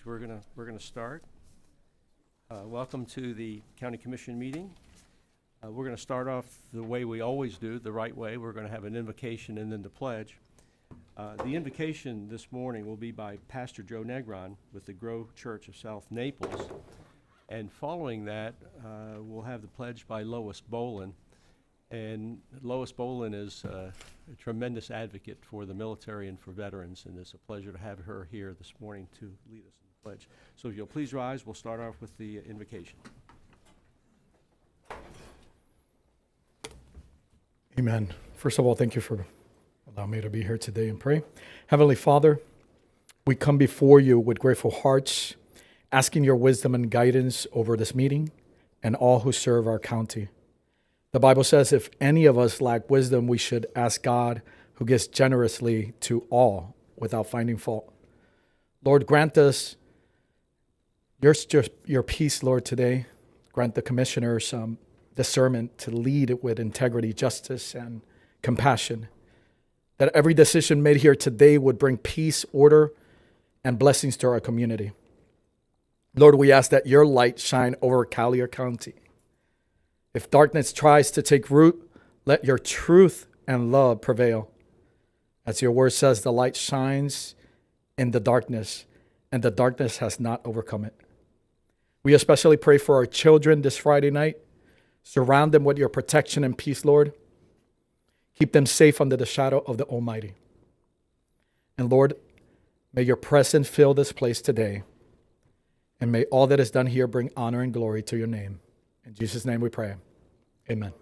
We're gonna start. Welcome to the County Commission meeting. We're gonna start off the way we always do, the right way. We're gonna have an invocation and then the pledge. The invocation this morning will be by Pastor Joe Negron with the Grow Church of South Naples. And following that, we'll have the pledge by Lois Bolin. And Lois Bolin is a tremendous advocate for the military and for veterans, and it's a pleasure to have her here this morning to lead us in the pledge. So if you'll please rise, we'll start off with the invocation. Amen. First of all, thank you for allowing me to be here today and pray. Heavenly Father, we come before you with grateful hearts, asking your wisdom and guidance over this meeting and all who serve our county. The Bible says if any of us lack wisdom, we should ask God, who gives generously to all without finding fault. Lord, grant us your peace, Lord, today. Grant the commissioners discernment to lead with integrity, justice, and compassion. That every decision made here today would bring peace, order, and blessings to our community. Lord, we ask that your light shine over Collier County. If darkness tries to take root, let your truth and love prevail. As your word says, the light shines in the darkness, and the darkness has not overcome it. We especially pray for our children this Friday night. Surround them with your protection and peace, Lord. Keep them safe under the shadow of the Almighty. And Lord, may your presence fill this place today, and may all that is done here bring honor and glory to your name. In Jesus' name we pray. Amen.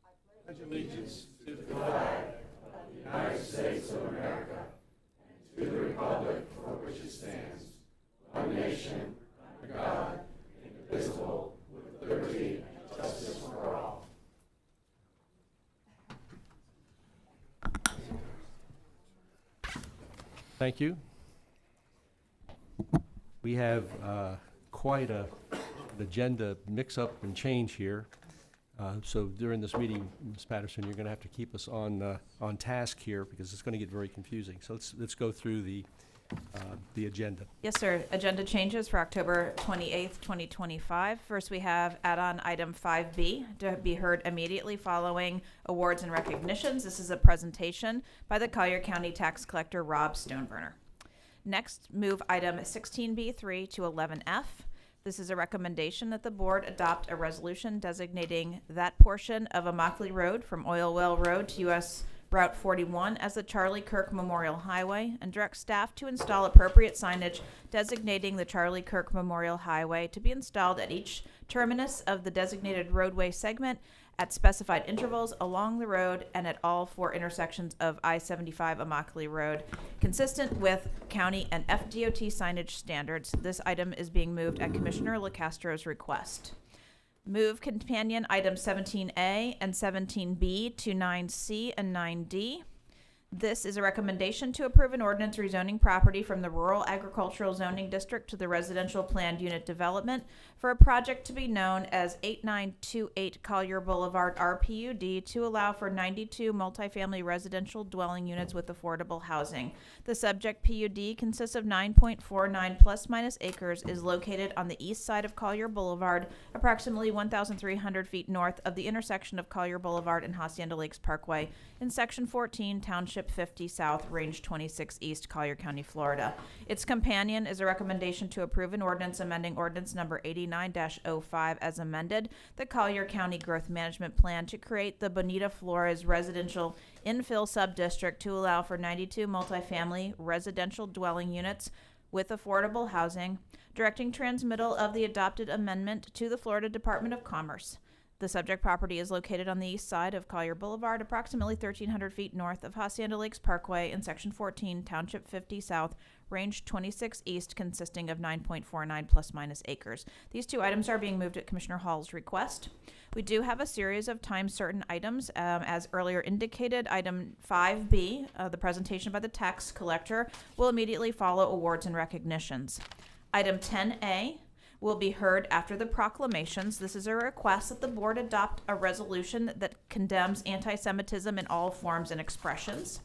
I pledge allegiance to the flag of the United States of America and to the republic for which it stands, one nation, under God, indivisible, with liberty and justice for all. Thank you. We have quite an agenda mix-up and change here. So during this meeting, Ms. Patterson, you're going to have to keep us on task here because it's going to get very confusing. So let's go through the agenda. Yes, sir. Agenda changes for October 28th, 2025. First, we have add-on item 5B to be heard immediately following awards and recognitions. This is a presentation by the Collier County Tax Collector Rob Stoneburner. Next, move item 16B3 to 11F. This is a recommendation that the board adopt a resolution designating that portion of Immokalee Road from Oil Well Road to U.S. Route 41 as the Charlie Kirk Memorial Highway and direct staff to install appropriate signage designating the Charlie Kirk Memorial Highway to be installed at each terminus of the designated roadway segment at specified intervals along the road and at all four intersections of I-75 Immokalee Road, consistent with county and FDOT signage standards. This item is being moved at Commissioner LaCastro's request. Move companion items 17A and 17B to 9C and 9D. This is a recommendation to approve an ordinance rezoning property from the Rural Agricultural Zoning District to the Residential Planned Unit Development for a project to be known as 8928 Collier Boulevard RPUD to allow for 92 multifamily residential dwelling units with affordable housing. The subject PUD consists of 9.49 plus minus acres, is located on the east side of Collier Boulevard, approximately 1,300 feet north of the intersection of Collier Boulevard and Hacienda Lakes Parkway in Section 14, Township 50 South, Range 26 East, Collier County, Florida. Its companion is a recommendation to approve an ordinance amending ordinance number 89-05 as amended, the Collier County Growth Management Plan to create the Bonita Flores Residential Infill Subdistrict to allow for 92 multifamily residential dwelling units with affordable housing, directing transmittal of the adopted amendment to the Florida Department of Commerce. The subject property is located on the east side of Collier Boulevard, approximately 1,300 feet north of Hacienda Lakes Parkway in Section 14, Township 50 South, Range 26 East, consisting of 9.49 plus minus acres. These two items are being moved at Commissioner Hall's request. We do have a series of time-certain items. As earlier indicated, item 5B, the presentation by the tax collector, will immediately follow awards and recognitions. Item 10A will be heard after the proclamations. This is a request that the board adopt a resolution that condemns anti-Semitism in all forms and expressions.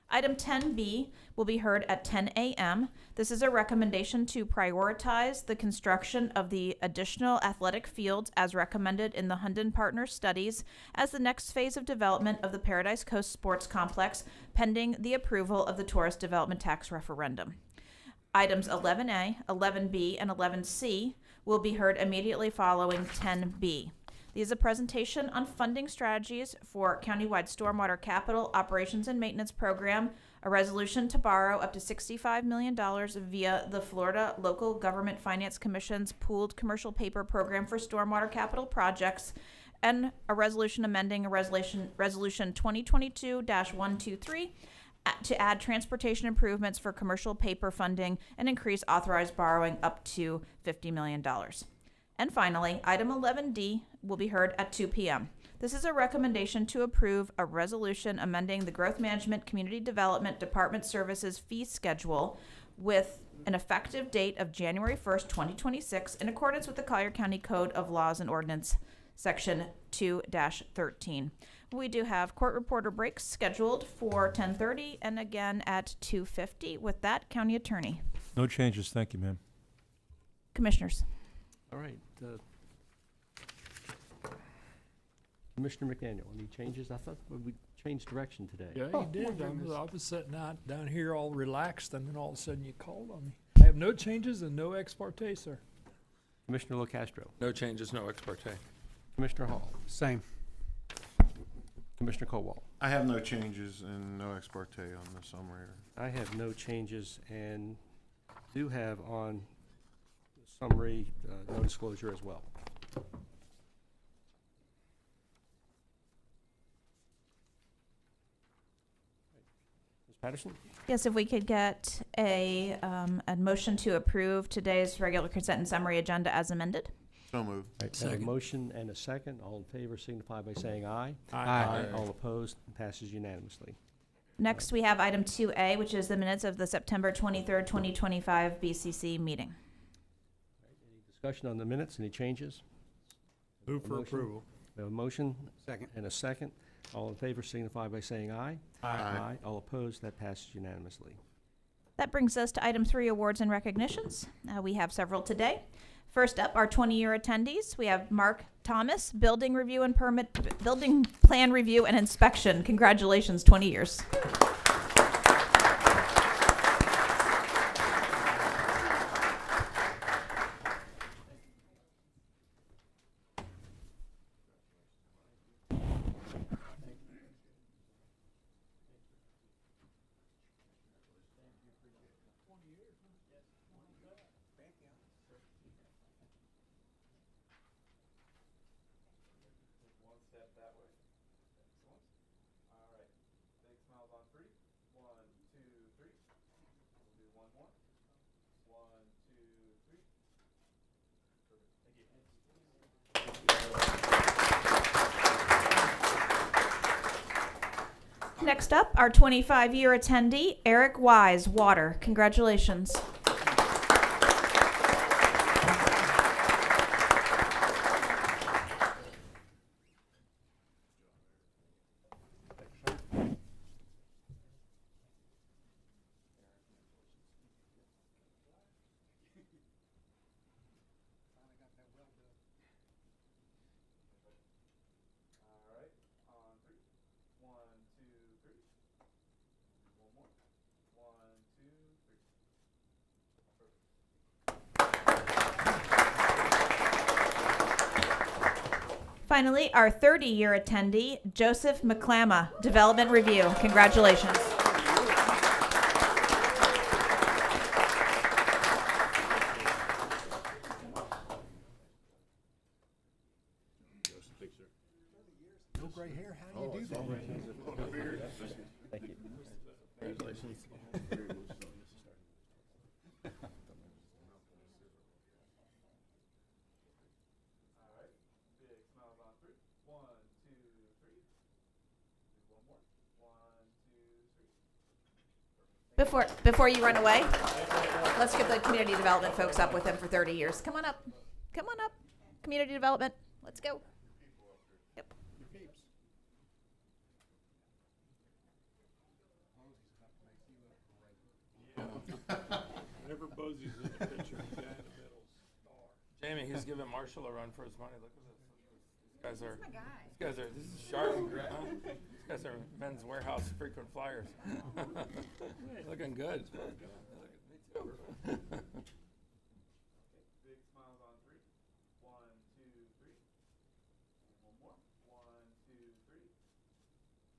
Item 10B will be heard at 10 a.m. This is a recommendation to prioritize the construction of the additional athletic fields as recommended in the Hunden Partners studies as the next phase of development of the Paradise Coast Sports Complex, pending the approval of the Tourist Development Tax referendum. Items 11A, 11B, and 11C will be heard immediately following 10B. These is a presentation on funding strategies for countywide stormwater capital operations and maintenance program, a resolution to borrow up to $65 million via the Florida Local Government Finance Commission's pooled commercial paper program for stormwater capital projects, and a resolution amending a resolution 2022-123 to add transportation improvements for commercial paper funding and increase authorized borrowing up to $50 million. And finally, item 11D will be heard at 2 p.m. This is a recommendation to approve a resolution amending the Growth Management Community Development Department Services fee schedule with an effective date of January 1st, 2026, in accordance with the Collier County Code of Laws and Ordinance, Section 2-13. We do have court reporter breaks scheduled for 10:30 and again at 2:50. With that, County Attorney. No changes, thank you, ma'am. Commissioners. All right. Commissioner McDaniel, any changes? I thought we changed direction today. Yeah, Oh, you did. my I goodness. was sitting down here all relaxed, and then all of a sudden you called on me. I have no changes and no ex parte, sir. Commissioner LoCastro. No changes, no ex parte. Commissioner Hall. Same. Commissioner Colwell. I have no changes and no ex parte on the summary. I have no changes and do have on the summary no disclosure as well. Ms. Patterson? Yes, if we could get a motion to approve today's regular consent and summary agenda as amended. So moved. Right, have a motion and a second. All in favor signify by saying aye. Aye. All opposed, passes unanimously. Next, we have item 2A, which is the minutes of the September 23rd, 2025 BCC meeting. Any discussion on the minutes? Any changes? Move for Motion? approval. We have a motion Second. and a second. All in favor signify by saying aye. Aye. All opposed, that passes unanimously. That brings us to item 3, awards and recognitions. We have several today. First up, our 20-year attendees. We have Mark Thomas, building plan review and inspection. Congratulations, 20 years. Next up, our 25-year attendee, Eric Wise, water. Congratulations. Finally, our 30-year attendee, Joseph McClama, Development Review. Congratulations. No gray hair, how do you do that? Thank you. Congratulations. Before you run away, Let's get the community development folks up with him for 30 years. Come on up. Come on up. Community development. Let's go. Yep. Whenever Bosey's in the picture, he's got in the middle. Jamie, he's giving Marshall a run for his money. Look at this. These guys are, this is sharp. Huh? These guys are Men's Warehouse frequent flyers. Looking good. Me too. Big smiles on 3. 1, 2, 3. And one more. 1, 2, 3.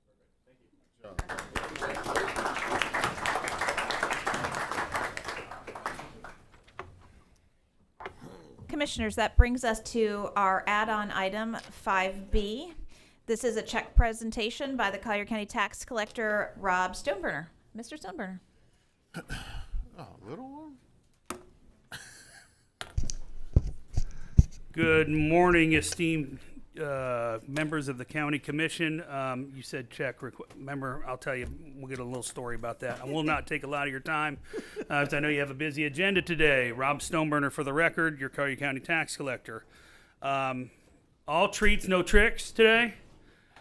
Perfect. Thank you. Commissioners, that brings us to our add-on item 5B. This is a check presentation by the Collier County Tax Collector, Rob Stoneburner. Mr. Stoneburner. Oh, little one? Good morning, esteemed members of the County Commission. You said check. Remember, I'll tell you, we'll get a little story about that. I will not take a lot of your time, as I know you have a busy agenda today. Rob Stoneburner, for the record, your Collier County Tax Collector. All treats, no tricks today,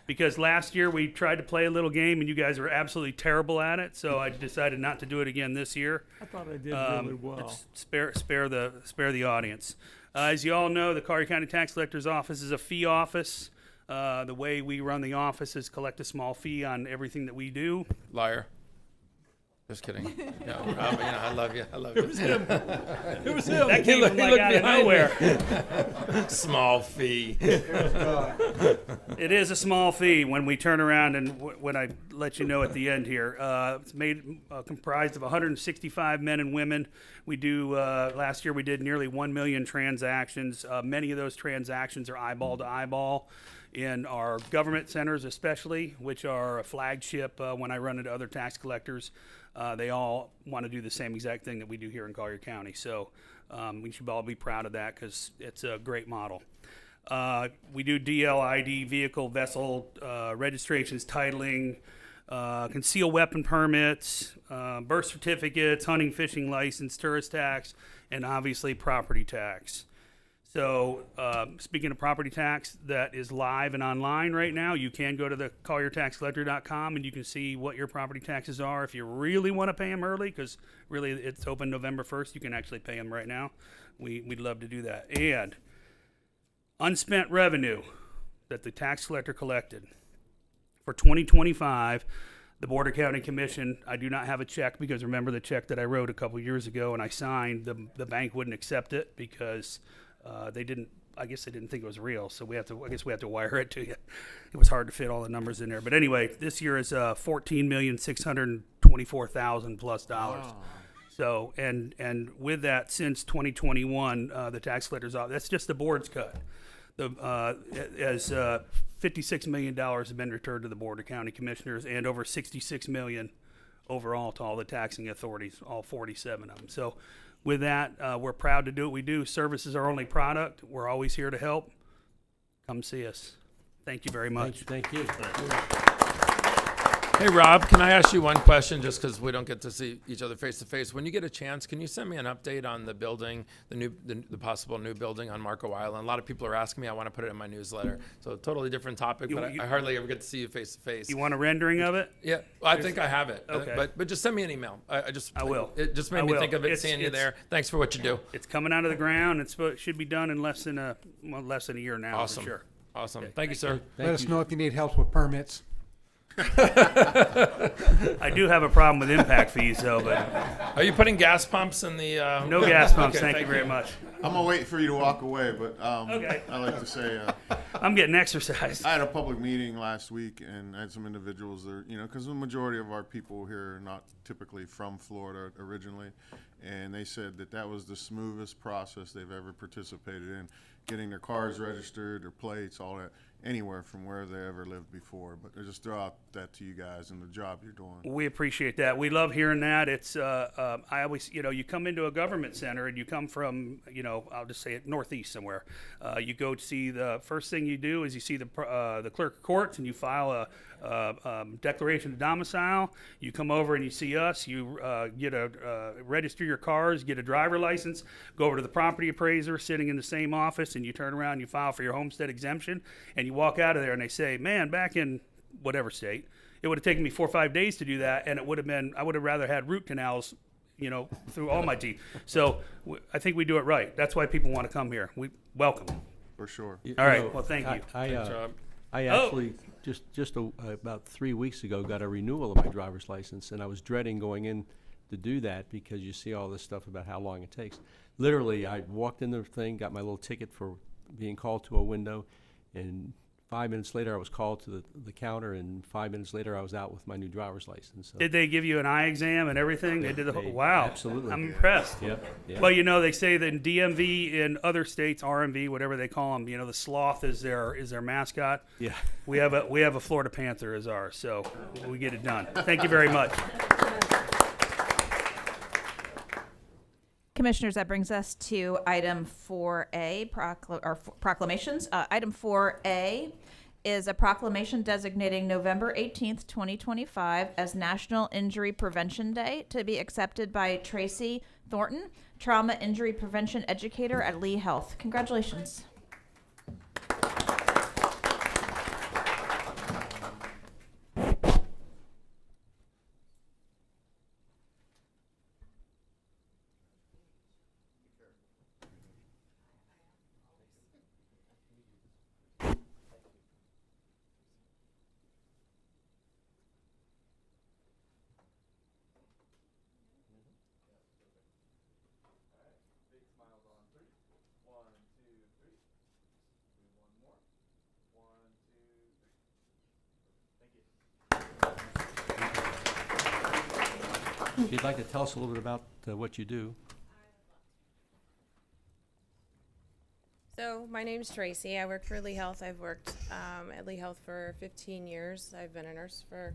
because last year we tried to play a little game and you guys were absolutely terrible at it, so I decided not to do it again this year. I thought I did really well. Spare the audience. As you all know, the Collier County Tax Collector's Office is a fee office. The way we run the office is collect a small fee on everything that we do. Liar. Just kidding. No, Rob, I love you. I love you. It was him. That came from like out of nowhere. Small fee. It is a small fee when we turn around and when I let you know at the end here. It's comprised of 165 men and women. We do, last year we did nearly 1 million transactions. Many of those transactions are eyeball to eyeball in our government centers especially, which are a flagship when I run into other tax collectors. They all want to do the same exact thing that we do here in Collier County. So we should all be proud of that because it's a great model. We do DLID, vehicle, vessel, registrations, titling, concealed weapon permits, birth certificates, hunting, fishing license, tourist tax, and obviously property tax. So speaking of property tax, that is live and online right now. You can go to the colliertaxcollector.com and you can see what your property taxes are. If you really want to pay them early, because really it's open November 1st, you can actually pay them right now. We'd love to do that. And unspent revenue that the tax collector collected for 2025, the Board of County Commission, I do not have a check because remember the check that I wrote a couple years ago and I signed, the bank wouldn't accept it because I guess they didn't think it was real, so I guess we have to wire it to you. It was hard to fit all the numbers in there. But anyway, this year is $14,624,000 plus dollars. Wow. So, and with that, since 2021, the tax collector's office, that's just the board's cut. As $56 million have been returned to the Board of County Commissioners and over $66 million overall to all the taxing authorities, all 47 of them. So with that, we're proud to do what we do. Service is our only product. We're always here to help. Come see us. Thank you very much. Thank you. Hey, Rob, can I ask you one question just because we don't get to see each other face to face? When you get a chance, can you send me an update on the building, the possible new building on Marco Island? A lot of people are asking me. I want to put it in my newsletter. So totally different topic, but I hardly ever get to see you face to face. You want a rendering of it? Yeah, well, I think I have it. Okay. But just send me an email. I will. It just made I me will. think of it, seeing you there. Thanks for what you do. It's coming out of the ground. It should be done in less than a year now. Awesome. For sure. Awesome. Thank you, sir. Let us know if you need help with permits. I do have a problem with impact fees, though, but Are you putting gas pumps in the? no gas pumps. Okay, thank you very much. I'm gonna wait for you to walk away, but Okay. I like to say I'm getting exercise. I had a public meeting last week and I had some individuals there, because the majority of our people here are not typically from Florida originally, and they said that was the smoothest process they've ever participated in. getting their cars registered, their plates, all that, anywhere from where they ever lived before. But I just throw out that to you guys and the job you're doing. We appreciate that. We love hearing that. It's I always, you come into a government center and you come from, I'll just say it, northeast somewhere. You go to see, the first thing you do is you see the clerk of courts and you file a declaration of domicile. You come over and you see us. You register your cars, get a driver license, go over to the property appraiser sitting in the same office, and you turn around and you file for your homestead exemption, and you walk out of there and they say, man, back in whatever state, it would have taken me 4 or 5 days to do that, and I would have rather had root canals, through all my teeth. So I think we do it right. That's why people want to come here. We welcome. For sure. All right. Well, thank you. I actually just about 3 weeks ago got a renewal of my driver's license, and I was dreading going in to do that because you see all this stuff about how long it takes. Literally, I walked in the thing, got my little ticket for being called to a window, and 5 minutes later I was called to the counter, and 5 minutes later I was out with my new driver's license. So. Did they give you an eye exam and everything? They did the whole, wow. Absolutely. I'm impressed. Yep. Well, they say that in DMV, in other states, RMV, whatever they call them, the sloth is their mascot. Yeah. We have a Florida Panther as ours, so we get it done. Thank you very much. Commissioners, that brings us to item 4A, proclamations. Item 4A is a proclamation designating November 18th, 2025 as National Injury Prevention Day, to be accepted by Tracy Thornton, Trauma Injury Prevention Educator at Lee Health. Congratulations. If you'd like to tell us a little bit about what you do. So my name's Tracy. I work for Lee Health. I've worked at Lee Health for 15 years. I've been a nurse for,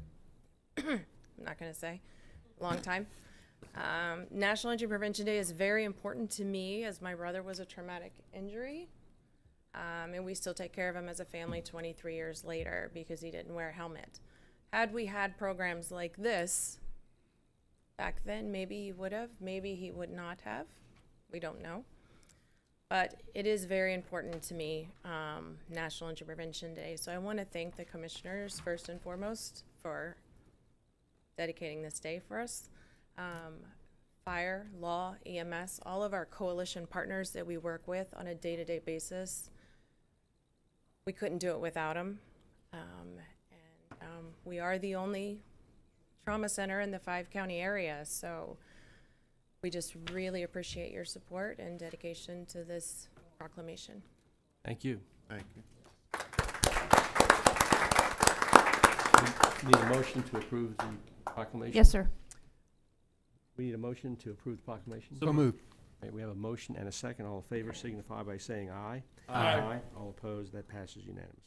I'm not going to say, a long time. National Injury Prevention Day is very important to me, as my brother was a traumatic injury. And we still take care of him as a family 23 years later because he didn't wear a helmet. Had we had programs like this back then, maybe he would have, maybe he would not have. We don't know. But it is very important to me, National Injury Prevention Day. So I want to thank the commissioners first and foremost for dedicating this day for us. Fire, law, EMS, all of our coalition partners that we work with on a day-to-day basis, we couldn't do it without them. We are the only trauma center in the 5-county area, so we just really appreciate your support and dedication to this proclamation. Thank you. Thank you. We need a motion to approve the proclamation? Yes, sir. We need a motion to approve the proclamation? So moved. Right, we have a motion and a second. All in favor signify by saying aye. Aye. All opposed, that passes unanimously.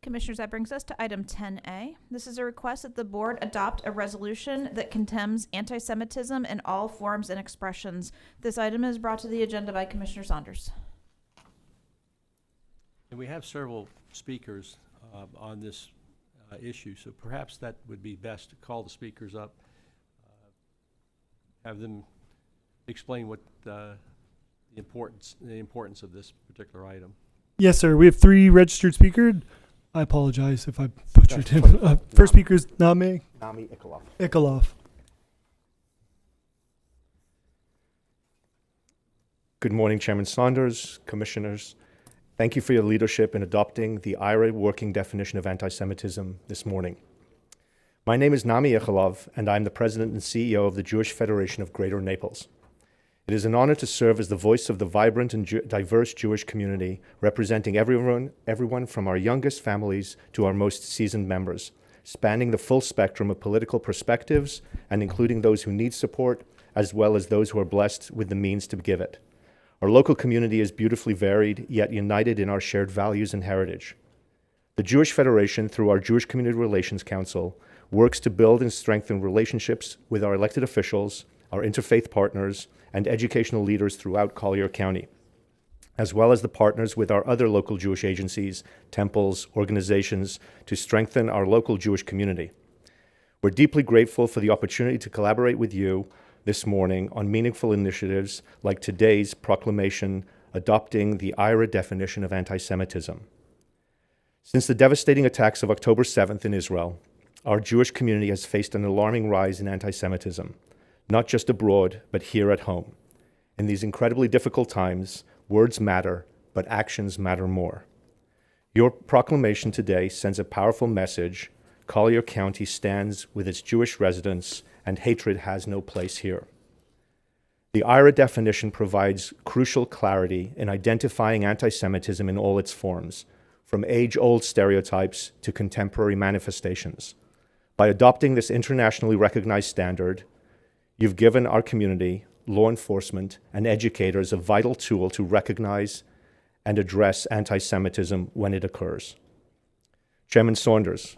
Commissioners, that brings us to item 10A. This is a request that the board adopt a resolution that condemns anti-Semitism in all forms and expressions. This item is brought to the agenda by Commissioner Saunders. And we have several speakers on this issue, so perhaps that would be best to call the speakers up, have them explain what the importance of this particular item. Yes, sir. We have 3 registered speakers. I apologize if I butchered him. First speaker is Nami Ikalov. Good morning, Chairman Saunders, commissioners. Thank you for your leadership in adopting the IRA working definition of anti-Semitism this morning. My name is Nami Ikalov, and I'm the president and CEO of the Jewish Federation of Greater Naples. It is an honor to serve as the voice of the vibrant and diverse Jewish community, representing everyone from our youngest families to our most seasoned members, spanning the full spectrum of political perspectives and including those who need support, as well as those who are blessed with the means to give it. Our local community is beautifully varied, yet united in our shared values and heritage. The Jewish Federation, through our Jewish Community Relations Council, works to build and strengthen relationships with our elected officials, our interfaith partners, and educational leaders throughout Collier County, as well as the partners with our other local Jewish agencies, temples, organizations, to strengthen our local Jewish community. We're deeply grateful for the opportunity to collaborate with you this morning on meaningful initiatives like today's proclamation adopting the IRA definition of anti-Semitism. Since the devastating attacks of October 7th in Israel, our Jewish community has faced an alarming rise in anti-Semitism, not just abroad, but here at home. In these incredibly difficult times, words matter, but actions matter more. Your proclamation today sends a powerful message. Collier County stands with its Jewish residents, and hatred has no place here. The IRA definition provides crucial clarity in identifying anti-Semitism in all its forms, from age-old stereotypes to contemporary manifestations. By adopting this internationally recognized standard, you've given our community, law enforcement, and educators a vital tool to recognize and address anti-Semitism when it occurs. Chairman Saunders,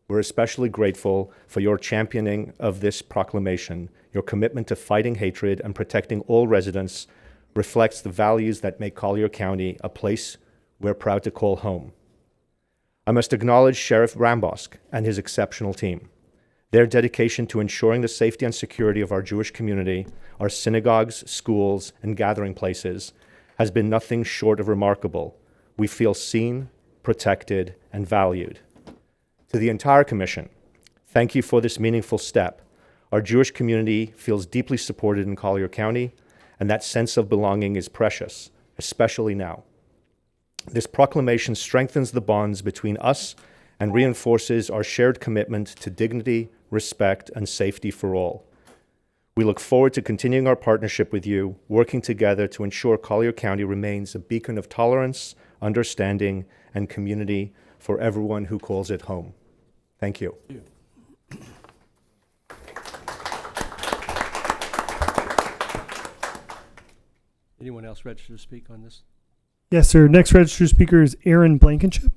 we're especially grateful for your championing of this proclamation. Your commitment to fighting hatred and protecting all residents reflects the values that make Collier County a place we're proud to call home. I must acknowledge Sheriff Rambosk and his exceptional team. Their dedication to ensuring the safety and security of our Jewish community, our synagogues, schools, and gathering places has been nothing short of remarkable. We feel seen, protected, and valued. To the entire Commission, thank you for this meaningful step. Our Jewish community feels deeply supported in Collier County, and that sense of belonging is precious, especially now. This proclamation strengthens the bonds between us and reinforces our shared commitment to dignity, respect, and safety for all. We look forward to continuing our partnership with you, working together to ensure Collier County remains a beacon of tolerance, understanding, and community for everyone who calls it home. Thank you. Anyone else registered to speak on this? Yes, sir. Next registered speaker is Aaron Blankenship.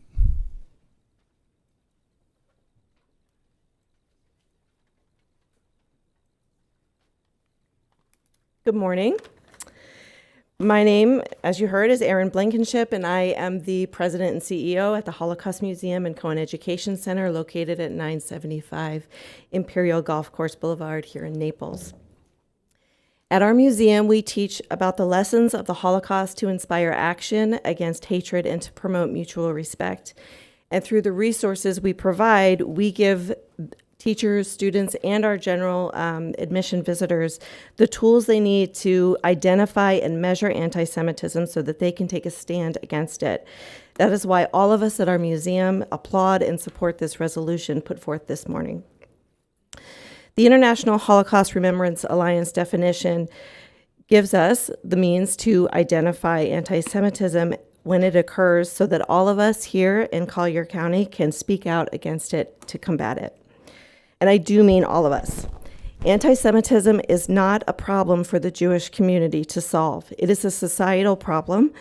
Good morning. My name, as you heard, is Erin Blankenship, and I am the president and CEO at the Holocaust Museum and Cohen Education Center located at 975 Imperial Golf Course Boulevard here in Naples. At our museum, we teach about the lessons of the Holocaust to inspire action against hatred and to promote mutual respect. And through the resources we provide, we give teachers, students, and our general admission visitors the tools they need to identify and measure anti-Semitism so that they can take a stand against it. That is why all of us at our museum applaud and support this resolution put forth this morning. The International Holocaust Remembrance Alliance definition gives us the means to identify anti-Semitism when it occurs so that all of us here in Collier County can speak out against it to combat it. And I do mean all of us. Anti-Semitism is not a problem for the Jewish community to solve. It is a societal problem,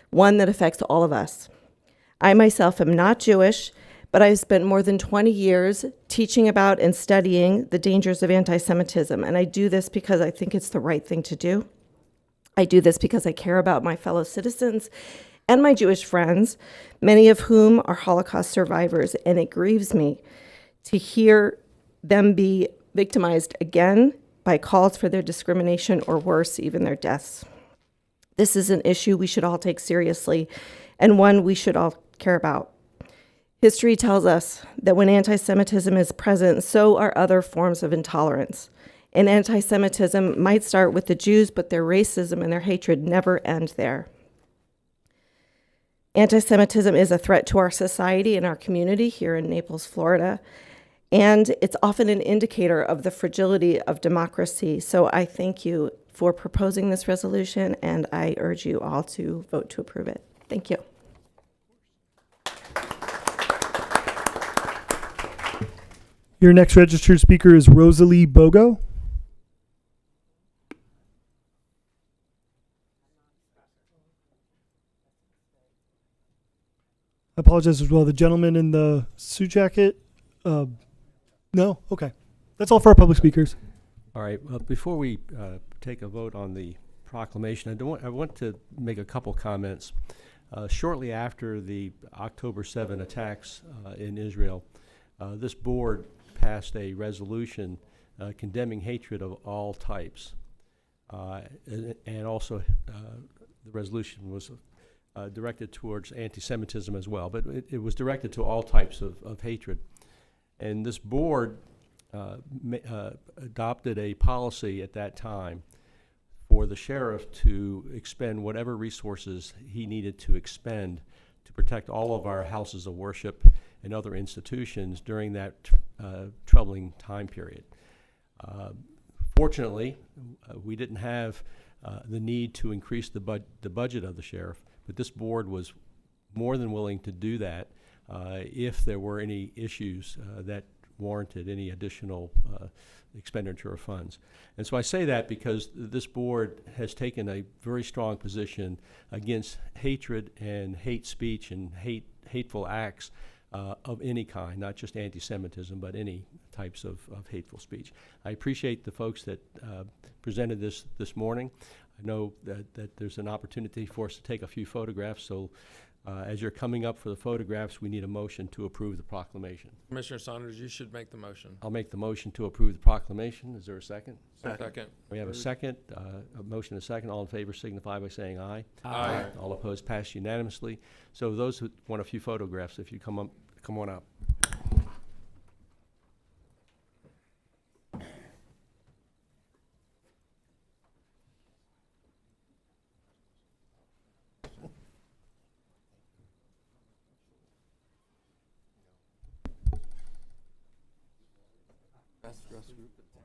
one that affects all of us. I myself am not Jewish, but I've spent more than 20 years teaching about and studying the dangers of anti-Semitism, and I do this because I think it's the right thing to do. I do this because I care about my fellow citizens and my Jewish friends, many of whom are Holocaust survivors, and it grieves me to hear them be victimized again by calls for their discrimination or worse, even their deaths. This is an issue we should all take seriously and one we should all care about. History tells us that when anti-Semitism is present, so are other forms of intolerance. And anti-Semitism might start with the Jews, but their racism and their hatred never end there. Anti-Semitism is a threat to our society and our community here in Naples, Florida, and it's often an indicator of the fragility of democracy. So I thank you for proposing this resolution, and I urge you all to vote to approve it. Thank you. Your next registered speaker is Rosalie Bogo. apologize as well. The gentleman in the suit jacket. No. Okay. That's all for our public speakers. All right, well, before we take a vote on the proclamation, I want to make a couple comments. Shortly after the October 7 attacks in Israel, this board passed a resolution condemning hatred of all types. And also the resolution was directed towards anti-Semitism as well, but it was directed to all types of hatred. And this board adopted a policy at that time for the sheriff to expend whatever resources he needed to expend to protect all of our houses of worship and other institutions during that troubling time period. Fortunately, we didn't have the need to increase the budget of the sheriff, but this board was more than willing to do that if there were any issues that warranted any additional expenditure of funds. And so I say that because this board has taken a very strong position against hatred and hate speech and hateful acts of any kind, not just anti-Semitism, but any types of hateful speech. I appreciate the folks that presented this morning. I know that there's an opportunity for us to take a few photographs, so as you're coming up for the photographs, we need a motion to approve the proclamation. Commissioner Saunders, you should make the motion. I'll make the motion to approve the proclamation. Is there a second? Second. We have a second, a motion and a second. All in favor signify by saying aye. Aye. All opposed pass unanimously. So those who want a few photographs, if you come on up. Best dressed group in town.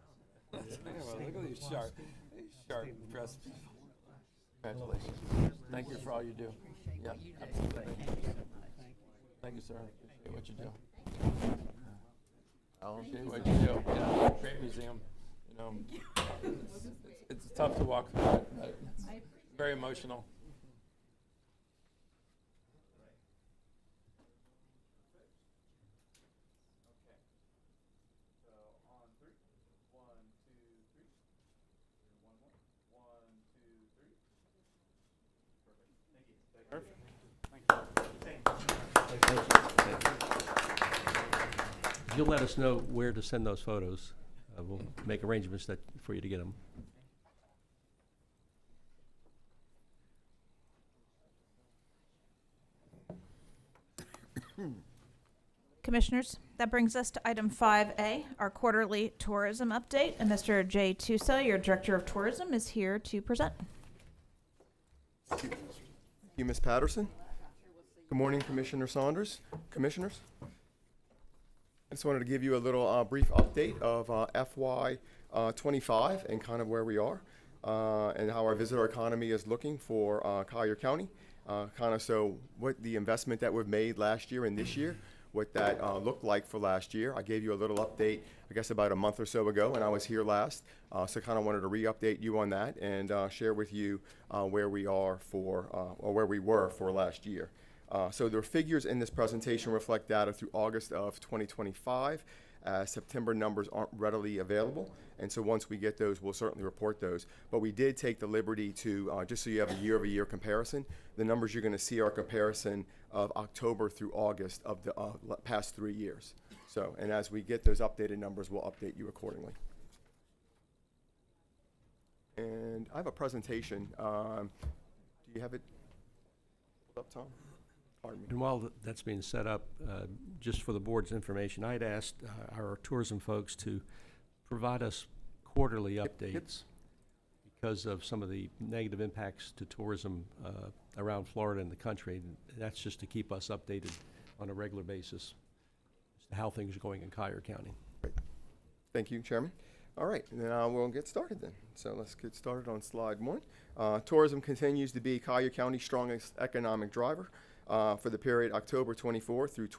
Look at these sharp dressed people. Congratulations. Thank you for all you do. Yeah, absolutely. Thank you, sir. I appreciate what you do. I appreciate what you do. Yeah, great museum. You know, it's tough to walk through it, but it's very emotional. If you'll let us know where to send those photos, we'll make arrangements for you to get them. Commissioners, that brings us to item 5A, our quarterly tourism update. And Mr. Jay Tusa, your Director of Tourism, is here to present. Thank you, Ms. Patterson. Good morning, Commissioner Saunders, Commissioners. I just wanted to give you a little brief update of FY 25 and kind of where we are and how our visitor economy is looking for Collier County. So what the investment that we've made last year and this year, what that looked like for last year. I gave you a little update, I guess about a month or so ago when I was here last. So kind of wanted to re-update you on that and share with you where we are for, or where we were for last year. So the figures in this presentation reflect data through August of 2025. September numbers aren't readily available, and so once we get those, we'll certainly report those. But we did take the liberty to, just so you have a year-over-year comparison, the numbers you're going to see are a comparison of October through August of the past 3 years. So, and as we get those updated numbers, we'll update you accordingly. And I have a presentation. Do you have it pulled up, Tom? And while that's being set up, just for the board's information, I'd asked our tourism folks to provide us quarterly updates because of some of the negative impacts to tourism around Florida and the country. And that's just to keep us updated on a regular basis as to how things are going in Collier County. Great. Thank you, Chairman. All right, and then we'll get started then. So let's get started on slide 1. Tourism continues to be Collier County's strongest economic driver. For the period October 24 through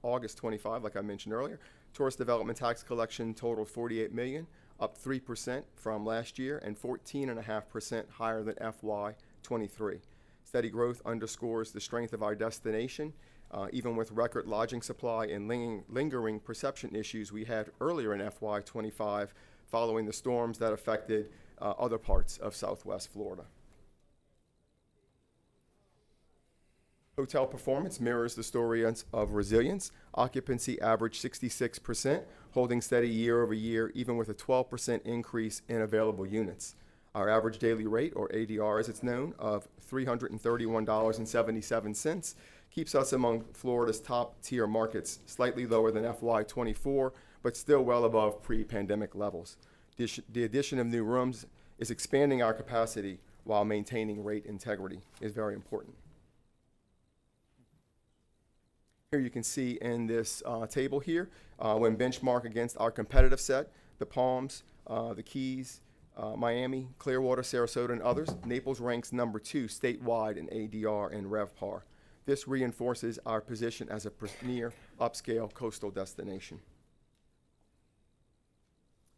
August 25, like I mentioned earlier, tourist development tax collection totaled $48 million, up 3% from last year and 14.5% higher than FY 23. Steady growth underscores the strength of our destination even with record lodging supply and lingering perception issues we had earlier in FY25 following the storms that affected other parts of Southwest Florida. Hotel performance mirrors the story of resilience. Occupancy averaged 66%, holding steady year over year, even with a 12% increase in available units. Our average daily rate, or ADR as it's known, of $331.77 keeps us among Florida's top tier markets, slightly lower than FY24, but still well above pre-pandemic levels. The addition of new rooms is expanding our capacity while maintaining rate integrity is very important. Here you can see in this table here, when benchmarked against our competitive set, the Palms, the Keys, Miami, Clearwater, Sarasota, and others, Naples ranks number 2 statewide in ADR and RevPAR. This reinforces our position as a premier upscale coastal destination.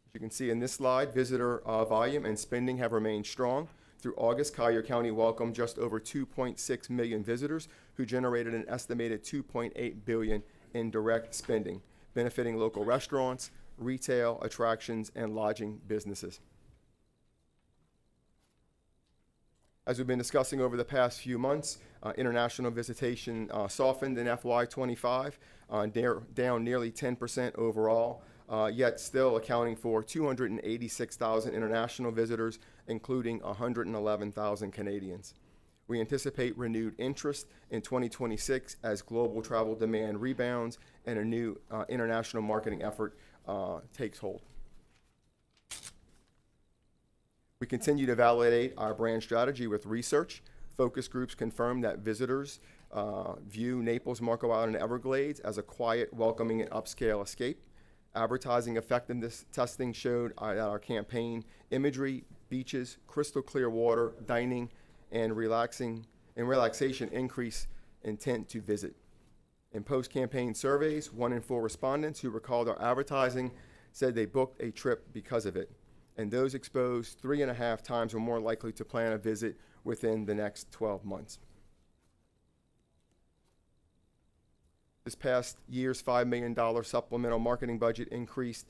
As you can see in this slide, visitor volume and spending have remained strong. Through August, Collier County welcomed just over 2.6 million visitors who generated an estimated $2.8 billion in direct spending, benefiting local restaurants, retail, attractions, and lodging businesses. As we've been discussing over the past few months, international visitation softened in FY25, down nearly 10% overall, yet still accounting for 286,000 international visitors, including 111,000 Canadians. We anticipate renewed interest in 2026 as global travel demand rebounds and a new international marketing effort takes hold. We continue to validate our brand strategy with research. Focus groups confirm that visitors view Naples, Marco Island, and Everglades as a quiet, welcoming, and upscale escape. Advertising effectiveness testing showed that our campaign imagery, beaches, crystal clear water, dining, and relaxation increase intent to visit. In post-campaign surveys, 1 in 4 respondents who recalled our advertising said they booked a trip because of it, and those exposed 3.5 times were more likely to plan a visit within the next 12 months. This past year's $5 million supplemental marketing budget increase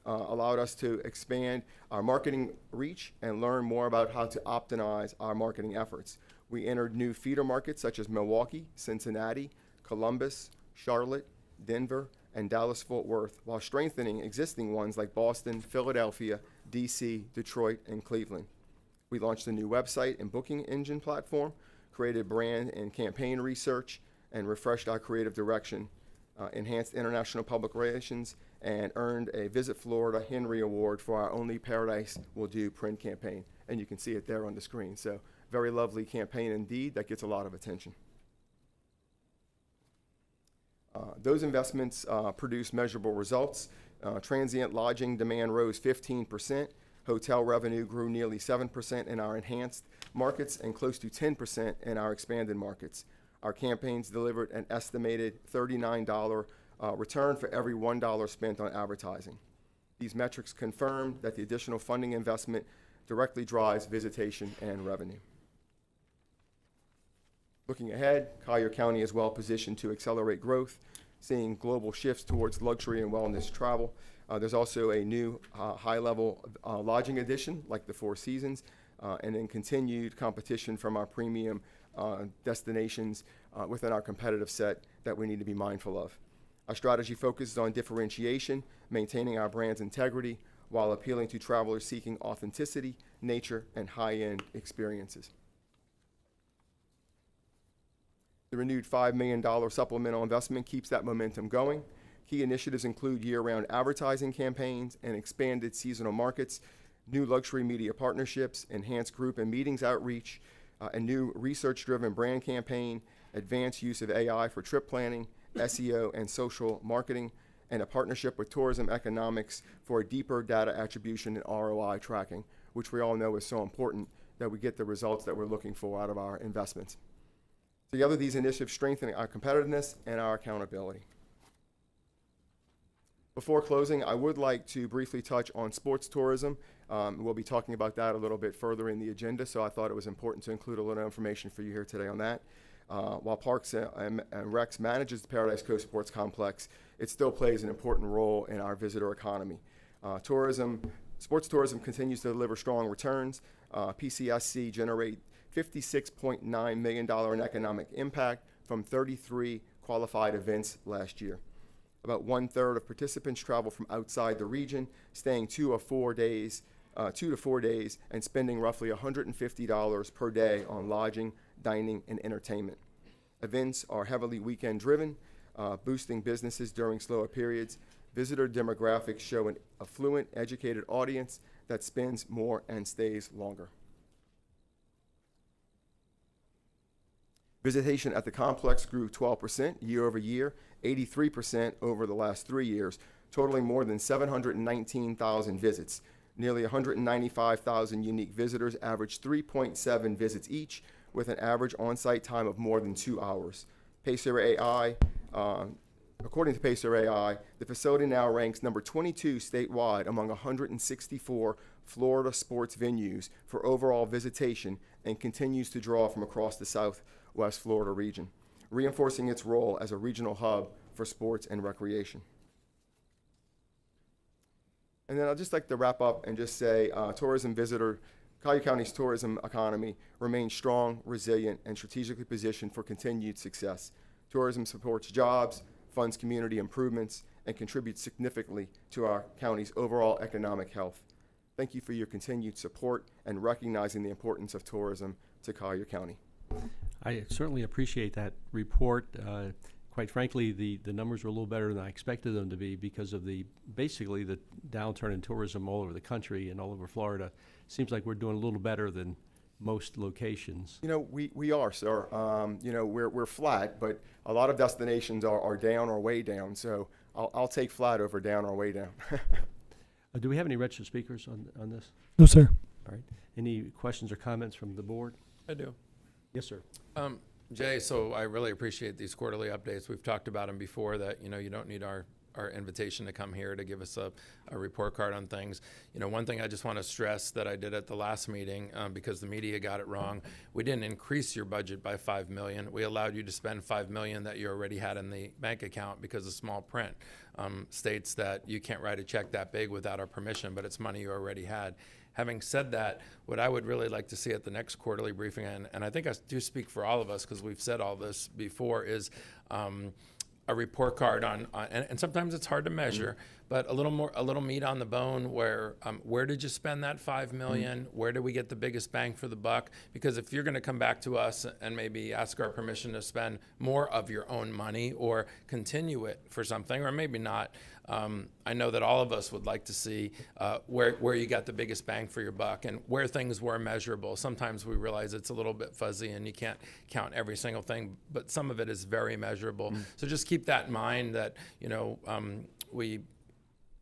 allowed us to expand our marketing reach and learn more about how to optimize our marketing efforts. We entered new feeder markets such as Milwaukee, Cincinnati, Columbus, Charlotte, Denver, and Dallas-Fort Worth, while strengthening existing ones like Boston, Philadelphia, DC, Detroit, and Cleveland. We launched a new website and booking engine platform, created brand and campaign research, and refreshed our creative direction, enhanced international public relations, and earned a Visit Florida Henry Award for our Only Paradise Will Do print campaign. And you can see it there on the screen. So very lovely campaign indeed that gets a lot of attention. Those investments produce measurable results. Transient lodging demand rose 15%. Hotel revenue grew nearly 7% in our enhanced markets and close to 10% in our expanded markets. Our campaigns delivered an estimated $39 return for every $1 spent on advertising. These metrics confirm that the additional funding investment directly drives visitation and revenue. Looking ahead, Collier County is well positioned to accelerate growth, seeing global shifts towards luxury and wellness travel. There's also a new high-level lodging addition, like the Four Seasons, and then continued competition from our premium destinations within our competitive set that we need to be mindful of. Our strategy focuses on differentiation, maintaining our brand's integrity, while appealing to travelers seeking authenticity, nature, and high-end experiences. The renewed $5 million supplemental investment keeps that momentum going. Key initiatives include year-round advertising campaigns and expanded seasonal markets, new luxury media partnerships, enhanced group and meetings outreach, a new research-driven brand campaign, advanced use of AI for trip planning, SEO and social marketing, and a partnership with Tourism Economics for deeper data attribution and ROI tracking, which we all know is so important that we get the results that we're looking for out of our investments. Together, these initiatives strengthen our competitiveness and our accountability. Before closing, I would like to briefly touch on sports tourism. We'll be talking about that a little bit further in the agenda, so I thought it was important to include a little information for you here today on that. While Parks and Recs manages the Paradise Coast Sports Complex, it still plays an important role in our visitor economy. Sports tourism continues to deliver strong returns. PCSC generate $56.9 million in economic impact from 33 qualified events last year. About 1/3 of participants travel from outside the region, staying 2 to 4 days, and spending roughly $150 per day on lodging, dining, and entertainment. Events are heavily weekend driven, boosting businesses during slower periods. Visitor demographics show an affluent, educated audience that spends more and stays longer. Visitation at the complex grew 12% year over year, 83% over the last 3 years, totaling more than 719,000 visits. Nearly 195,000 unique visitors averaged 3.7 visits each, with an average on-site time of more than 2 hours. Pacer AI, according to Pacer AI, the facility now ranks number 22 statewide among 164 Florida sports venues for overall visitation and continues to draw from across the Southwest Florida region, reinforcing its role as a regional hub for sports and recreation. And then I'd just like to wrap up and just say Collier County's tourism economy remains strong, resilient, and strategically positioned for continued success. Tourism supports jobs, funds community improvements, and contributes significantly to our county's overall economic health. Thank you for your continued support and recognizing the importance of tourism to Collier County. I certainly appreciate that report. Quite frankly, the numbers were a little better than I expected them to be because of basically the downturn in tourism all over the country and all over Florida. Seems like we're doing a little better than most locations. You know, we are, sir. You know, we're flat, but a lot of destinations are down or way down. So I'll take flat over down or way down. Do we have any registered speakers on this? No, sir. All right. Any questions or comments from the board? I do. Yes, sir. Jay, so I really appreciate these quarterly updates. We've talked about them before that, you know, you don't need our invitation to come here to give us a report card on things. You know, one thing I just want to stress that I did at the last meeting, because the media got it wrong, we didn't increase your budget by $5 million. We allowed you to spend $5 million that you already had in the bank account because the small print states that you can't write a check that big without our permission, but it's money you already had. Having said that, what I would really like to see at the next quarterly briefing, and I think I do speak for all of us because we've said all this before, is a report card and sometimes it's hard to measure, but a little meat on the bone where did you spend that $5 million? Where do we get the biggest bang for the buck? Because if you're going to come back to us and maybe ask our permission to spend more of your own money or continue it for something, or maybe not, I know that all of us would like to see where you got the biggest bang for your buck and where things were measurable. Sometimes we realize it's a little bit fuzzy and you can't count every single thing, but some of it is very measurable. So just keep that in mind that, you know, we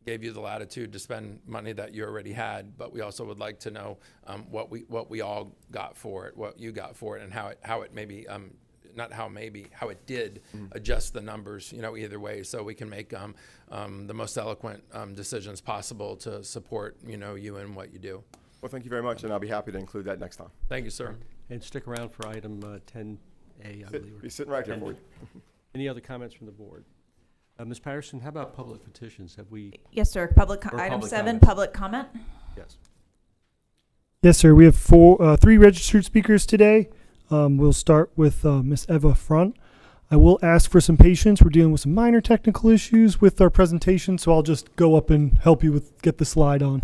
gave you the latitude to spend money that you already had, but we also would like to know what we all got for it, what you got for it, and how it maybe how it did adjust the numbers, you know, either way, so we can make the most eloquent decisions possible to support, you know, you and what you do. Well, thank you very much, and I'll be happy to include that next time. Thank you, sir. And stick around for item 10A, I believe. Be sitting right here for you. Any other comments from the board? Ms. Patterson, how about public petitions? Have we? Yes, sir. Item 7, comments? public comment. Yes. Yes, sir. We have three registered speakers today. We'll start with Ms. Eva Front. I will ask for some patience. We're dealing with some minor technical issues with our presentation, so I'll just go up and help you get the slide on.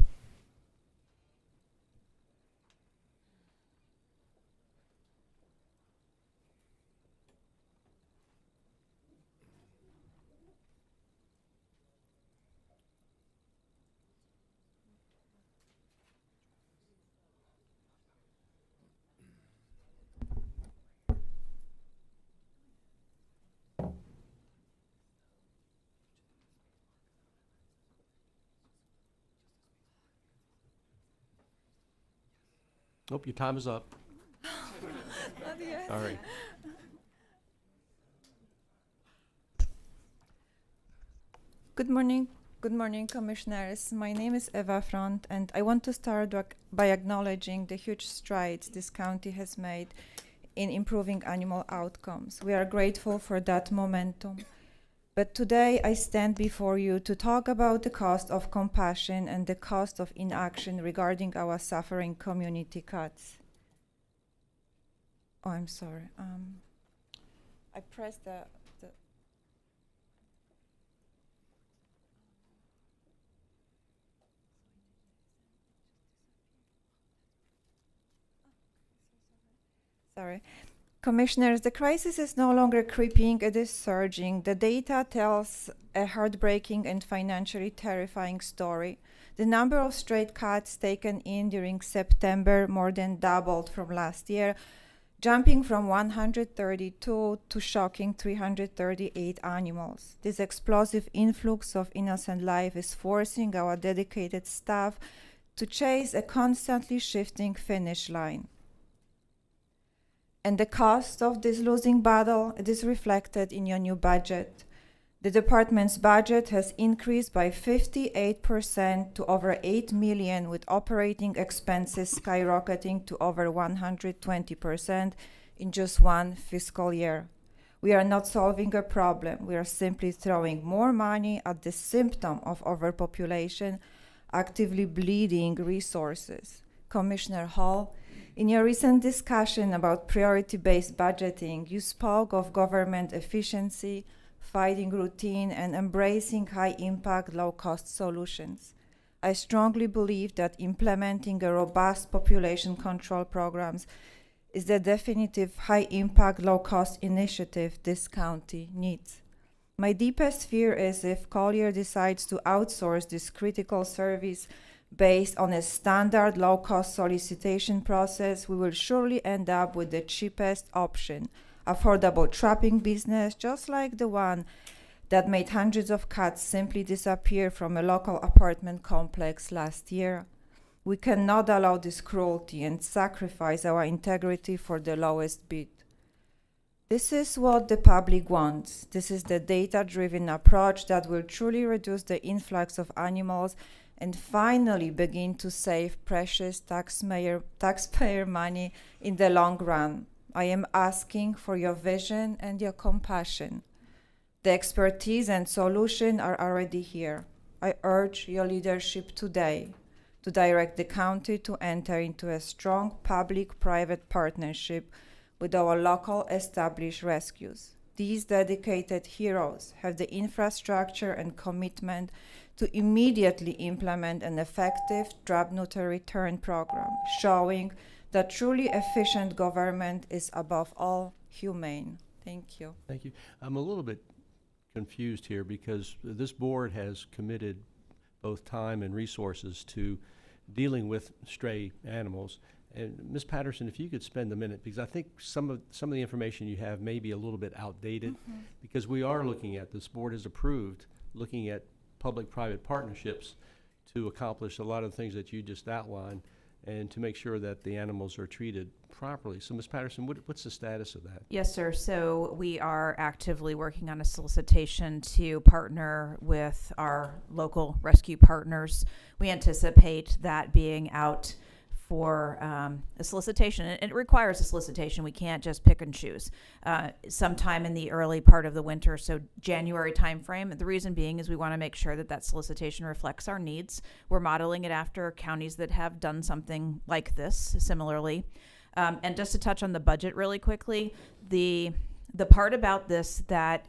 Nope, your time is up. Sorry. Good morning, commissioners. My name is Eva Front, and I want to start by acknowledging the huge strides this county has made in improving animal outcomes. We are grateful for that momentum. But today I stand before you to talk about the cost of compassion and the cost of inaction regarding our suffering community cats. Oh, I'm sorry. I pressed the Sorry. Commissioners, the crisis is no longer creeping, it is surging. The data tells a heartbreaking and financially terrifying story. The number of stray cats taken in during September more than doubled from last year, jumping from 132 to shocking 338 animals. This explosive influx of innocent life is forcing our dedicated staff to chase a constantly shifting finish line. And the cost of this losing battle, it is reflected in your new budget. The department's budget has increased by 58% to over $8 million, with operating expenses skyrocketing to over 120% in just one fiscal year. We are not solving a problem. We are simply throwing more money at the symptom of overpopulation, actively bleeding resources. Commissioner Hall, in your recent discussion about priority-based budgeting, you spoke of government efficiency, fighting routine, and embracing high-impact, low-cost solutions. I strongly believe that implementing a robust population control programs is the definitive high-impact, low-cost initiative this county needs. My deepest fear is if Collier decides to outsource this critical service based on a standard low-cost solicitation process, we will surely end up with the cheapest option, affordable trapping business, just like the one that made hundreds of cats simply disappear from a local apartment complex last year. We cannot allow this cruelty and sacrifice our integrity for the lowest bid. This is what the public wants. This is the data-driven approach that will truly reduce the influx of animals and finally begin to save precious taxpayer money in the long run. I am asking for your vision and your compassion. The expertise and solution are already here. I urge your leadership today to direct the county to enter into a strong public-private partnership with our local established rescues. These dedicated heroes have the infrastructure and commitment to immediately implement an effective trap-neuter return program, showing that truly efficient government is above all humane. Thank you. Thank you. I'm a little bit confused here because this board has committed both time and resources to dealing with stray animals. And Ms. Patterson, if you could spend a minute, because I think some of the information you have may be a little bit outdated, because we are looking at, this board has approved, looking at public-private partnerships to accomplish a lot of the things that you just outlined and to make sure that the animals are treated properly. So Ms. Patterson, what's the status of that? Yes, sir. So we are actively working on a solicitation to partner with our local rescue partners. We anticipate that being out for a solicitation. It requires a solicitation. We can't just pick and choose. Sometime in the early part of the winter, so January timeframe. The reason being is we want to make sure that that solicitation reflects our needs. We're modeling it after counties that have done something like this similarly. And just to touch on the budget really quickly, the part about this that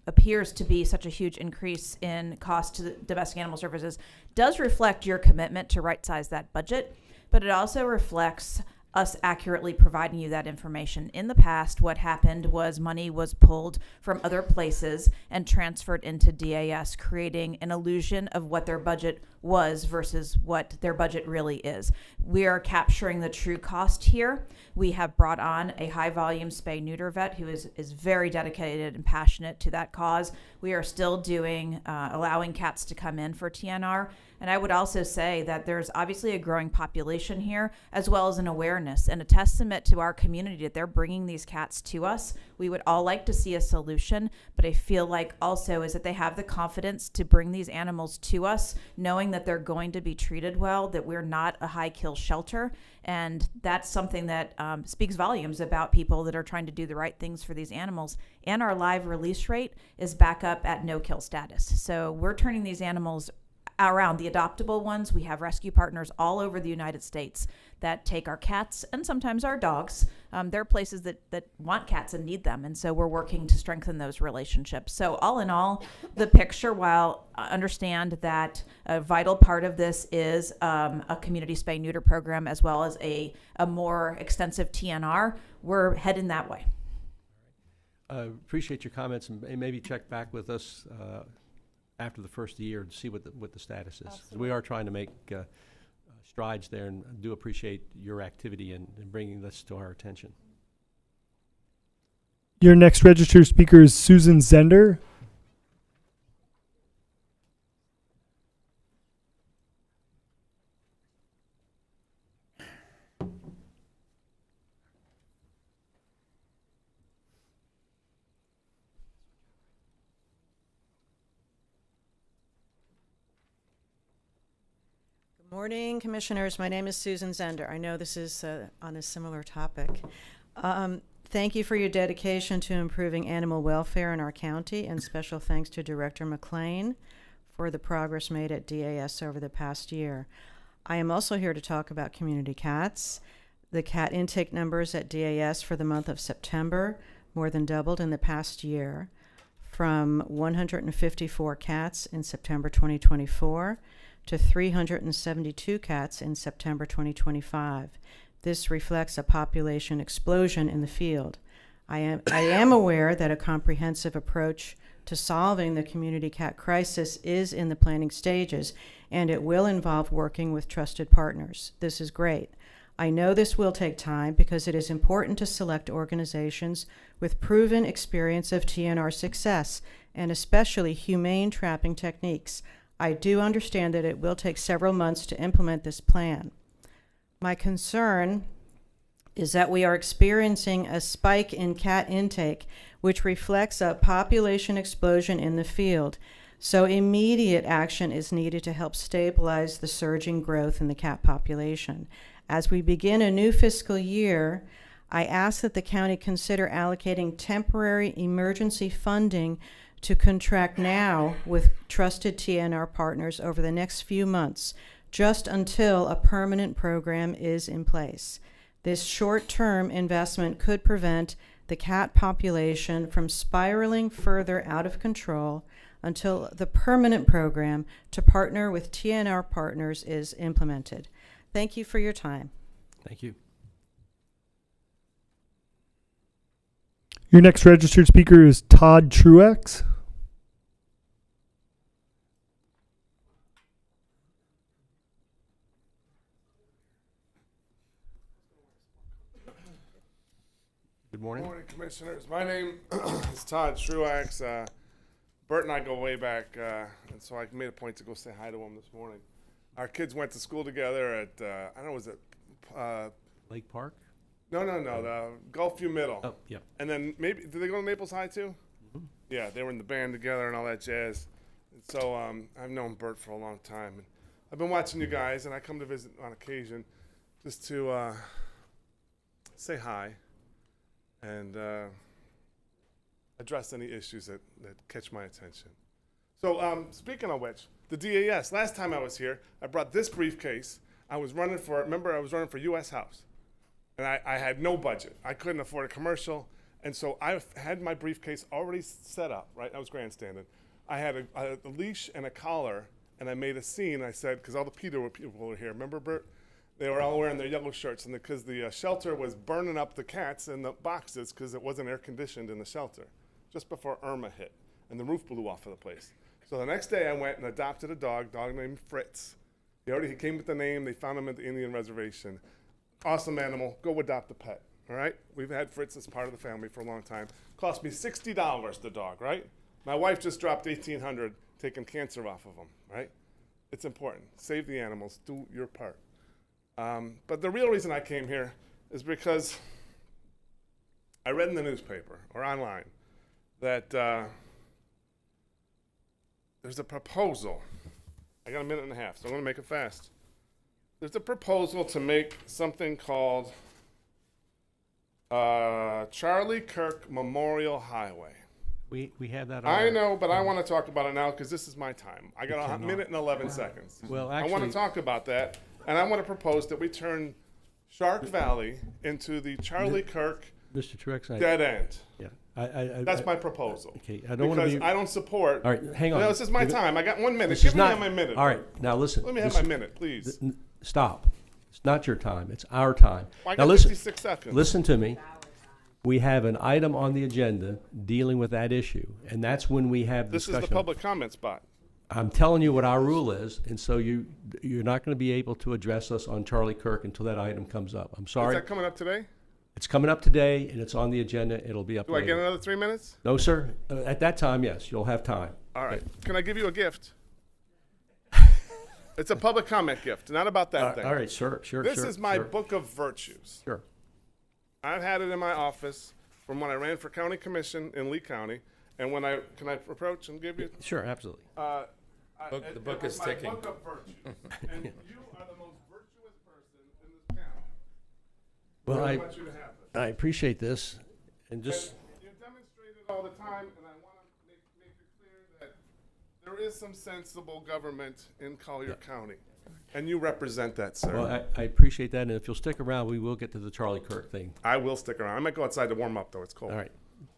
appears to be such a huge increase in cost to the domestic animal services does reflect your commitment to right-size that budget. But it also reflects us accurately providing you that information. In the past, what happened was money was pulled from other places and transferred into DAS, creating an illusion of what their budget was versus what their budget really is. We are capturing the true cost here. We have brought on a high-volume spay-neuter vet who is very dedicated and passionate to that cause. We are still doing, allowing cats to come in for TNR. And I would also say that there's obviously a growing population here, as well as an awareness and a testament to our community that they're bringing these cats to us. We would all like to see a solution, but I feel like also is that they have the confidence to bring these animals to us, knowing that they're going to be treated well, that we're not a high kill shelter. And that's something that speaks volumes about people that are trying to do the right things for these animals. And our live release rate is back up at no kill status. So we're turning these animals around. The adoptable ones, we have rescue partners all over the United States that take our cats and sometimes our dogs. There are places that want cats and need them, and so we're working to strengthen those relationships. So all in all, the picture, while I understand that a vital part of this is a community spay-neuter program as well as a more extensive TNR, we're heading that way. Appreciate your comments, and maybe check back with us after the first year to see what the status is. We are trying to make strides there, and do appreciate your activity in bringing this to our attention. Your next registered speaker is Susan Zender. Morning, Commissioners. My name is Susan Zender. I know this is on a similar topic. Thank you for your dedication to improving animal welfare in our county, and special thanks to Director McLean for the progress made at DAS over the past year. I am also here to talk about community cats. The cat intake numbers at DAS for the month of September more than doubled in the past year, from 154 cats in September 2024 to 372 cats in September 2025. This reflects a population explosion in the field. I am aware that a comprehensive approach to solving the community cat crisis is in the planning stages, and it will involve working with trusted partners. This is great. I know this will take time because it is important to select organizations with proven experience of TNR success, and especially humane trapping techniques. I do understand that it will take several months to implement this plan. My concern is that we are experiencing a spike in cat intake, which reflects a population explosion in the field. So immediate action is needed to help stabilize the surging growth in the cat population. As we begin a new fiscal year, I ask that the county consider allocating temporary emergency funding to contract now with trusted TNR partners over the next few months, just until a permanent program is in place. This short-term investment could prevent the cat population from spiraling further out of control until the permanent program to partner with TNR partners is implemented. Thank you for your time. Thank you. Your next registered speaker is Todd Truex. Good morning. Good morning, Commissioners. My name is Todd Truax. Bert and I go way back, and so I made a point to go say hi to him this morning. Our kids went to school together at, I don't know, was it? Lake Park? No, the Gulfview Middle. Oh, yeah. And then maybe, did they go to Naples High too? Mm-hmm. Yeah, they were in the band together and all that jazz. And so I've known Bert for a long time. And I've been watching you guys, and I come to visit on occasion just to say hi and address any issues that catch my attention. So speaking of which, the DAS, last time I was here, I brought this briefcase. I was running for U.S. House, and I had no budget. I couldn't afford a commercial, and so I had my briefcase already set up, right? I was grandstanding. I had a leash and a collar, and I made a scene. I said, because all the people were here, remember, Bert? They were all wearing their yellow shirts, and because the shelter was burning up the cats in the boxes because it wasn't air conditioned in the shelter, just before Irma hit, and the roof blew off of the place. So the next day I went and adopted a dog named Fritz. He came with the name. They found him at the Indian reservation. Awesome animal. Go adopt a pet, all right? We've had Fritz as part of the family for a long time. Cost me $60, the dog, right? My wife just dropped $1,800 taking cancer off of him, right? It's important. Save the animals. Do your part. But the real reason I came here is because I read in the newspaper or online that there's a proposal I got a minute and a half, so I'm going to make it fast. There's a proposal to make something called Charlie Kirk Memorial Highway. We have that on. I our- know, but I want to talk about it now because this is my time. I got a cannot. minute and 11 seconds. Well, I want actually- to talk about that, and I want to propose that we turn Shark Valley into the Charlie Kirk Mr. Truex, dead end. Yeah. That's my proposal. Okay, I don't want to Because be. I don't support. All right, hang on. No, this is my time. I got 1 minute. This Give is me not- my minute. All right, now listen. Let me have this- my minute, please. Stop. It's not your time. It's our time. Well, I Now got listen. 56 seconds. Listen to me. We have an item on the agenda dealing with that issue, and that's when we have This discussion. is the public comment spot. I'm telling you what our rule is, and so you're not going to be able to address us on Charlie Kirk until that item comes up. I'm Is sorry. that coming up today? It's coming up today, and it's on the agenda. It'll be up Do I later. get another 3 minutes? No, sir. At that time, yes, you'll have time. All right. Can I give you a gift? It's a public comment gift, not about that thing. All right, sure. This is my book of virtues. Sure. I've had it in my office from when I ran for county commission in Lee County, and when can I approach and give you? Sure, absolutely. The book is my ticking. book of virtues, and you are the most virtuous person in this town. Well, really want you to have this. I appreciate this, and just. And you demonstrate it all the time, and I want to make it clear that there is some sensible government in Collier County, and you represent that, sir. Well, I appreciate that, and if you'll stick around, we will get to the Charlie Kirk thing. I will stick around. I might go outside to warm up, though. It's cold. All right.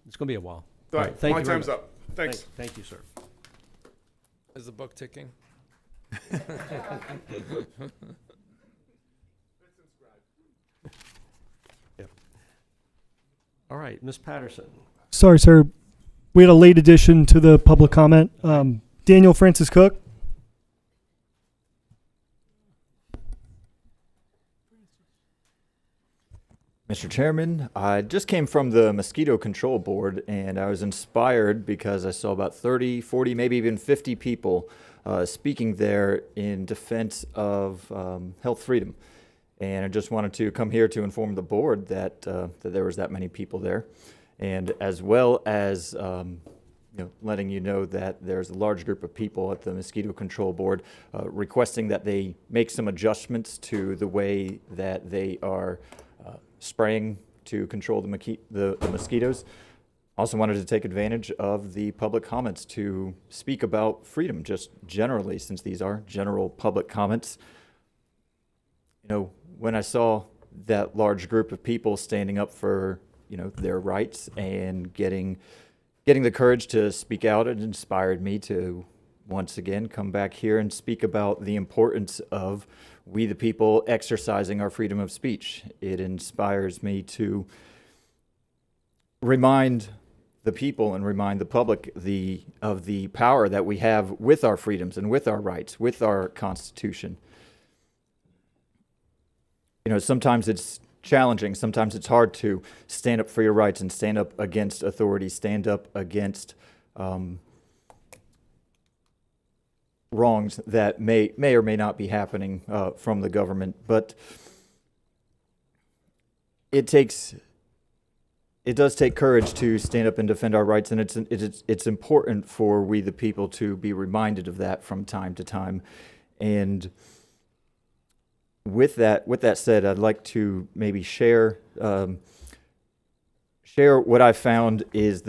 It's going to be a while. All right. Thank My you very time's much. up. Thanks. Thank you, sir. Is the book ticking? Yep. All right, Ms. Patterson. Sorry, sir. We had a late addition to the public comment. Daniel Francis Cook. Mr. Chairman, I just came from the Mosquito Control Board, and I was inspired because I saw about 30, 40, maybe even 50 people speaking there in defense of health freedom. And I just wanted to come here to inform the board that, that there was that many people there, and as well as letting you know that there's a large group of people at the Mosquito Control Board requesting that they make some adjustments to the way that they are spraying to control the mosquitoes. Also wanted to take advantage of the public comments to speak about freedom just generally, since these are general public comments. You know, when I saw that large group of people standing up for, their rights and getting the courage to speak out, it inspired me to once again come back here and speak about the importance of we the people exercising our freedom of speech. It inspires me to remind the people and remind the public of the power that we have with our freedoms and with our rights, with our Constitution. Sometimes it's challenging, sometimes it's hard to stand up for your rights and stand up against authority, stand up against wrongs that may or may not be happening from the government, but it does take courage to stand up and defend our rights, and it's important for we the people to be reminded of that from time to time. And with that said, I'd like to maybe share what I found is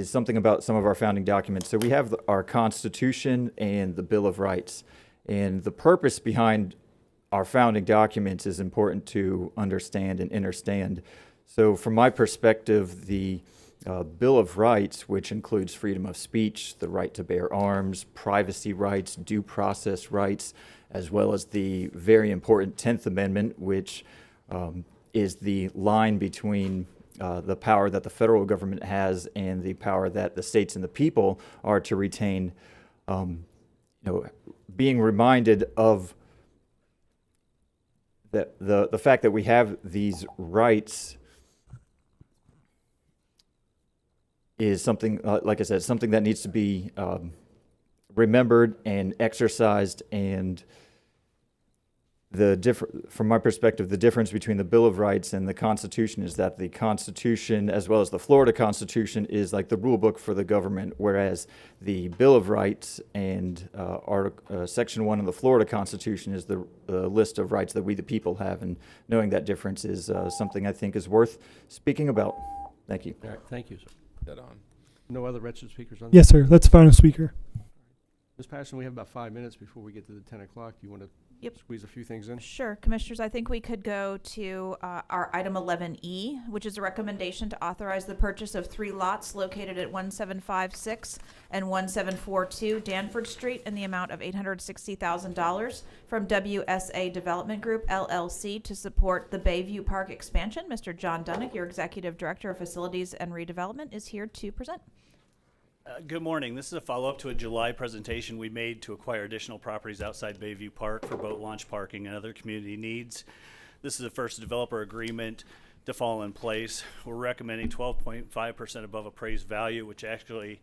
something about some of our founding documents. So we have our Constitution and the Bill of Rights. And the purpose behind our founding documents is important to understand and understand. So from my perspective, the Bill of Rights, which includes freedom of speech, the right to bear arms, privacy rights, due process rights, as well as the very important 10th Amendment, which is the line between the power that the federal government has and the power that the states and the people are to retain. Being reminded of the fact that we have these rights is something, like I said, something that needs to be remembered and exercised, and from my perspective, the difference between the Bill of Rights and the Constitution is that the Constitution, as well as the Florida Constitution, is like the rule book for the government, whereas the Bill of Rights and Section 1 of the Florida Constitution is the list of rights that we the people have, and knowing that difference is something I think is worth speaking about. Thank you. All right, thank you, sir. Dead on. No other registered speakers on? Yes, sir. That's the final speaker. Ms. Patterson, we have about 5 minutes before we get to the 10 o'clock. Do you want to squeeze a few things in? Sure, Commissioners, I think we could go to our item 11E, which is a recommendation to authorize the purchase of 3 lots located at 1756 and 1742 Danford Street in the amount of $860,000 from WSA Development Group, LLC, to support the Bayview Park expansion. Mr. John Dunnick, your Executive Director of Facilities and Redevelopment, is here to present. Good morning. This is a follow-up to a July presentation we made to acquire additional properties outside Bayview Park for boat launch parking and other community needs. This is the first developer agreement to fall in place. We're recommending 12.5% above appraised value, which actually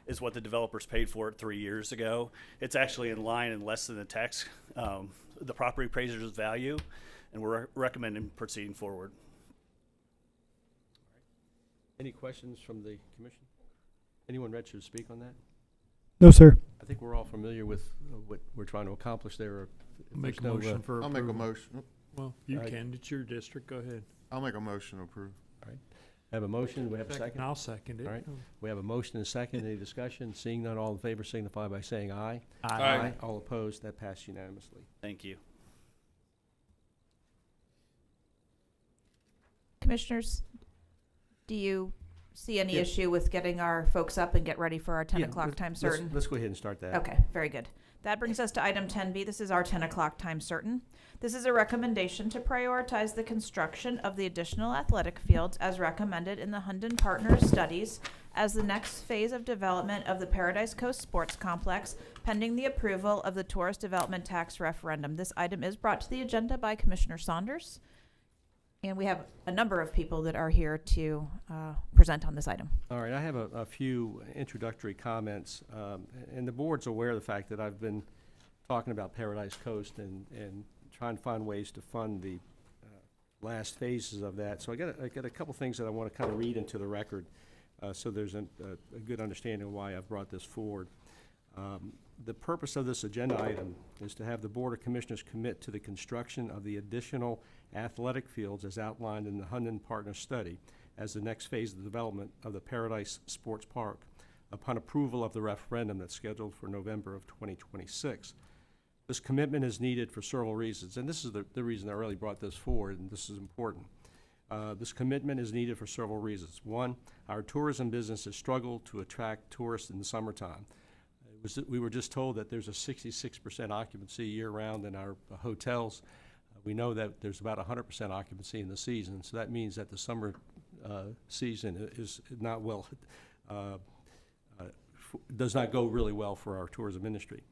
is what the developers paid for it 3 years ago. It's actually in line and less than the property appraiser's value, and we're recommending proceeding forward. Any questions from the commission? Anyone registered to speak on that? No, sir. I think we're all familiar with what we're trying to accomplish there. Make a motion for I'll approval. make a motion. Well, you All right. can. It's your district. Go ahead. I'll make a motion to approve. All right. Have a motion. We have a second. I'll second it. All right. We have a motion and a second. Any discussion? Seeing none, all in favor signify by saying aye. Aye. All opposed, that passed unanimously. Thank you. Commissioners, do you see any issue with getting our folks up and get ready for our 10 o'clock time certain? Let's go ahead and start that. Okay, very good. That brings us to item 10B. This is our 10 o'clock time certain. This is a recommendation to prioritize the construction of the additional athletic fields as recommended in the Hunden Partners studies as the next phase of development of the Paradise Coast Sports Complex, pending the approval of the Tourist Development Tax referendum. This item is brought to the agenda by Commissioner Saunders. And we have a number of people that are here to present on this item. All right, I have a few introductory comments. And the board's aware of the fact that I've been talking about Paradise Coast and trying to find ways to fund the last phases of that. So I got a couple things that I want to kind of read into the record so there's a good understanding of why I've brought this forward. The purpose of this agenda item is to have the Board of Commissioners commit to the construction of the additional athletic fields as outlined in the Hunden Partners study as the next phase of the development of the Paradise Sports Park upon approval of the referendum that's scheduled for November of 2026. This commitment is needed for several reasons, and this is the reason I really brought this forward, and this is important. This commitment is needed for several reasons. One, our tourism business has struggled to attract tourists in the summertime. We were just told that there's a 66% occupancy year-round in our hotels. We know that there's about 100% occupancy in the season, so that means that the summer season is not well, does not go really well for our tourism industry.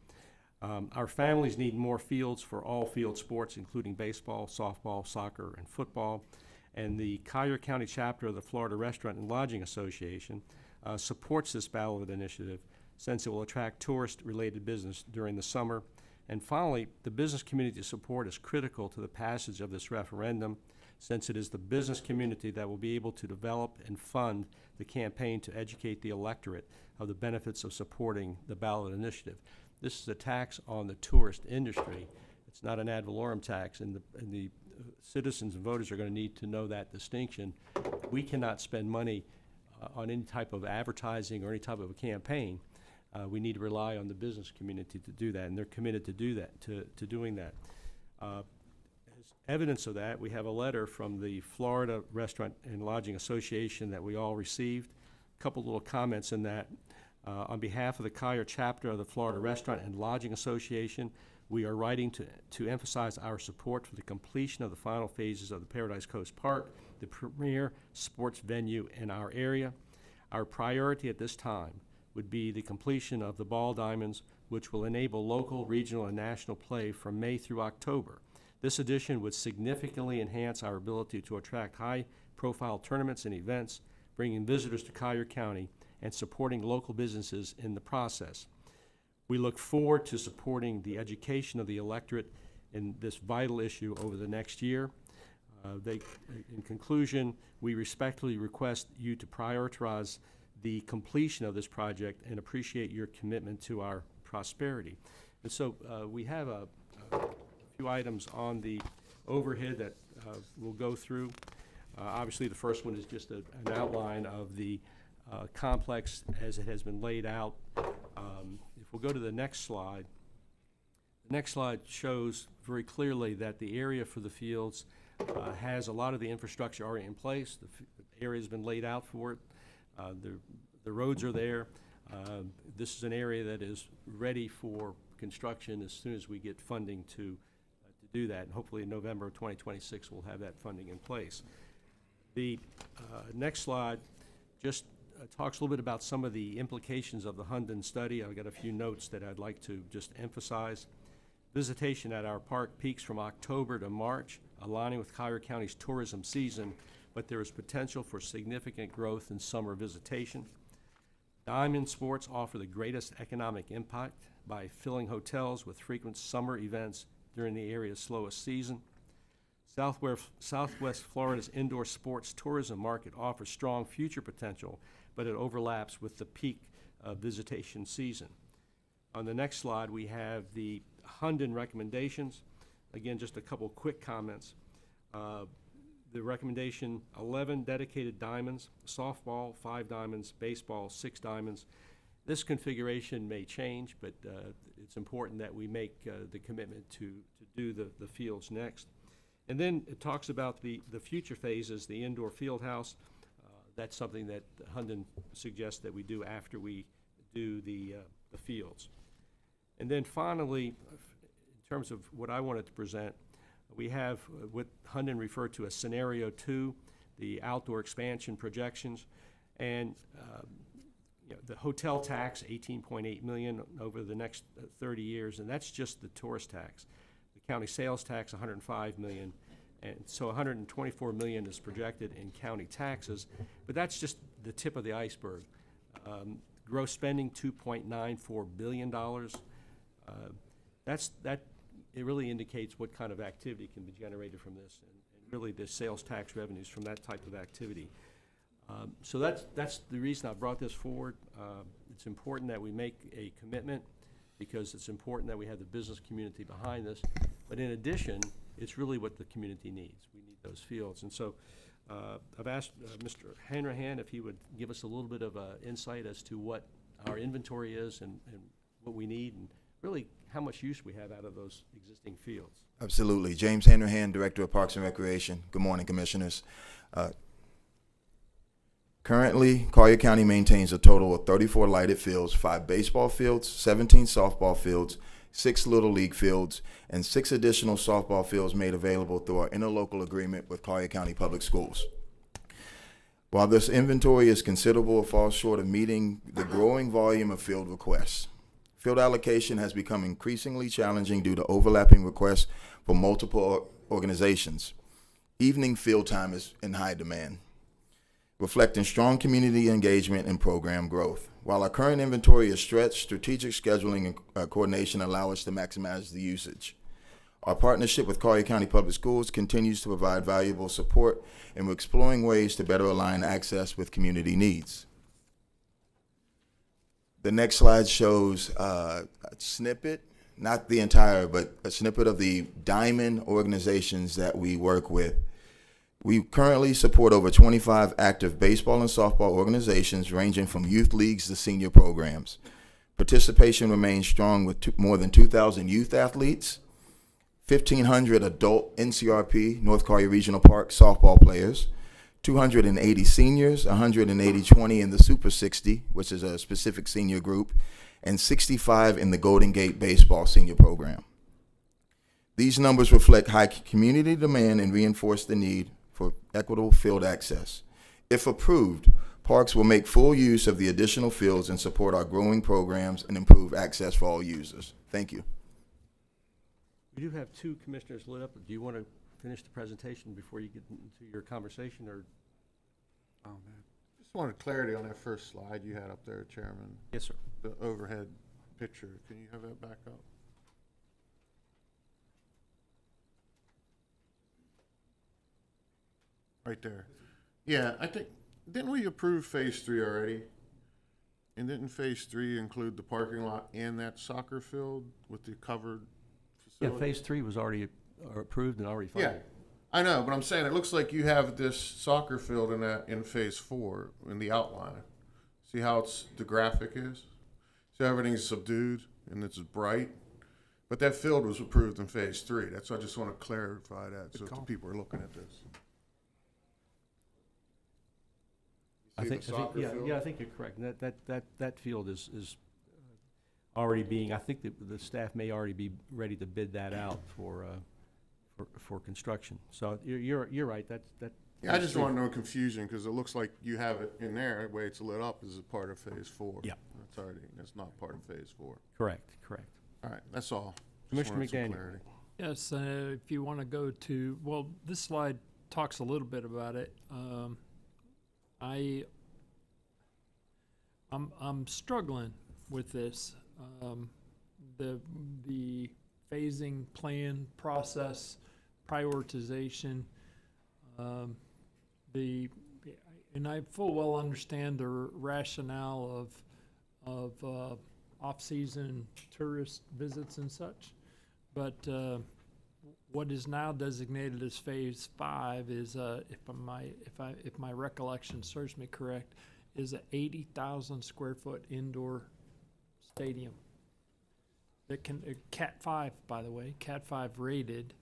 Our families need more fields for all field sports, including baseball, softball, soccer, and football. And the Collier County chapter of the Florida Restaurant and Lodging Association supports this ballot initiative since it will attract tourist-related business during the summer. And finally, the business community support is critical to the passage of this referendum, since it is the business community that will be able to develop and fund the campaign to educate the electorate of the benefits of supporting the ballot initiative. This is a tax on the tourist industry. It's not an ad valorem tax, and the citizens and voters are going to need to know that distinction. We cannot spend money on any type of advertising or any type of a campaign. We need to rely on the business community to do that, and they're committed to do that, to doing that. As evidence of that, we have a letter from the Florida Restaurant and Lodging Association that we all received. A couple little comments in that. On behalf of the Collier chapter of the Florida Restaurant and Lodging Association, we are writing to emphasize our support for the completion of the final phases of the Paradise Coast Park, the premier sports venue in our area. Our priority at this time would be the completion of the ball diamonds, which will enable local, regional, and national play from May through October. This addition would significantly enhance our ability to attract high-profile tournaments and events, bringing visitors to Collier County and supporting local businesses in the process. We look forward to supporting the education of the electorate in this vital issue over the next year. In conclusion, we respectfully request you to prioritize the completion of this project and appreciate your commitment to our prosperity. And so we have a few items on the overhead that we'll go through. Obviously, the first one is just an outline of the complex as it has been laid out. If we'll go to the next slide, the next slide shows very clearly that the area for the fields has a lot of the infrastructure already in place. The area has been laid out for it. The roads are there. This is an area that is ready for construction as soon as we get funding to do that. And hopefully in November of 2026 we'll have that funding in place. The next slide just talks a little bit about some of the implications of the Hunden study. I've got a few notes that I'd like to just emphasize. Visitation at our park peaks from October to March, aligning with Collier County's tourism season, but there is potential for significant growth in summer visitation. Diamond Sports offer the greatest economic impact by filling hotels with frequent summer events during the area's slowest season. Southwest Florida's indoor sports tourism market offers strong future potential, but it overlaps with the peak visitation season. On the next slide, we have the Hunden recommendations. Again, just a couple quick comments. The recommendation, 11 dedicated diamonds, softball, 5 diamonds, baseball, 6 diamonds. This configuration may change, but it's important that we make the commitment to do the fields next. And then it talks about the future phases, the indoor field house. That's something that Hunden suggests that we do after we do the fields. And then finally, in terms of what I wanted to present, we have what Hunden referred to as Scenario 2, the outdoor expansion projections. And the hotel tax, $18.8 million over the next 30 years, and that's just the tourist tax. The county sales tax, $105 million. And so $124 million is projected in county taxes, but that's just the tip of the iceberg. Gross spending, $2.94 billion. It really indicates what kind of activity can be generated from this, and really the sales tax revenues from that type of activity. So that's the reason I brought this forward. It's important that we make a commitment because it's important that we have the business community behind this. But in addition, it's really what the community needs. We need those fields. And so I've asked Mr. Hanrahan if he would give us a little bit of insight as to what our inventory is and what we need, and really how much use we have out of those existing fields. Absolutely. James Hanrahan, Director of Parks and Recreation. Good morning, Commissioners. Currently, Collier County maintains a total of 34 lighted fields, 5 baseball fields, 17 softball fields, 6 Little League fields, and 6 additional softball fields made available through our interlocal agreement with Collier County Public Schools. While this inventory is considerable, it falls short of meeting the growing volume of field requests. Field allocation has become increasingly challenging due to overlapping requests from multiple organizations. Evening field time is in high demand, reflecting strong community engagement and program growth. While our current inventory is stretched, strategic scheduling and coordination allow us to maximize the usage. Our partnership with Collier County Public Schools continues to provide valuable support, and we're exploring ways to better align access with community needs. The next slide shows a snippet, not the entire, but a snippet of the diamond organizations that we work with. We currently support over 25 active baseball and softball organizations ranging from youth leagues to senior programs. Participation remains strong with more than 2,000 youth athletes, 1,500 adult NCRP, North Collier Regional Park softball players, 280 seniors, 180-20 in the Super 60, which is a specific senior group, and 65 in the Golden Gate Baseball senior program. These numbers reflect high community demand and reinforce the need for equitable field access. If approved, parks will make full use of the additional fields and support our growing programs and improve access for all users. Thank you. We do have 2 commissioners lit up. Do you want to finish the presentation before you get into your conversation, or? Oh, man. Just wanted clarity on that first slide you had up there, Chairman. Yes, sir. The overhead picture. Can you have that back up? Right there. Yeah, I think, didn't we approve phase 3 already? And didn't phase 3 include the parking lot and that soccer field with the covered Yeah, facility? phase 3 was already approved and already Yeah, funded. I know, but I'm saying it looks like you have this soccer field in phase 4 in the outline. See how the graphic is? See how everything's subdued and it's bright? But that field was approved in phase 3. That's why I just want to clarify that so if the people are looking at this. I think, yeah, I think you're correct. That field is already being, I think the staff may already be ready to bid that out for construction. So you're right, that. Yeah, I just want no confusion because it looks like you have it in there, the way it's lit up is a part of phase 4. Yeah. That's not part of phase 4. Correct. All right, that's all. Just Commissioner wanted some McDaniel. clarity. Yes, if you want to go to, well, this slide talks a little bit about it. I'm struggling with this. The phasing plan process, prioritization, and I full well understand the rationale of off-season tourist visits and such, but what is now designated as phase 5 is, if my recollection serves me correct, is a 80,000 square foot indoor stadium. That can Cat 5, by the way, Cat 5 rated,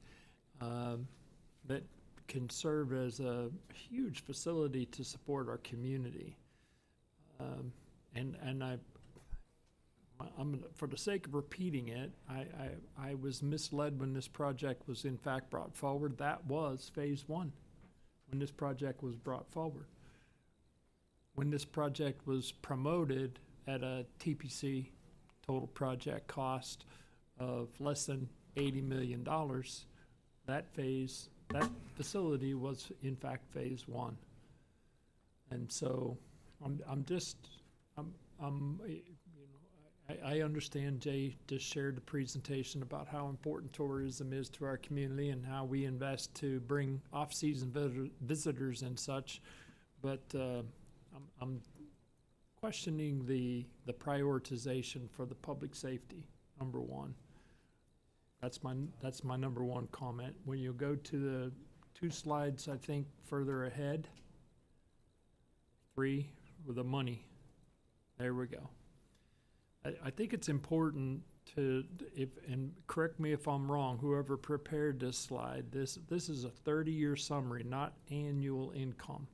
that can serve as a huge facility to support our community. And I'm for the sake of repeating it, I was misled when this project was in fact brought forward. That was phase 1 when this project was brought forward. When this project was promoted at a TPC, total project cost of less than $80 million, that facility was in fact phase 1. And so I understand Jay just shared the presentation about how important tourism is to our community and how we invest to bring off-season visitors and such, but I'm questioning the prioritization for the public safety, number 1. That's my number 1 comment. When you go to the 2 slides, I think further ahead, 3 with the money. There we go. I think it's important to, and correct me if I'm wrong, whoever prepared this slide, this is a 30-year summary, not annual income.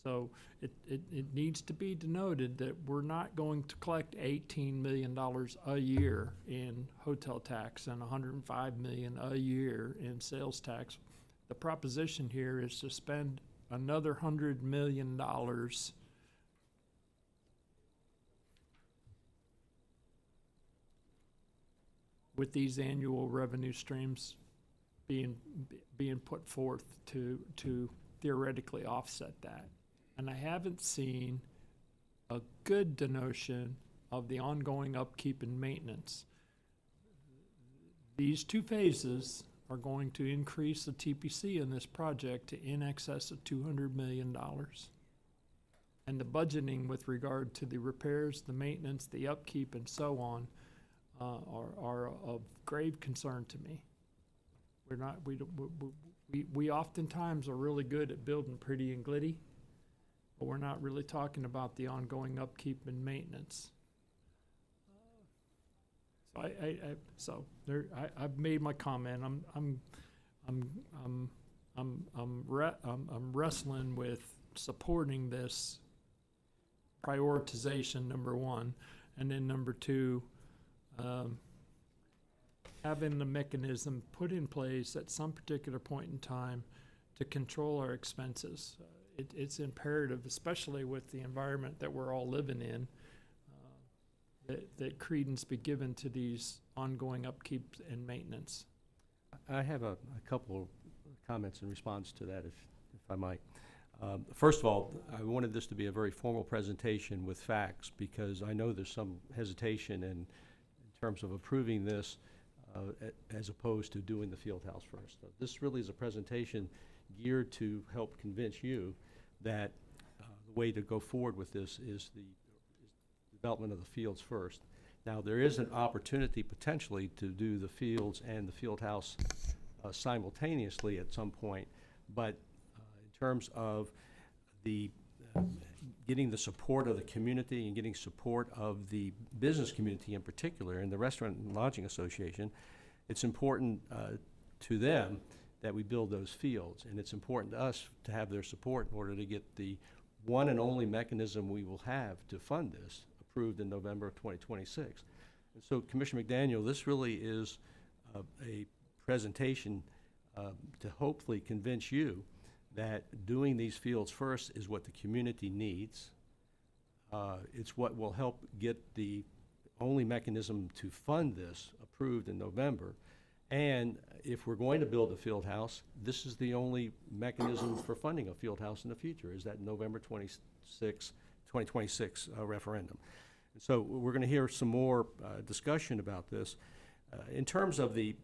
So it needs to be denoted that we're not going to collect $18 million a year in hotel tax and $105 million a year in sales tax. The proposition here is to spend another $100 million with these annual revenue streams being put forth to theoretically offset that. And I haven't seen a good denotion of the ongoing upkeep and maintenance. These 2 phases are going to increase the TPC in this project to in excess of $200 million. And the budgeting with regard to the repairs, the maintenance, the upkeep, and so on are of grave concern to me. We oftentimes are really good at building pretty and glitty, but we're not really talking about the ongoing upkeep and maintenance. So I've made my comment. I'm wrestling with supporting this prioritization, number 1, and then number 2, having the mechanism put in place at some particular point in time to control our expenses. It's imperative, especially with the environment that we're all living in, that credence be given to these ongoing upkeep and maintenance. I have a couple of comments in response to that, if I might. First of all, I wanted this to be a very formal presentation with facts because I know there's some hesitation in terms of approving this as opposed to doing the field house first. This really is a presentation geared to help convince you that the way to go forward with this is the development of the fields first. Now, there is an opportunity potentially to do the fields and the field house simultaneously at some point, but in terms of the getting the support of the community and getting support of the business community in particular, and the Restaurant and Lodging Association, it's important to them that we build those fields, and it's important to us to have their support in order to get the one and only mechanism we will have to fund this approved in November of 2026. And so, Commissioner McDaniel, this really is a presentation to hopefully convince you that doing these fields first is what the community needs. It's what will help get the only mechanism to fund this approved in November. And if we're going to build a field house, this is the only mechanism for funding a field house in the future, is that November 2026 referendum. And so we're going to hear some more discussion about this. In terms of the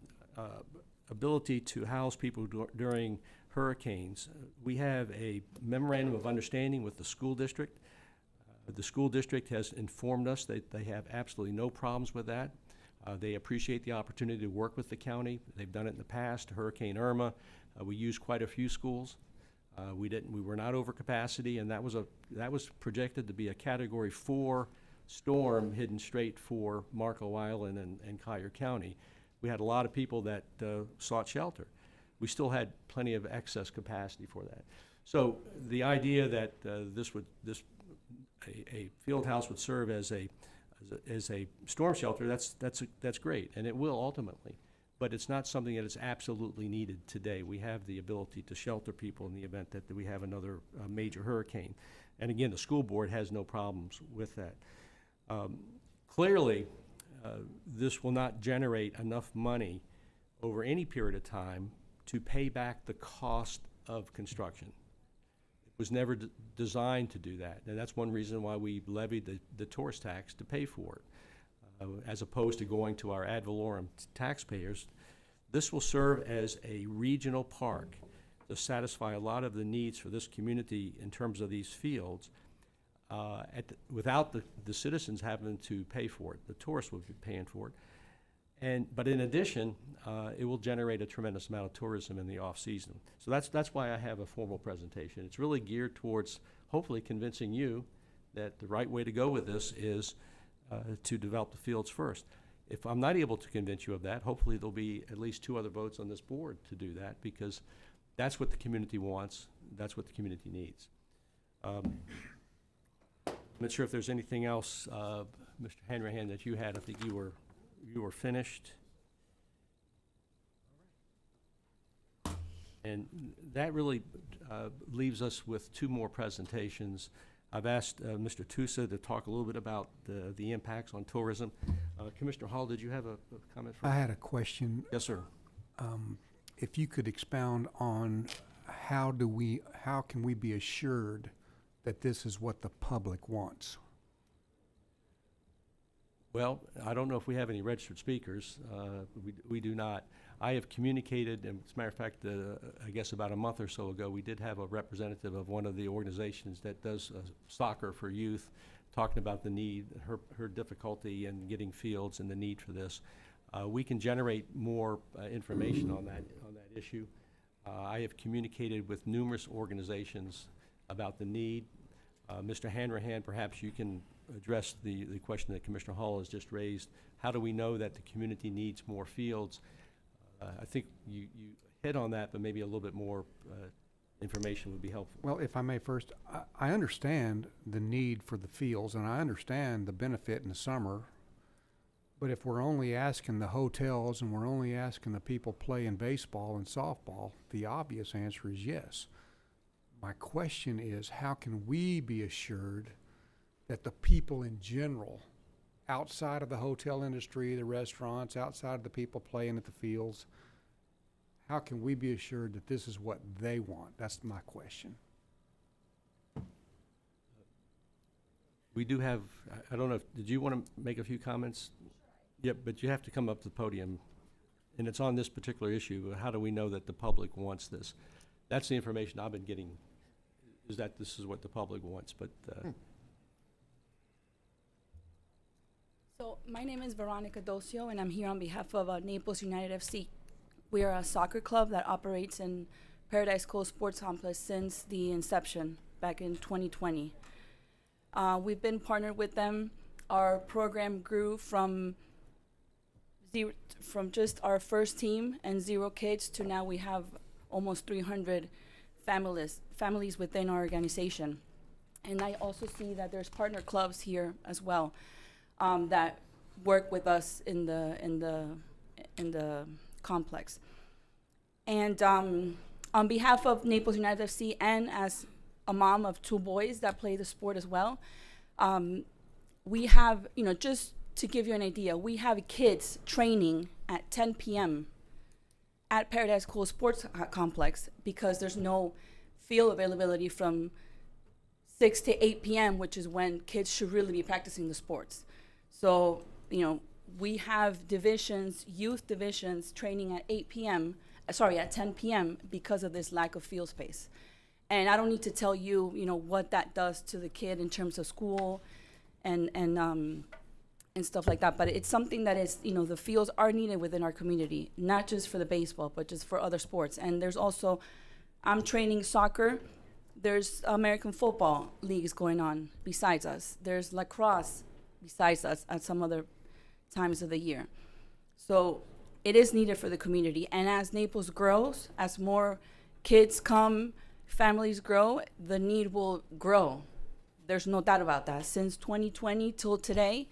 ability to house people during hurricanes, we have a memorandum of understanding with the school district. The school district has informed us that they have absolutely no problems with that. They appreciate the opportunity to work with the county. They've done it in the past. Hurricane Irma, we used quite a few schools. We were not over capacity, and that was projected to be a Category 4 storm heading straight for Marco Island and Collier County. We had a lot of people that sought shelter. We still had plenty of excess capacity for that. So the idea that a field house would serve as a storm shelter, that's great, and it will ultimately, but it's not something that is absolutely needed today. We have the ability to shelter people in the event that we have another major hurricane. And again, the school board has no problems with that. Clearly, this will not generate enough money over any period of time to pay back the cost of construction. It was never designed to do that, and that's one reason why we levied the tourist tax to pay for it, as opposed to going to our ad valorem taxpayers. This will serve as a regional park to satisfy a lot of the needs for this community in terms of these fields, without the citizens having to pay for it. The tourists will be paying for it. But in addition, it will generate a tremendous amount of tourism in the off-season. So that's why I have a formal presentation. It's really geared towards hopefully convincing you that the right way to go with this is to develop the fields first. If I'm not able to convince you of that, hopefully there'll be at least 2 other votes on this board to do that, because that's what the community wants. That's what the community needs. I'm not sure if there's anything else, Mr. Hanrahan, that you had. I think you were finished. And that really leaves us with 2 more presentations. I've asked Mr. Tusa to talk a little bit about the impacts on tourism. Commissioner Hall, did you have a comment? I had a question. Yes, sir. If you could expound on how can we be assured that this is what the public wants? Well, I don't know if we have any registered speakers. We do not. I have communicated, and as a matter of fact, I guess about a month or so ago, we did have a representative of one of the organizations that does soccer for youth talking about the need, her difficulty in getting fields and the need for this. We can generate more information on that issue. I have communicated with numerous organizations about the need. Mr. Hanrahan, perhaps you can address the question that Commissioner Hall has just raised. How do we know that the community needs more fields? I think you hit on that, but maybe a little bit more information would be helpful. Well, if I may first, I understand the need for the fields, and I understand the benefit in the summer, but if we're only asking the hotels and we're only asking the people playing baseball and softball, the obvious answer is yes. My question is, how can we be assured that the people in general, outside of the hotel industry, the restaurants, outside of the people playing at the fields, how can we be assured that this is what they want? That's my question. We do have, I don't know, did you want to make a few comments? Yep, but you have to come up to the podium, and it's on this particular issue. How do we know that the public wants this? That's the information I've been getting, is that this is what the public wants, but, So my name is Veronica Docio, and I'm here on behalf of Naples United FC. We are a soccer club that operates in Paradise Coast Sports Complex since the inception back in 2020. We've been partnered with them. Our program grew from just our first team and 0 kids to now we have almost 300 families within our organization. And I also see that there's partner clubs here as well that work with us in the complex. And on behalf of Naples United FC and as a mom of 2 boys that play the sport as well, we have, just to give you an idea, we have kids training at 10 p.m. at Paradise Cool Sports Complex because there's no field availability from 6 to 8 p.m., which is when kids should really be practicing the sports. So, we have divisions, youth divisions, training at 10 p.m. because of this lack of field space. And I don't need to tell you, what that does to the kid in terms of school and stuff like that. But it's something that is, the fields are needed within our community, not just for the baseball, but just for other sports. And there's also, I'm training soccer. There's American football leagues going on besides us. There's lacrosse besides us at some other times of the year. So it is needed for the community. And as Naples grows, as more kids come, families grow, the need will grow. There's no doubt about that. Since 2020 till today,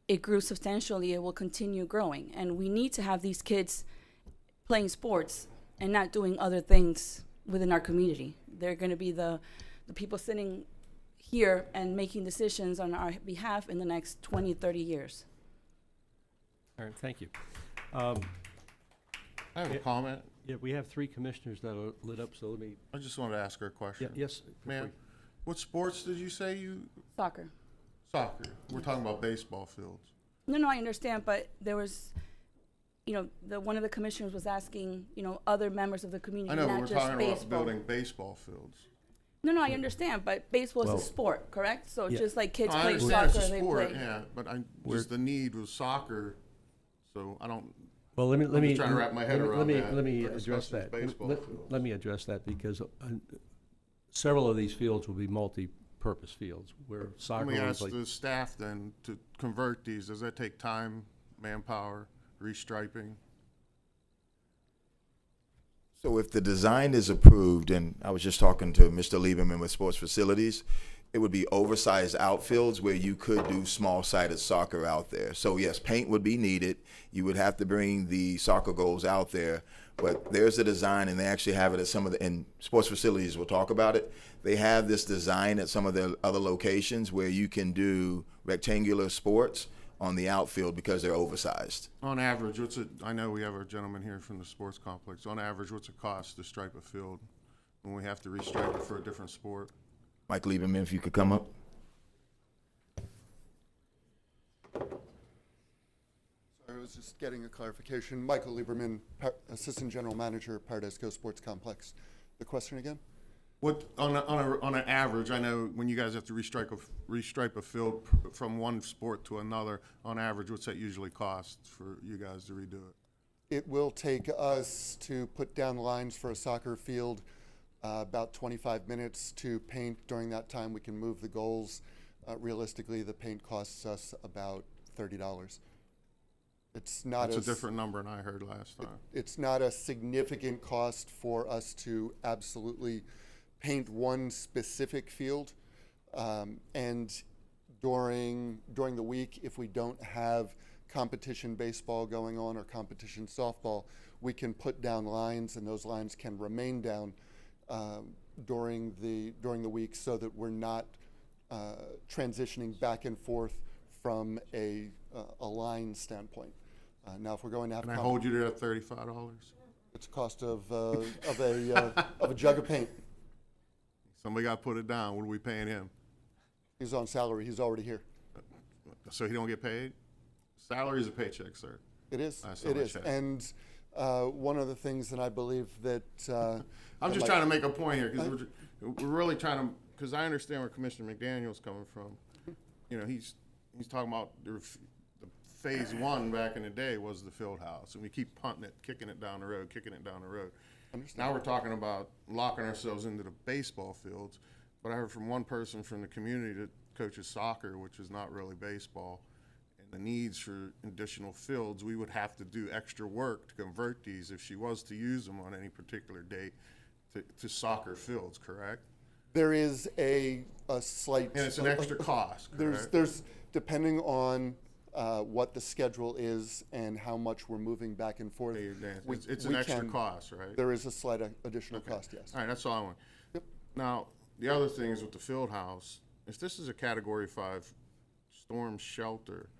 it grew substantially. It will continue growing. And we need to have these kids playing sports and not doing other things within our community. They're going to be the people sitting here and making decisions on our behalf in the next 20, 30 years. all right, thank you. I have a comment. Yeah, we have 3 commissioners that are lit up, so let me. I just wanted to ask her a question. Yes. Ma'am, what sports did you say you? Soccer. Soccer. We're talking about baseball fields. No, I understand, but there was, one of the commissioners was asking, other members of the community, I know, but not we're just talking baseball. about building baseball fields. No, I understand, but baseball is a sport, correct? So Yeah. just like kids I play understand soccer, it's a they sport, play. yeah, but just the need was soccer, so I don't. Well, let I'm me just trying to wrap my head around that. Let me for address discussing that. baseball fields. Let me address that because several of these fields will be multi-purpose fields where soccer Let me will ask play. the staff then to convert these. Does that take time, manpower, restriping? So if the design is approved, and I was just talking to Mr. Lieberman with Sports Facilities, it would be oversized outfields where you could do small-sided soccer out there. So yes, paint would be needed. You would have to bring the soccer goals out there. But there's a design, and they actually have it at some of the, and Sports Facilities will talk about it. They have this design at some of their other locations where you can do rectangular sports on the outfield because they're oversized. On average, I know we have a gentleman here from the sports complex. On average, what's it cost to stripe a field when we have to restripe it for a different sport? Mike Lieberman, if you could come up. I was just getting a clarification. Michael Lieberman, Assistant General Manager, Paradise Coast Sports Complex. The question again? What on an average? I know when you guys have to restripe a field from one sport to another. On average, what's that usually cost for you guys to redo it? It will take us to put down lines for a soccer field about 25 minutes to paint. During that time, we can move the goals. Realistically, the paint costs us about $30. It's not That's a different number than I heard last time. It's not a significant cost for us to absolutely paint one specific field. And during the week, if we don't have competition baseball going on or competition softball, we can put down lines, and those lines can remain down during the week, so that we're not transitioning back and forth from a line standpoint. Now, if we're going to have, can I hold you to that $35? It's a cost of a jug of paint. Somebody got to put it down. What are we paying him? He's on salary. He's already here. So he don't get paid? Salary is a paycheck, sir. It is. That's It how I is. check. And one of the things that I believe that I'm just trying to make a point here because we're really trying to, because I understand where Commissioner McDaniel's coming from. You know, he's talking about the phase one back in the day was the field house, and we keep punting it, kicking it down the road. Now we're talking about locking ourselves into the baseball fields. But I heard from one person from the community that coaches soccer, which is not really baseball, and the needs for additional fields, we would have to do extra work to convert these if she was to use them on any particular date to soccer fields, correct? there is a slight. And it's an extra cost, correct? There's depending on what the schedule is and how much we're moving back and forth. It's an extra cost, right? There is a slight additional cost, yes. All right, that's all I want. Yep. Now, the other thing is with the field house, if this is a Category 5 storm shelter,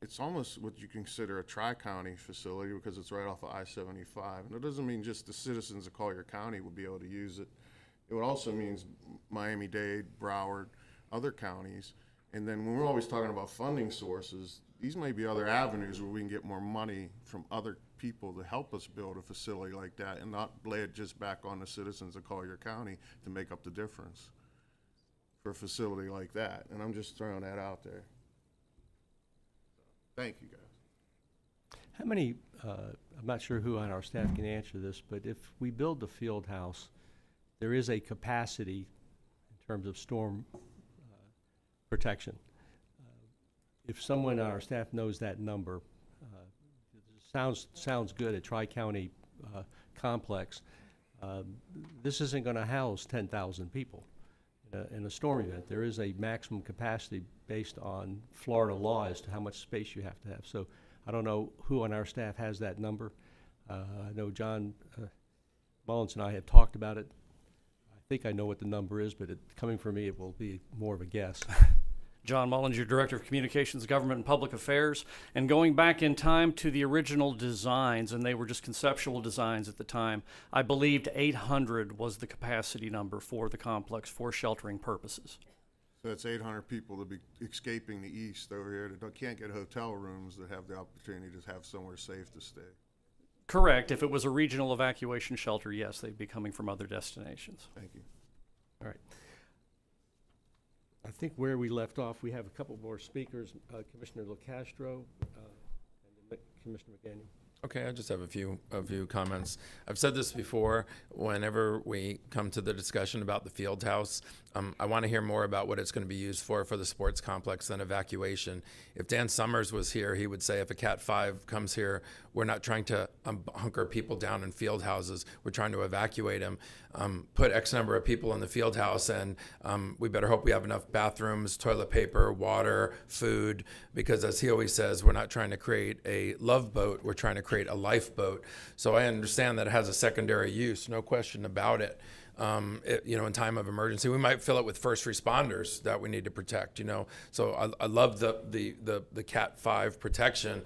it's almost what you consider a tri-county facility because it's right off of I-75. And it doesn't mean just the citizens of Collier County will be able to use it. It would also mean Miami-Dade, Broward, other counties. And then when we're always talking about funding sources, these may be other avenues where we can get more money from other people to help us build a facility like that and not lay it just back on the citizens of Collier County to make up the difference for a facility like that. And I'm just throwing that out there. Thank you, guys. How many, I'm not sure who on our staff can answer this, but if we build the field house, there is a capacity in terms of storm protection. If someone on our staff knows that number, sounds good at Tri-County complex. This isn't going to house 10,000 people in a storm event. There is a maximum capacity based on Florida law as to how much space you have to have. So I don't know who on our staff has that number. I know John Mullins and I have talked about it. I think I know what the number is, but coming from me, it will be more of a guess. John Mullins, your Director of Communications, Government, and Public Affairs. And going back in time to the original designs, and they were just conceptual designs at the time, I believed 800 was the capacity number for the complex for sheltering purposes. So that's 800 people to be escaping the east over here that can't get hotel rooms that have the opportunity to have somewhere safe to stay. Correct. If it was a regional evacuation shelter, yes, they'd be coming from other destinations. Thank you. All right. I think where we left off, we have a couple more speakers, Commissioner LaCastro and then Commissioner McDaniel. Okay, I just have a few comments. I've said this before. Whenever we come to the discussion about the field house, I want to hear more about what it's going to be used for the sports complex than evacuation. If Dan Summers was here, he would say if a Cat 5 comes here, we're not trying to hunker people down in field houses. We're trying to evacuate them, put X number of people in the field house, and we better hope we have enough bathrooms, toilet paper, water, food, because as he always says, we're not trying to create a love boat, we're trying to create a lifeboat. So I understand that it has a secondary use, no question about it. In time of emergency, we might fill it with first responders that we need to protect. So I love the Cat 5 protection,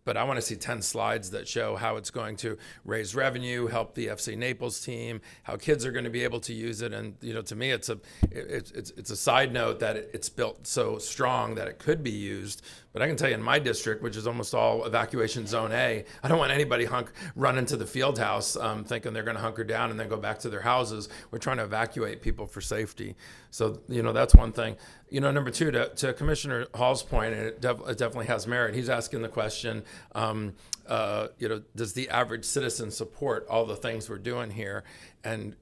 but I want to see 10 slides that show how it's going to raise revenue, help the FC Naples team, how kids are going to be able to use it. And to me, it's a side note that it's built so strong that it could be used. But I can tell you in my district, which is almost all evacuation zone A, I don't want anybody run into the field house thinking they're going to hunker down and then go back to their houses. We're trying to evacuate people for safety. So, that's one thing. Number two, to Commissioner Hall's point, and it definitely has merit, he's asking the question, does the average citizen support all the things we're doing here? And,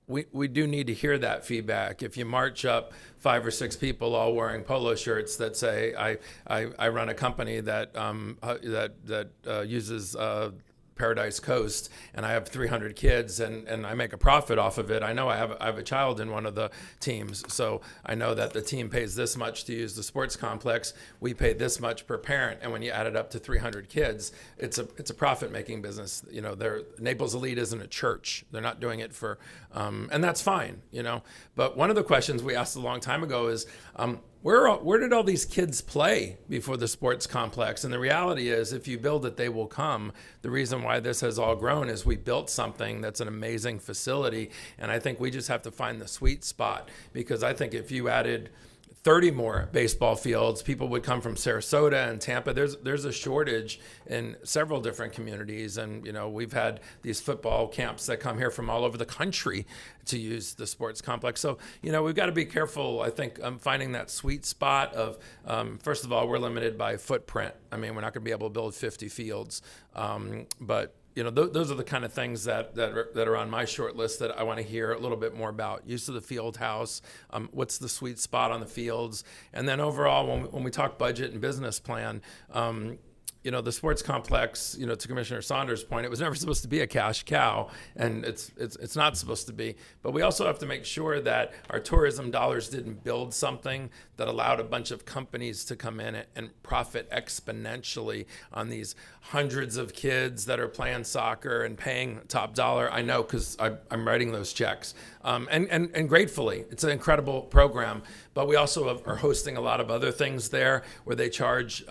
we do need to hear that feedback. If you march up 5 or 6 people all wearing polo shirts that say, I run a company that uses Paradise Coast, and I have 300 kids, and I make a profit off of it. I know I have a child in one of the teams, so I know that the team pays this much to use the sports complex. We pay this much per parent, and when you add it up to 300 kids, it's a profit-making business. Naples Elite isn't a church. They're not doing it for, and that's fine. But one of the questions we asked a long time ago is, where did all these kids play before the sports complex? And the reality is, if you build it, they will come. The reason why this has all grown is we built something that's an amazing facility, and I think we just have to find the sweet spot, because I think if you added 30 more baseball fields. People would come from Sarasota and Tampa. There's a shortage in several different communities, and we've had these football camps that come here from all over the country to use the sports complex. So we've got to be careful. I think finding that sweet spot of first of all, we're limited by footprint. I mean, we're not going to be able to build 50 fields, but those are the kind of things that are on my short list that I want to hear a little bit more about. Use of the field house, what's the sweet spot on the fields, and then overall, when we talk budget and business plan, the sports complex, to Commissioner Saunders' point, it was never supposed to be a cash cow, and it's not supposed to be. But we also have to make sure that our tourism dollars didn't build something that allowed a bunch of companies to come in and profit exponentially on these hundreds of kids that are playing soccer and paying top dollar. I know because I'm writing those checks. And gratefully, it's an incredible program. But we also are hosting a lot of other things there where they charge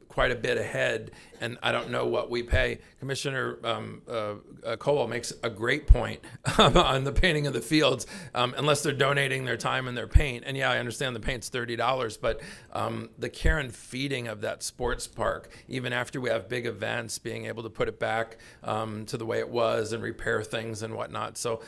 quite a bit ahead, and I don't know what we pay. Commissioner Colwell makes a great point on the painting of the fields, unless they're donating their time and their paint. And yeah, I understand the paint's $30, but the care and feeding of that sports park, even after we have big events, being able to put it back to the way it was and repair things and whatnot. So,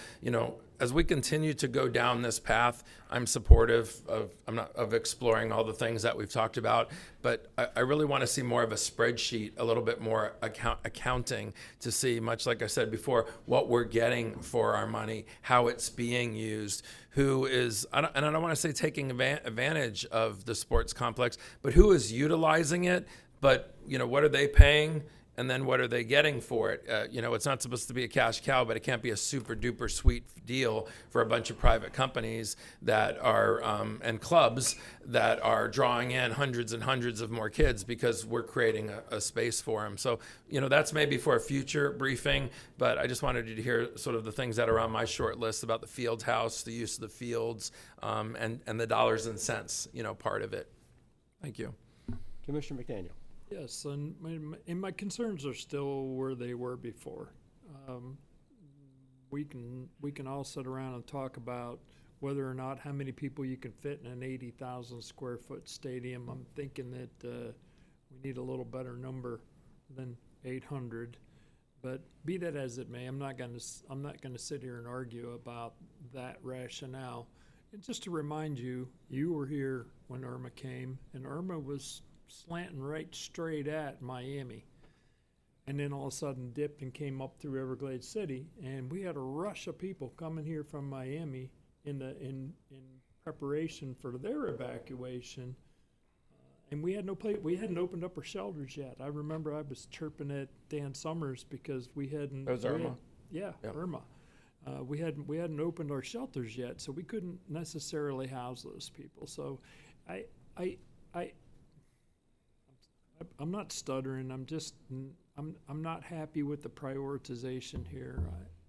as we continue to go down this path, I'm supportive of exploring all the things that we've talked about, but I really want to see more of a spreadsheet, a little bit more accounting to see, much like I said before, what we're getting for our money, how it's being used, who is, and I don't want to say taking advantage of the sports complex, but who is utilizing it, but what are they paying? And then what are they getting for it? It's not supposed to be a cash cow, but it can't be a super duper sweet deal for a bunch of private companies that are, and clubs that are drawing in hundreds and hundreds of more kids because we're creating a space for them. So, that's maybe for a future briefing, but I just wanted you to hear sort of the things that are on my short list about the field house, the use of the fields, and the dollars and cents, part of it. Thank you. Commissioner McDaniel. Yes, and my concerns are still where they were before. We can all sit around and talk about whether or not how many people you can fit in an 80,000 square foot stadium. I'm thinking that we need a little better number than 800. But be that as it may, I'm not going to sit here and argue about that rationale. And just to remind you, you were here when Irma came, and Irma was slanting right straight at Miami, and then all of a sudden dipped and came up through Everglades City, and we had a rush of people coming here from Miami in preparation for their evacuation, and we had no place. We hadn't opened up our shelters yet. I remember I was chirping at Dan Summers because we hadn't. That was Irma. Irma. We hadn't opened our shelters yet, so we couldn't necessarily house those people. So, I'm not stuttering. I'm not happy with the prioritization here,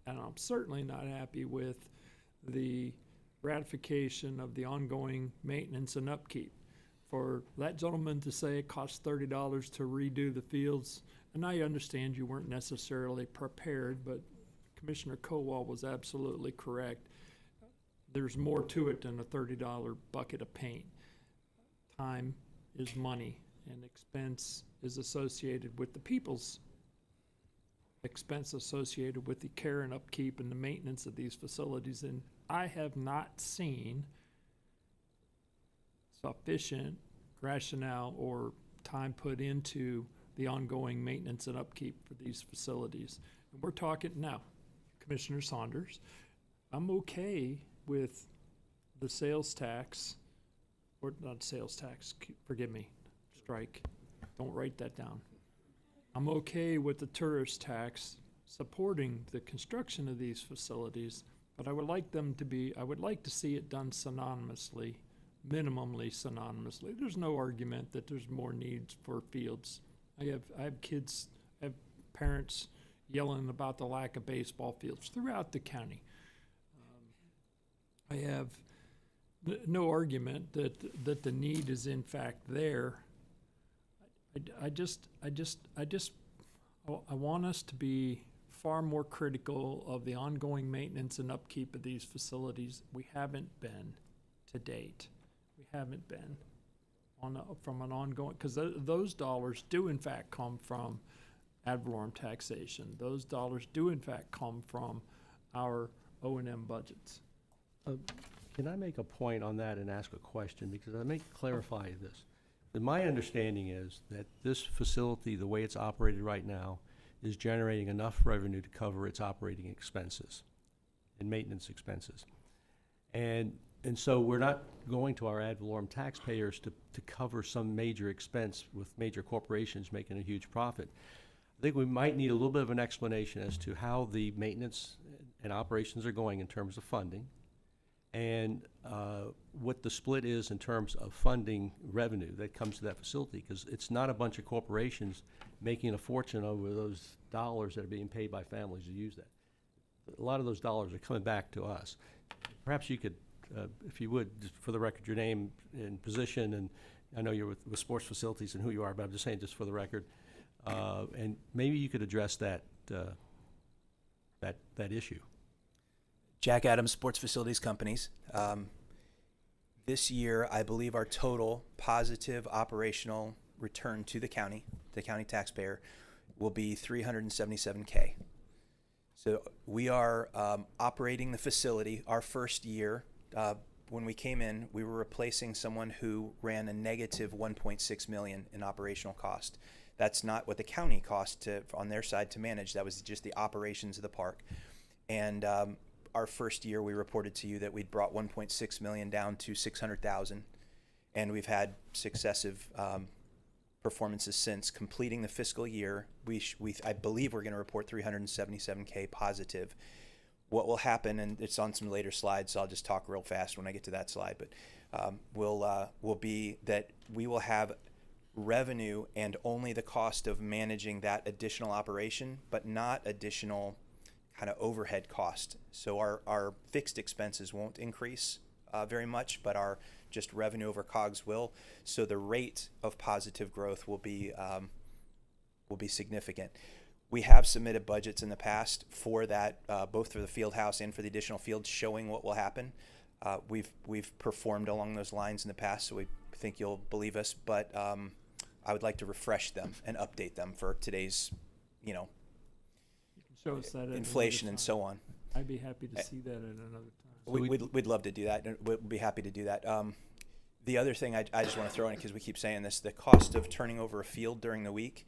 and I'm certainly not happy with the ratification of the ongoing maintenance and upkeep. For that gentleman to say it costs $30 to redo the fields, and I understand you weren't necessarily prepared, but Commissioner Colwell was absolutely correct. There's more to it than a $30 bucket of paint. Time is money, and expense is associated with the people's expense associated with the care and upkeep and the maintenance of these facilities. And I have not seen sufficient rationale or time put into the ongoing maintenance and upkeep for these facilities. And we're talking now, Commissioner Saunders, I'm okay with the sales tax, or not sales tax, forgive me, strike, don't write that down. I'm okay with the tourist tax supporting the construction of these facilities, but I would like to see it done synonymously, minimally synonymously. There's no argument that there's more needs for fields. I have kids, I have parents yelling about the lack of baseball fields throughout the county. I have no argument that the need is in fact there. I want us to be far more critical of the ongoing maintenance and upkeep of these facilities. We haven't been to date. we haven't been from an ongoing, because those dollars do in fact come from ad valorem taxation. Those dollars do in fact come from our O&M budgets. Can I make a point on that and ask a question? Because I may clarify this. My understanding is that this facility, the way it's operated right now, is generating enough revenue to cover its operating expenses and maintenance expenses. And so we're not going to our ad valorem taxpayers to cover some major expense with major corporations making a huge profit. I think we might need a little bit of an explanation as to how the maintenance and operations are going in terms of funding, and what the split is in terms of funding revenue that comes to that facility, because it's not a bunch of corporations making a fortune over those dollars that are being paid by families to use that. A lot of those dollars are coming back to us. Perhaps you could, if you would, just for the record, your name and position, and I know you're with sports facilities and who you are, but I'm just saying just for the record, and maybe you could address that issue. Jack Adams, Sports Facilities Companies. This year, I believe our total positive operational return to the county taxpayer, will be $377K. So we are operating the facility. Our first year, when we came in, we were replacing someone who ran a negative $1.6 million in operational cost. That's not what the county cost on their side to manage. That was just the operations of the park. And our first year, we reported to you that we'd brought 1.6 million down to 600,000, and we've had successive performances since. Completing the fiscal year, I believe we're going to report 377K positive. What will happen, and it's on some later slides, so I'll just talk real fast when I get to that slide, but will be that we will have revenue and only the cost of managing that additional operation, but not additional kind of overhead cost. So our fixed expenses won't increase very much, but our just revenue over COGS will. So the rate of positive growth will be significant. We have submitted budgets in the past for that, both for the field house and for the additional fields, showing what will happen. We've performed along those lines in the past, so we think you'll believe us. But I would like to refresh them and update them for today's, Show us that at inflation another and time. so on. I'd be happy to see that at another time. We'd love to do that, and we'd be happy to do that. The other thing I just want to throw in, because we keep saying this, the cost of turning over a field during the week.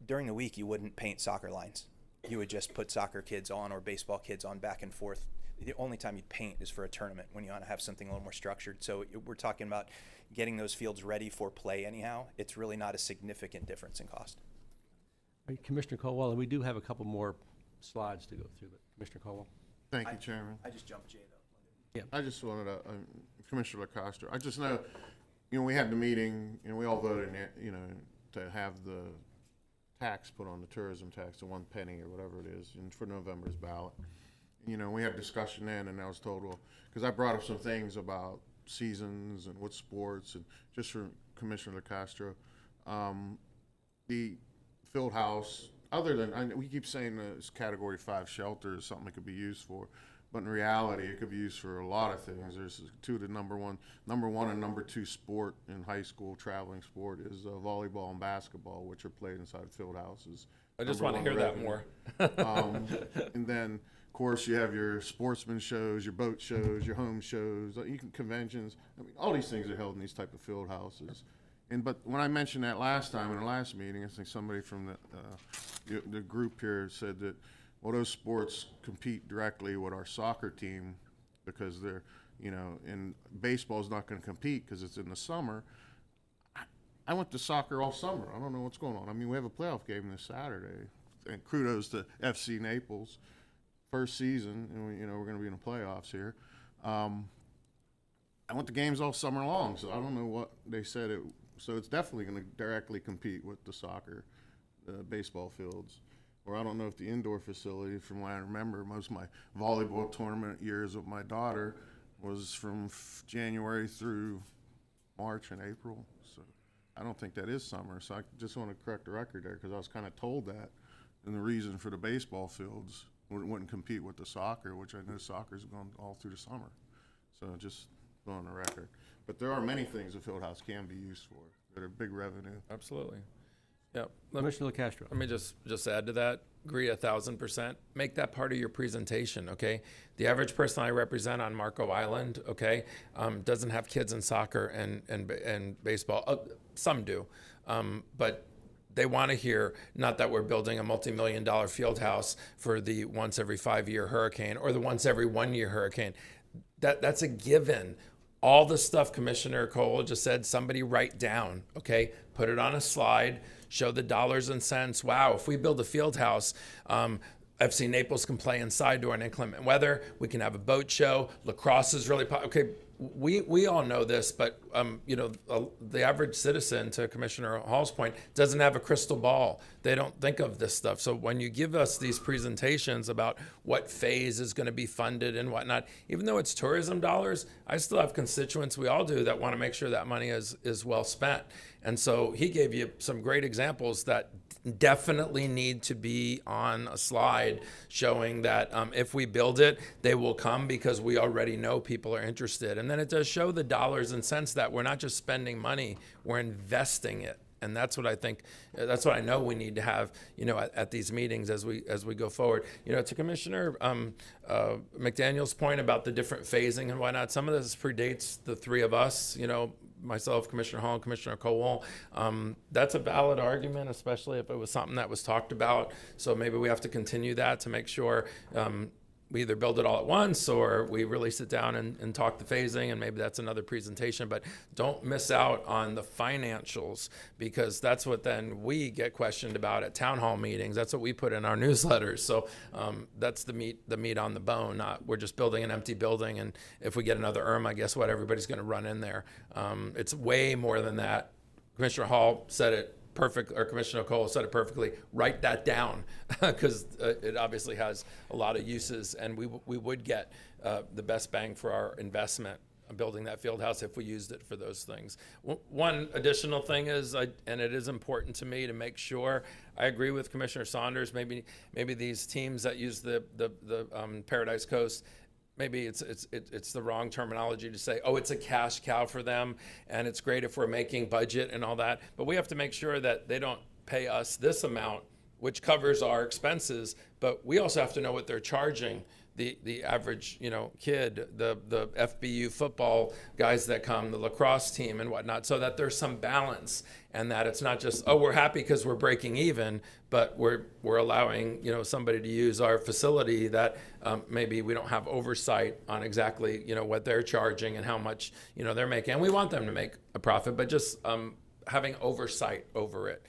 During the week, you wouldn't paint soccer lines. You would just put soccer kids on or baseball kids on back and forth. The only time you'd paint is for a tournament, when you want to have something a little more structured. So we're talking about getting those fields ready for play anyhow. It's really not a significant difference in cost. Commissioner Colwell, and we do have a couple more slides to go through, but Commissioner Colwell. Thank you, Chairman. I just jumped Jay, though. Yeah. I just wanted to, Commissioner LaCosta, I just know, we had the meeting, and we all voted, to have the tax put on the tourism tax, the 1 penny or whatever it is, and for November's ballot. We had discussion then, and I was told, well, because I brought up some things about seasons and what sports, and just for Commissioner LaCastro, the field house, other than, we keep saying it's Category 5 shelter is something it could be used for, but in reality, it could be used for a lot of things. There's the number one and number 2 sport in high school, traveling sport, is volleyball and basketball, which are played inside field houses. I just want to hear that more. And then, of course, you have your sportsman shows, your boat shows, your home shows, conventions. All these things are held in these type of field houses. But when I mentioned that last time in the last meeting, I think somebody from the group here said that, well, those sports compete directly with our soccer team because they're, and baseball's not going to compete because it's in the summer. I went to soccer all summer. I don't know what's going on. We have a playoff game this Saturday, and kudos to FC Naples, first season, and we're going to be in the playoffs here. I went to games all summer long, so I don't know what they said so it's definitely going to directly compete with the soccer, baseball fields. Or I don't know if the indoor facility, from what I remember, most of my volleyball tournament years with my daughter was from January through March and April. So I don't think that is summer. So I just want to correct the record there, because I was kind of told that. And the reason for the baseball fields wouldn't compete with the soccer, which I know soccer's going all through the summer. So just go on the record. But there are many things a field house can be used for that are big revenue. Absolutely. Yep. Commissioner LaCastro. Let me just add to that. Agree 1,000%. Make that part of your presentation, okay? The average person I represent on Marco Island, okay, doesn't have kids in soccer and baseball. Some do, but they want to hear not that we're building a multi-million-dollar field house for the once every 5-year hurricane or the once every 1-year hurricane. That's a given. All the stuff Commissioner Cole just said, somebody write down, okay? Put it on a slide, show the dollars and cents. Wow, if we build a field house, FC Naples can play inside during inclement weather. We can have a boat show. Lacrosse is really okay. We all know this, but the average citizen, to Commissioner Hall's point, doesn't have a crystal ball. They don't think of this stuff. So when you give us these presentations about what phase is going to be funded and whatnot, even though it's tourism dollars, I still have constituents, we all do, that want to make sure that money is well spent. And so he gave you some great examples that definitely need to be on a slide showing that if we build it, they will come because we already know people are interested. And then it does show the dollars and cents that we're not just spending money, we're investing it. And that's what I think, that's what I know we need to have, at these meetings as we go forward. To Commissioner McDaniel's point about the different phasing and whatnot, some of this predates the three of us, myself, Commissioner Hall, and Commissioner Cowell. That's a valid argument, especially if it was something that was talked about. So maybe we have to continue that to make sure we either build it all at once or we really sit down and talk the phasing, and maybe that's another presentation. But don't miss out on the financials, because that's what then we get questioned about at town hall meetings. That's what we put in our newsletters. So that's the meat on the bone. Not we're just building an empty building, and if we get another Irma, guess what? Everybody's going to run in there. It's way more than that. Commissioner Hall said it perfect, or Commissioner Cole said it perfectly. Write that down, because it obviously has a lot of uses, and we would get the best bang for our investment building that field house if we used it for those things. One additional thing is, and it is important to me to make sure, I agree with Commissioner Saunders, maybe these teams that use the Paradise Coast, maybe it's the wrong terminology to say, oh, it's a cash cow for them, and it's great if we're making budget and all that. But we have to make sure that they don't pay us this amount, which covers our expenses, but we also have to know what they're charging the average kid, the FBU football guys that come, the lacrosse team and whatnot, so that there's some balance, and that it's not just, oh, we're happy because we're breaking even, but we're allowing somebody to use our facility that maybe we don't have oversight on exactly what they're charging and how much they're making. And we want them to make a profit, but just having oversight over it.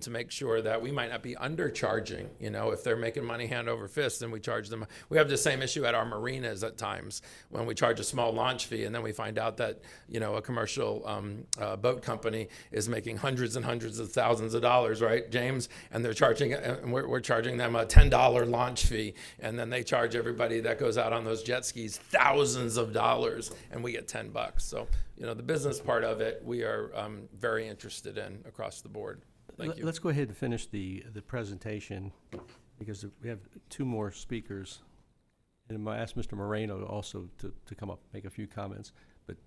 To make sure that we might not be undercharging, if they're making money hand over fist, and we charge them. We have the same issue at our marinas at times when we charge a small launch fee, and then we find out that, a commercial boat company is making hundreds and hundreds of thousands of dollars, right, James? And they're charging, and we're charging them a $10 launch fee, and then they charge everybody that goes out on those jet skis thousands of dollars, and we get $10. So, the business part of it, we are very interested in across the board. Thank you. Let's go ahead and finish the presentation, because we have two more speakers. And I'm going to ask Mr. Moreno also to come up, make a few comments. But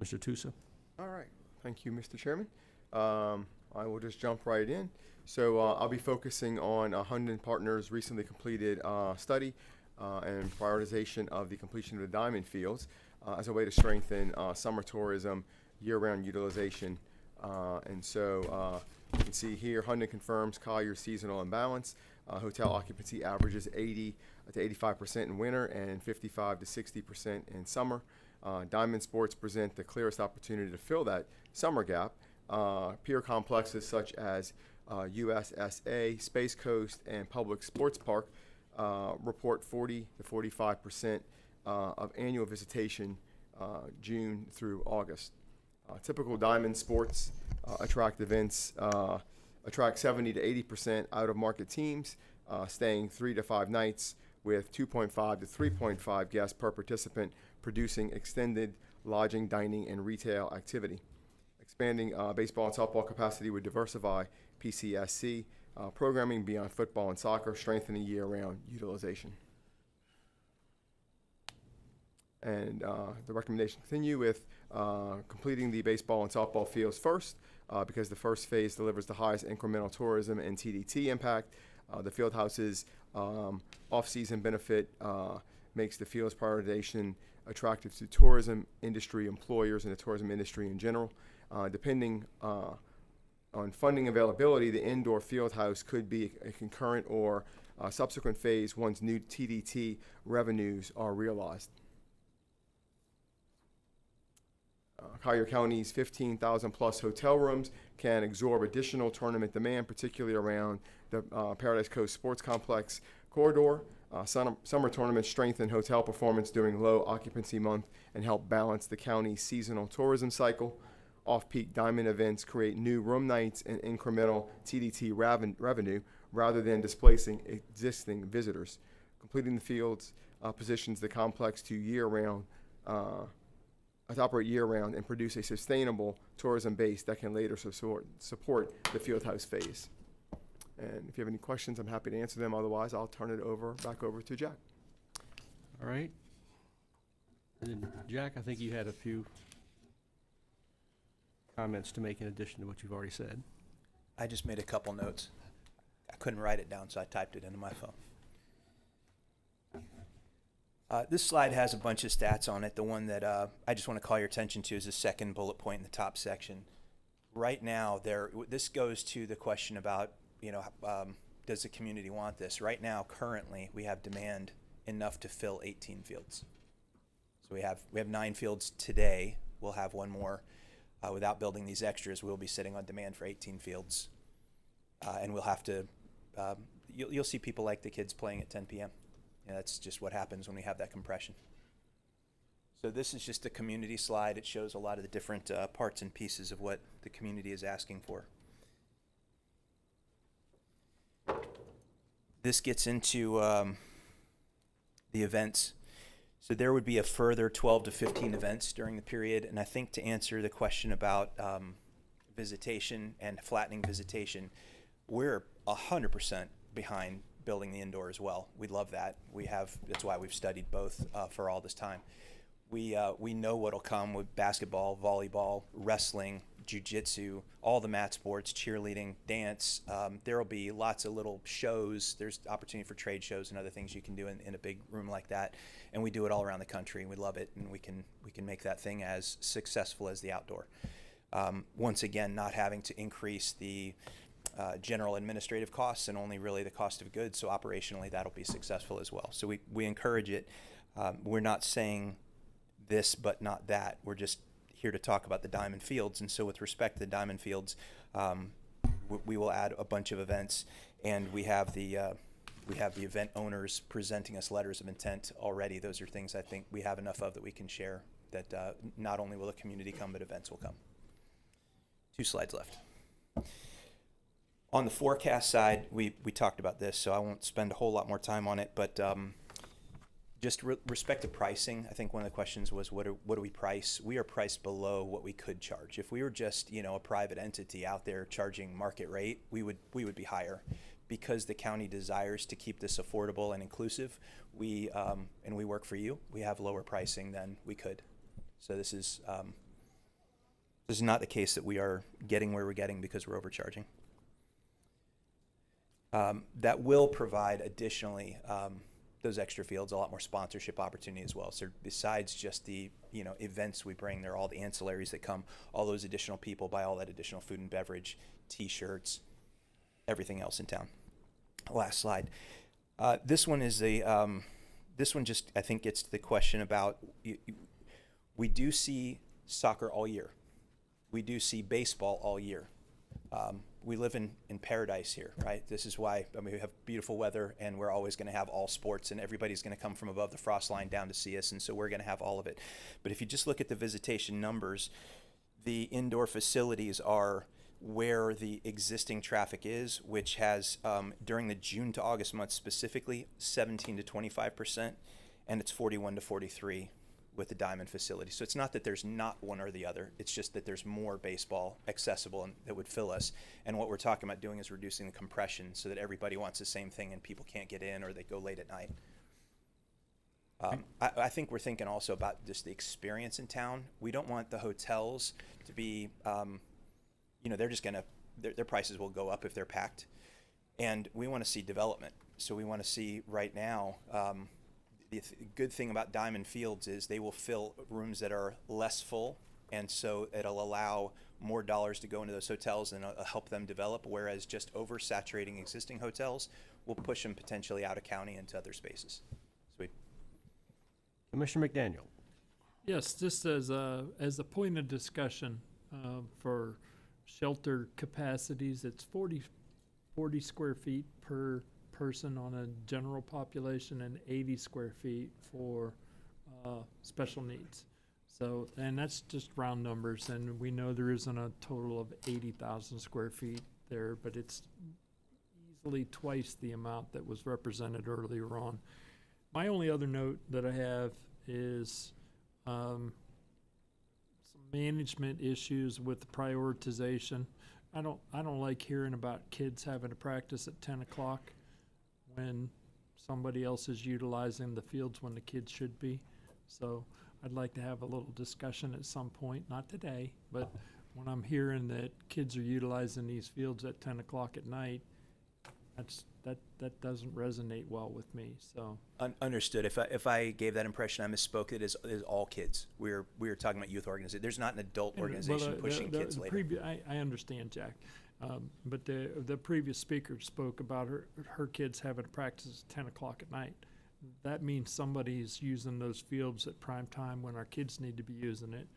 Mr. Tusa? All right. Thank you, Mr. Chairman. I will just jump right in. So I'll be focusing on Hunden Partners' recently completed study and prioritization of the completion of the diamond fields as a way to strengthen summer tourism, year-round utilization. And so you can see here, Hunden confirms Collier seasonal imbalance. Hotel occupancy averages 80 to 85% in winter and 55 to 60% in summer. Diamond Sports present the clearest opportunity to fill that summer gap. Peer complexes such as USSA, Space Coast, and Public Sports Park report 40 to 45% of annual visitation June through August. Typical Diamond Sports attract events attract 70 to 80% out-of-market teams, staying 3 to 5 nights with 2.5 to 3.5 guests per participant, producing extended lodging, dining, and retail activity. Expanding baseball and softball capacity would diversify PCSC programming beyond football and soccer, strengthening year-round utilization. And the recommendation continue with completing the baseball and softball fields first, because the first phase delivers the highest incremental tourism and TDT impact. The field houses off-season benefit makes the field's prioritization attractive to tourism industry employers and the tourism industry in general. Depending on funding availability, the indoor field house could be a concurrent or subsequent phase once new TDT revenues are realized. Collier County's 15,000 plus hotel rooms can absorb additional tournament demand, particularly around the Paradise Coast Sports Complex corridor. Summer tournaments strengthen hotel performance during low occupancy month and help balance the county's seasonal tourism cycle. Off-peak diamond events create new room nights and incremental TDT revenue rather than displacing existing visitors. Completing the fields positions the complex to operate year-round and produce a sustainable tourism base that can later support the fieldhouse phase. And if you have any questions, I'm happy to answer them. Otherwise, I'll turn it back over to Jack. All right. And then, Jack, I think you had a few comments to make in addition to what you've already said. I just made a couple notes. I couldn't write it down, so I typed it into my phone. This slide has a bunch of stats on it. The one that I just want to call your attention to is the second bullet point in the top section. Right now, this goes to the question about, does the community want this? Right now, currently, we have demand enough to fill 18 fields. So we have 9 fields today. We'll have one more. Without building these extras, we'll be sitting on demand for 18 fields. And we'll have to, you'll see people like the kids playing at 10 p.m. That's just what happens when we have that compression. So this is just a community slide. It shows a lot of the different parts and pieces of what the community is asking for. This gets into the events. So there would be a further 12 to 15 events during the period. And I think to answer the question about visitation and flattening visitation, we're 100% behind building the indoor as well. We love that. That's why we've studied both for all this time. We know what'll come with basketball, volleyball, wrestling, jiu-jitsu, all the mat sports, cheerleading, dance. There will be lots of little shows. There's opportunity for trade shows and other things you can do in a big room like that. And we do it all around the country, and we love it, and we can make that thing as successful as the outdoor. Once again, not having to increase the general administrative costs and only really the cost of goods, so operationally that'll be successful as well. So we encourage it. We're not saying this but not that. We're just here to talk about the diamond fields. And so with respect to the diamond fields, we will add a bunch of events, and we have the event owners presenting us letters of intent already. Those are things I think we have enough of that we can share, that not only will the community come, but events will come. 2 slides left. On the forecast side, we talked about this, so I won't spend a whole lot more time on it, but just respect to pricing, I think one of the questions was, what do we price? We are priced below what we could charge. If we were just, a private entity out there charging market rate, we would be higher. Because the county desires to keep this affordable and inclusive, and we work for you, we have lower pricing than we could. So this is not the case that we are getting where we're getting because we're overcharging. That will provide additionally those extra fields a lot more sponsorship opportunity as well. So besides just the events we bring, there are all the ancillaries that come, all those additional people buy all that additional food and beverage, T-shirts, everything else in town. Last slide. This one is this one just I think gets to the question about we do see soccer all year. We do see baseball all year. We live in paradise here, right? This is why we have beautiful weather, and we're always going to have all sports, and everybody's going to come from above the frost line down to see us, and so we're going to have all of it. But if you just look at the visitation numbers, the indoor facilities are where the existing traffic is, which has, during the June to August months specifically, 17 to 25%, and it's 41 to 43 with the diamond facility. So it's not that there's not one or the other, it's just that there's more baseball accessible and that would fill us. And what we're talking about doing is reducing the compression so that everybody wants the same thing and people can't get in or they go late at night. I think we're thinking also about just the experience in town. We don't want the hotels to be, they're just gonna, their prices will go up if they're packed. And we want to see development. So we want to see right now, the good thing about Diamond Fields is they will fill rooms that are less full. And so it'll allow more dollars to go into those hotels and help them develop. Whereas just oversaturating existing hotels will push them potentially out of county into other spaces. So Commissioner McDaniel. Yes, just as a point of discussion for shelter capacities, it's 40 square feet per person on a general population and 80 square feet for special needs. So, and that's just round numbers, and we know there isn't a total of 80,000 square feet there, but it's easily twice the amount that was represented earlier on. My only other note that I have is some management issues with the prioritization. I don't like hearing about kids having to practice at 10 o'clock when somebody else is utilizing the fields when the kids should be. So I'd like to have a little discussion at some point, not today, but when I'm hearing that kids are utilizing these fields at 10 o'clock at night, that doesn't resonate well with me. So understood. If I gave that impression, I misspoke. It is all kids. We were talking about youth organization. There's not an adult organization pushing kids later. I understand, Jack, but the previous speaker spoke about her kids having to practice at 10 o'clock at night. That means somebody's using those fields at prime time when our kids need to be using it.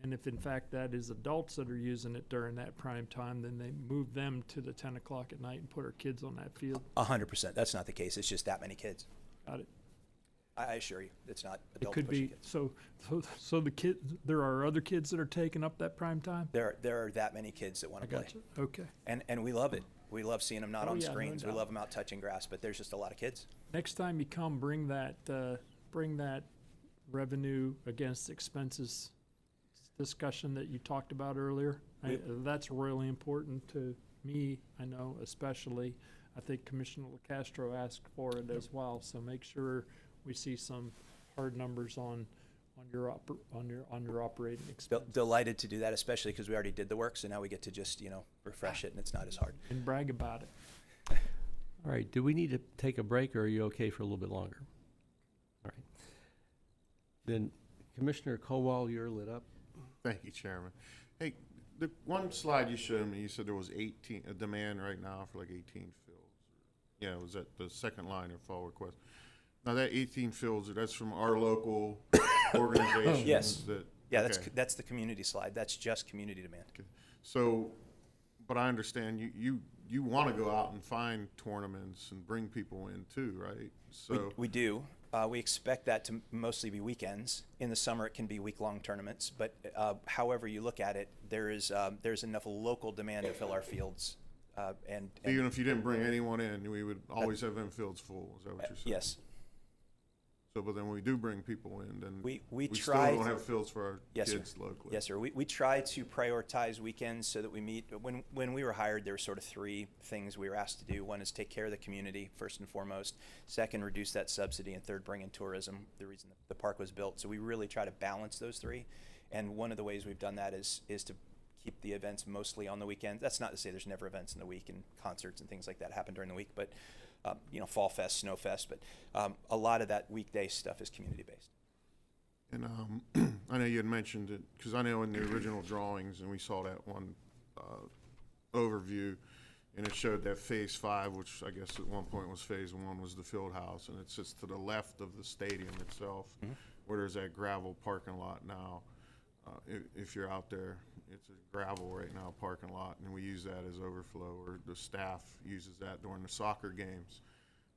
And if in fact that is adults that are using it during that prime time, then they move them to the 10 o'clock at night and put our kids on that field. 100%. That's not the case. It's just that many kids. Got it. I assure you, it's not adult. It could be kids. so the kid. There are other kids that are taking up that prime time. There are that many kids that want to play. Gotcha. Okay. And we love it. We love seeing them not on yeah, screens. No we doubt. love them out touching grass. But there's just a lot of kids. Next time you come, bring that revenue against expenses discussion that you talked about earlier. That's really important to me. I know, especially. I think Commissioner LaCastro asked for it as well. So make sure we see some hard numbers on your operating expense. Delighted to do that, especially because we already did the work. So now we get to just refresh it, and it's not as hard. And brag about it. All right. Do we need to take a break, or are you okay for a little bit longer? All right. Then, Commissioner Kowal, you're lit up. Thank you, Chairman. Hey, the one slide you showed me, you said there was a demand right now for like 18 fields. Yeah, was that the second line of fall request? Now that 18 fields, that's from our local organizations. Yes. Yeah, that's the community slide. That's just community demand. Okay. So, but I understand you want to go out and find tournaments and bring people in too, right? So we do. We expect that to mostly be weekends. In the summer, it can be week-long tournaments. But however you look at it, there's enough local demand to fill our fields. And even if you didn't bring anyone in, we would always have them fields full. Is that what you're saying? Yes. So, but then when we do bring people in, then we still try don't have fields for our kids locally. Yes, sir. We try to prioritize weekends so that we meet. When we were hired, there were sort of three things we were asked to do. One is take care of the community, first and foremost. Second, reduce that subsidy. And third, bring in tourism, the reason the park was built. So we really try to balance those three. And one of the ways we've done that is to keep the events mostly on the weekend. That's not to say there's never events in the week and concerts and things like that happen during the week, but Fall Fest, Snow Fest, but a lot of that weekday stuff is community-based. And I know you had mentioned it, because I know in the original drawings, and we saw that one overview, and it showed that Phase 5, which I guess at one point was Phase 1, was the field house, and it sits to the left of the stadium itself, where there's that gravel parking lot now. If you're out there, it's a gravel right now parking lot, and we use that as overflow, or the staff uses that during the soccer games.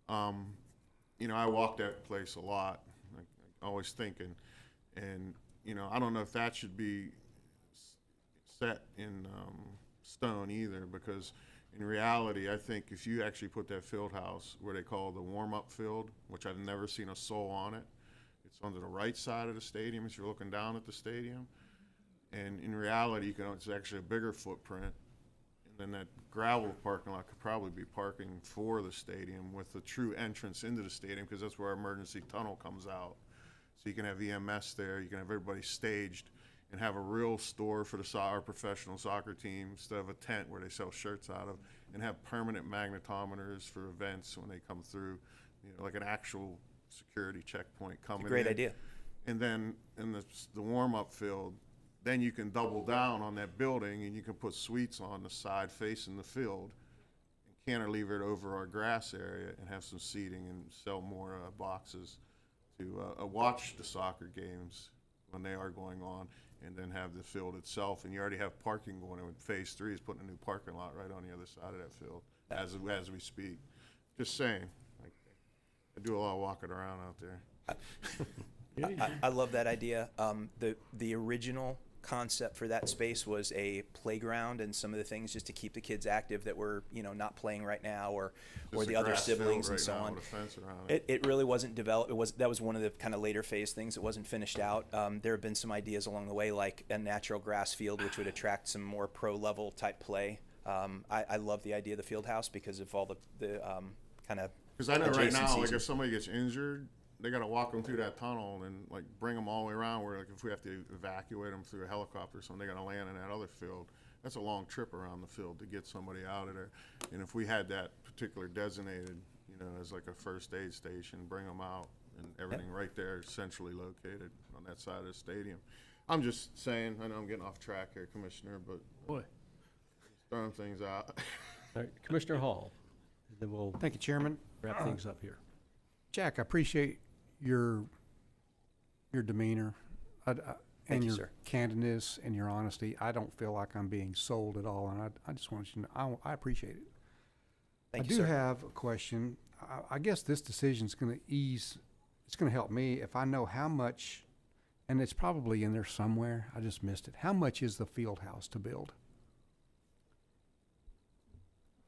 I walk that place a lot, always thinking, and I don't know if that should be set in stone either, because in reality, I think if you actually put that field house where they call the warm-up field, which I've never seen a soul on it, it's on the right side of the stadium as you're looking down at the stadium. And in reality, it's actually a bigger footprint. And then that gravel parking lot could probably be parking for the stadium with the true entrance into the stadium, because that's where our emergency tunnel comes out. So you can have EMS there, you can have everybody staged, and have a real store for our professional soccer team instead of a tent where they sell shirts out of, and have permanent magnetometers for events when they come through, you know, like an actual security checkpoint coming in. Great idea. And then in the warm-up field, then you can double down on that building and you can put suites on the side facing the field and cantilever it over our grass area and have some seating and sell more boxes to watch the soccer games when they are going on, and then have the field itself. And you already have parking going on. Phase 3 is putting a new parking lot right on the other side of that field as we speak. Just saying. I do a lot of walking around out there. I love that idea. The original concept for that space was a playground and some of the things just to keep the kids active that were, you know, not playing right now, or the other siblings and so on. It really wasn't developed. That was one of the kind of later phase things. It wasn't finished out. There have been some ideas along the way, like a natural grass field, which would attract some more pro level type play. I love the idea of the field house because of all the kind of, because I know right now, like if somebody gets injured, they got to walk them through that tunnel and like bring them all the way around. Where like if we have to evacuate them through a helicopter or something, they got to land in that other field. That's a long trip around the field to get somebody out of there. And if we had that particular designated, you know, as like a first aid station, bring them out and everything right there, centrally located on that side of the stadium. I'm just saying. I know I'm getting off track here, Commissioner, but boy, throwing things out. All right, Commissioner Hall. Then we'll Thank you, Chairman. wrap things up here. Jack, I appreciate your demeanor Thank and you, your sir. candidness and your honesty. I don't feel like I'm being sold at all, and I just want you to know I appreciate it. Thank I you, do sir. have a question. I guess this decision is going to it's going to help me if I know how much, and it's probably in there somewhere. I just missed it. How much is the field house to build?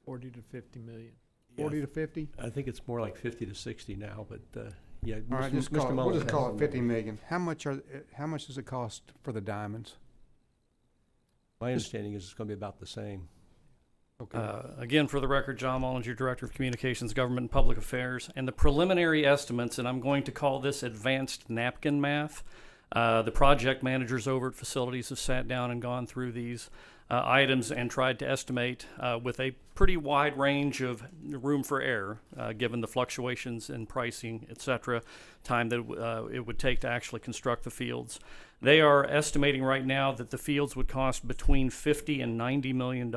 40 to 50 million. 40 to 50? I think it's more like 50 to 60 now, but yeah. All right, Mr. we'll Mullins just call has it some 50 million. How much does it cost for the diamonds? My understanding is it's going to be about the same. Okay. Again, for the record, John Mullinger, Director of Communications, Government and Public Affairs, and the preliminary estimates, and I'm going to call this advanced napkin math. The project managers over at facilities have sat down and gone through these items and tried to estimate with a pretty wide range of room for error, given the fluctuations in pricing, et cetera, time that it would take to actually construct the fields. They are estimating right now that the fields would cost between $50 and $90 million,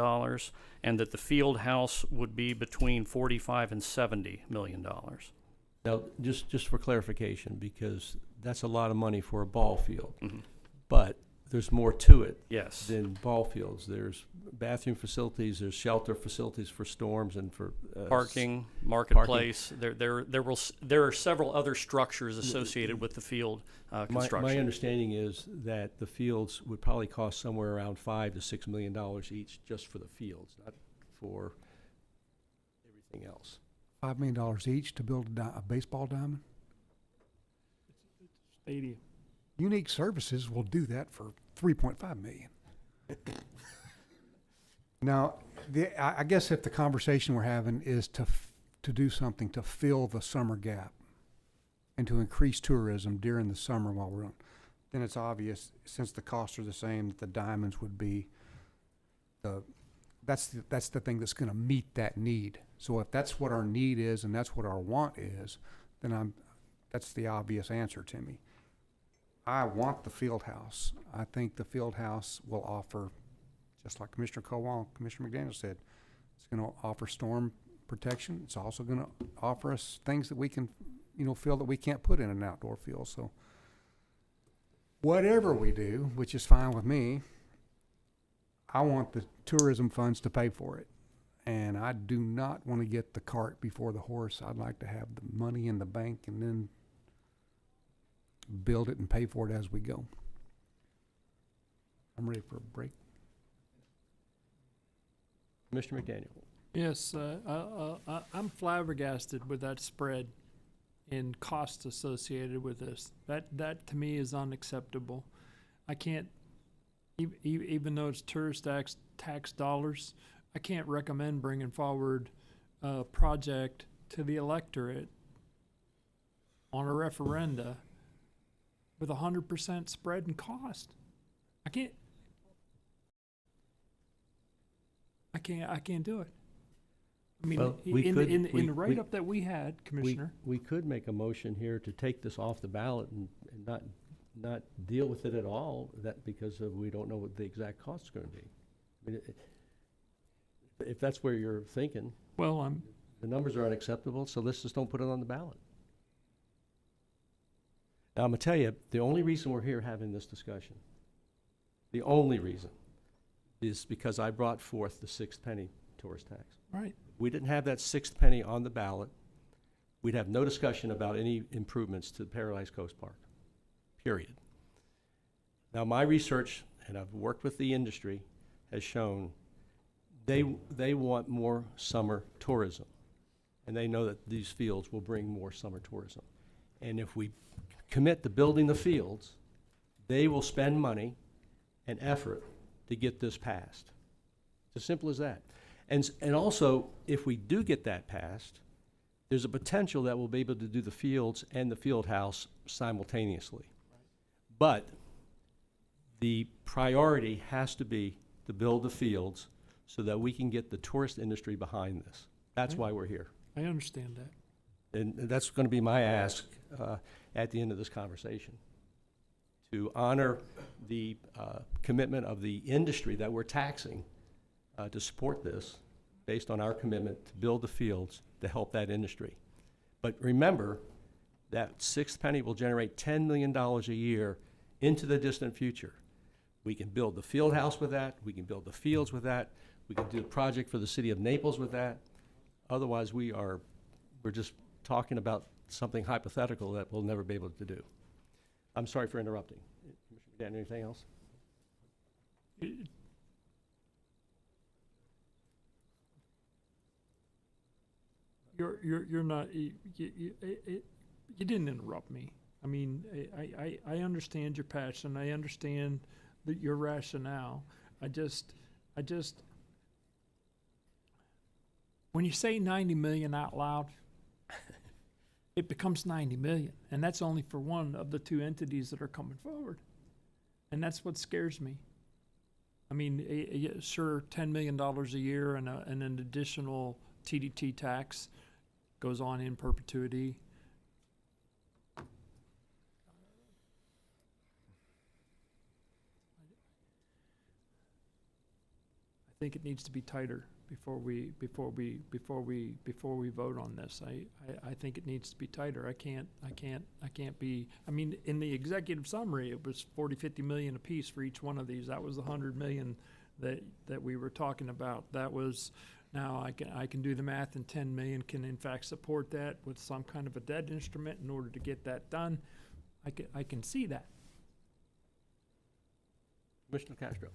and that the field house would be between $45 and $70 million. Now, just for clarification, because that's a lot of money for a ball field, Mm-hmm. but there's more to it Yes. than ball fields. There's bathroom facilities, there's shelter facilities for storms and for Parking, marketplace. There are several other structures associated with the field construction. My understanding is that the fields would probably cost somewhere around $5 to $6 million each just for the fields, not for everything else. $5 million each to build a baseball diamond? Stadium. Unique Services will do that for $3.5 million. Now, I guess if the conversation we're having is to do something to fill the summer gap and to increase tourism during the summer while we're on, then it's obvious, since the costs are the same, that the diamonds would be that's the thing that's going to meet that need. So if that's what our need is and that's what our want is, then that's the obvious answer to me. I want the field house. I think the field house will offer, just like Commissioner Cowell, Commissioner McDaniel said, it's going to offer storm protection. It's also going to offer us things that we can, feel that we can't put in an outdoor field. So whatever we do, which is fine with me, I want the tourism funds to pay for it. And I do not want to get the cart before the horse. I'd like to have the money in the bank and then build it and pay for it as we go. I'm ready for a break. Mr. McDaniel. Yes, I'm flabbergasted with that spread in costs associated with this. That to me is unacceptable. I can't, even though it's tourist tax dollars, I can't recommend bringing forward a project to the electorate on a referenda with 100% spread in cost. I can't do it. I mean, Well, in the write-up that we had, Commissioner. We could make a motion here to take this off the ballot and not deal with it at all, because we don't know what the exact cost is gonna be. I mean, if that's where you're thinking. Well, the numbers are unacceptable, so let's just don't put it on the ballot. Now, I'm gonna tell you, the only reason we're here having this discussion, the only reason, is because I brought forth the 6th penny tourist tax. Right. We didn't have that 6th penny on the ballot, we'd have no discussion about any improvements to Paradise Coast Park, period. Now, my research, and I've worked with the industry, has shown they want more summer tourism. And they know that these fields will bring more summer tourism. And if we commit to building the fields, they will spend money and effort to get this passed. It's as simple as that. And also, if we do get that passed, there's a potential that we'll be able to do the fields and the field house simultaneously. But the priority has to be to build the fields so that we can get the tourist industry behind this. That's why we're here. I understand that. And that's going to be my ask at the end of this conversation, to honor the commitment of the industry that we're taxing to support this based on our commitment to build the fields to help that industry. But remember, that 6th penny will generate $10 million a year into the distant future. We can build the field house with that. We can build the fields with that. We can do a project for the city of Naples with that. Otherwise, we're just talking about something hypothetical that we'll never be able to do. I'm sorry for interrupting. Commissioner Dan, anything else? You're not, you didn't interrupt me. I mean, I understand your passion. I understand your rationale. I just, when you say 90 million out loud, it becomes 90 million. And that's only for one of the 2 entities that are coming forward. And that's what scares me. I mean, sure, $10 million a year and an additional TDT tax goes on in perpetuity. I think it needs to be tighter before we vote on this. I think it needs to be tighter. I can't be, I mean, in the executive summary, it was 40-50 million apiece for each one of these. That was the 100 million that we were talking about. That was, now I can do the math, and 10 million can in fact support that with some kind of a debt instrument in order to get that done. I can see that. Commissioner Castro.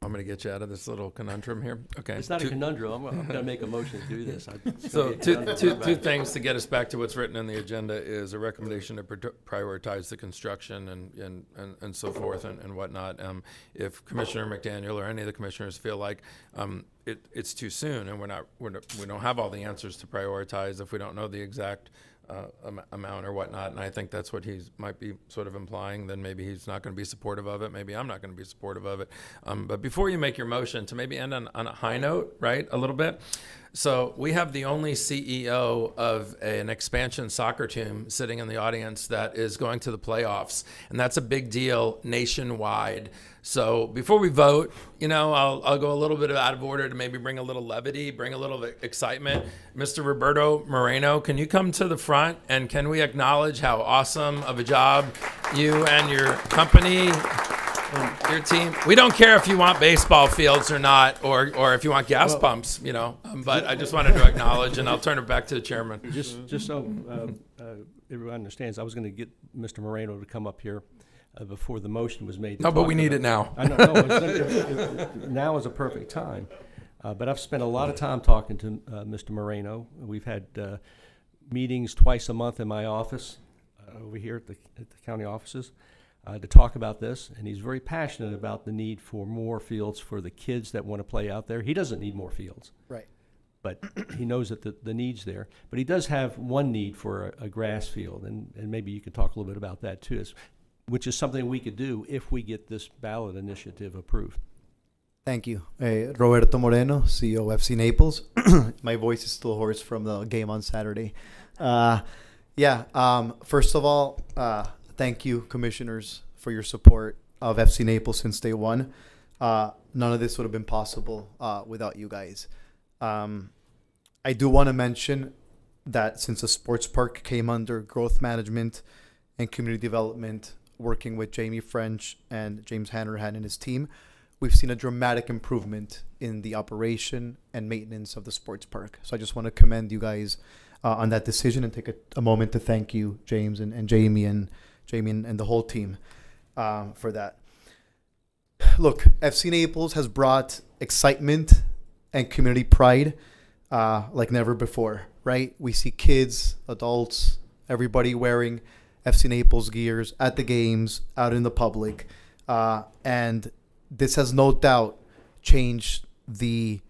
I'm going to get you out of this little conundrum here. Okay. It's not a conundrum. I'm going to make a motion to do this. So two things to get us back to what's written in the agenda is a recommendation to prioritize the construction and so forth and whatnot. If Commissioner McDaniel or any of the commissioners feel like it's too soon and we don't have all the answers to prioritize if we don't know the exact amount or whatnot, and I think that's what he might be sort of implying, then maybe he's not going to be supportive of it. Maybe I'm not going to be supportive of it. But before you make your motion, to maybe end on a high note, right, a little bit. So we have the only CEO of an expansion soccer team sitting in the audience that is going to the playoffs, and that's a big deal nationwide. So before we vote, I'll go a little bit out of order to maybe bring a little levity, bring a little excitement. Mr. Roberto Moreno, can you come to the front and can we acknowledge how awesome of a job you and your company, your team. We don't care if you want baseball fields or not, or if you want gas pumps, but I just wanted to acknowledge, and I'll turn it back to the chairman. Just so everyone understands, I was going to get Mr. Moreno to come up here before the motion was made. No, but we need it now. I know, now is a perfect time. But I've spent a lot of time talking to Mr. Moreno. We've had meetings twice a month in my office over here at the county offices to talk about this, and he's very passionate about the need for more fields for the kids that want to play out there. He doesn't need more fields. Right. But he knows that the need's there. But he does have one need for a grass field, and maybe you could talk a little bit about that too. which is something we could do if we get this ballot initiative approved. Thank you. Roberto Moreno, CEO of FC Naples. My voice is still hoarse from the game on Saturday. First of all, thank you, commissioners, for your support of FC Naples since day one. None of this would have been possible without you guys. I do want to mention that since the sports park came under growth management and community development, working with Jamie French and James Hanrahan and his team, we've seen a dramatic improvement in the operation and maintenance of the sports park. So I just want to commend you guys on that decision and take a moment to thank you, James and Jamie and the whole team for that. Look, FC Naples has brought excitement and community pride like never before, right? We see kids, adults, everybody wearing FC Naples gears at the games, out in the public. And this has no doubt changed the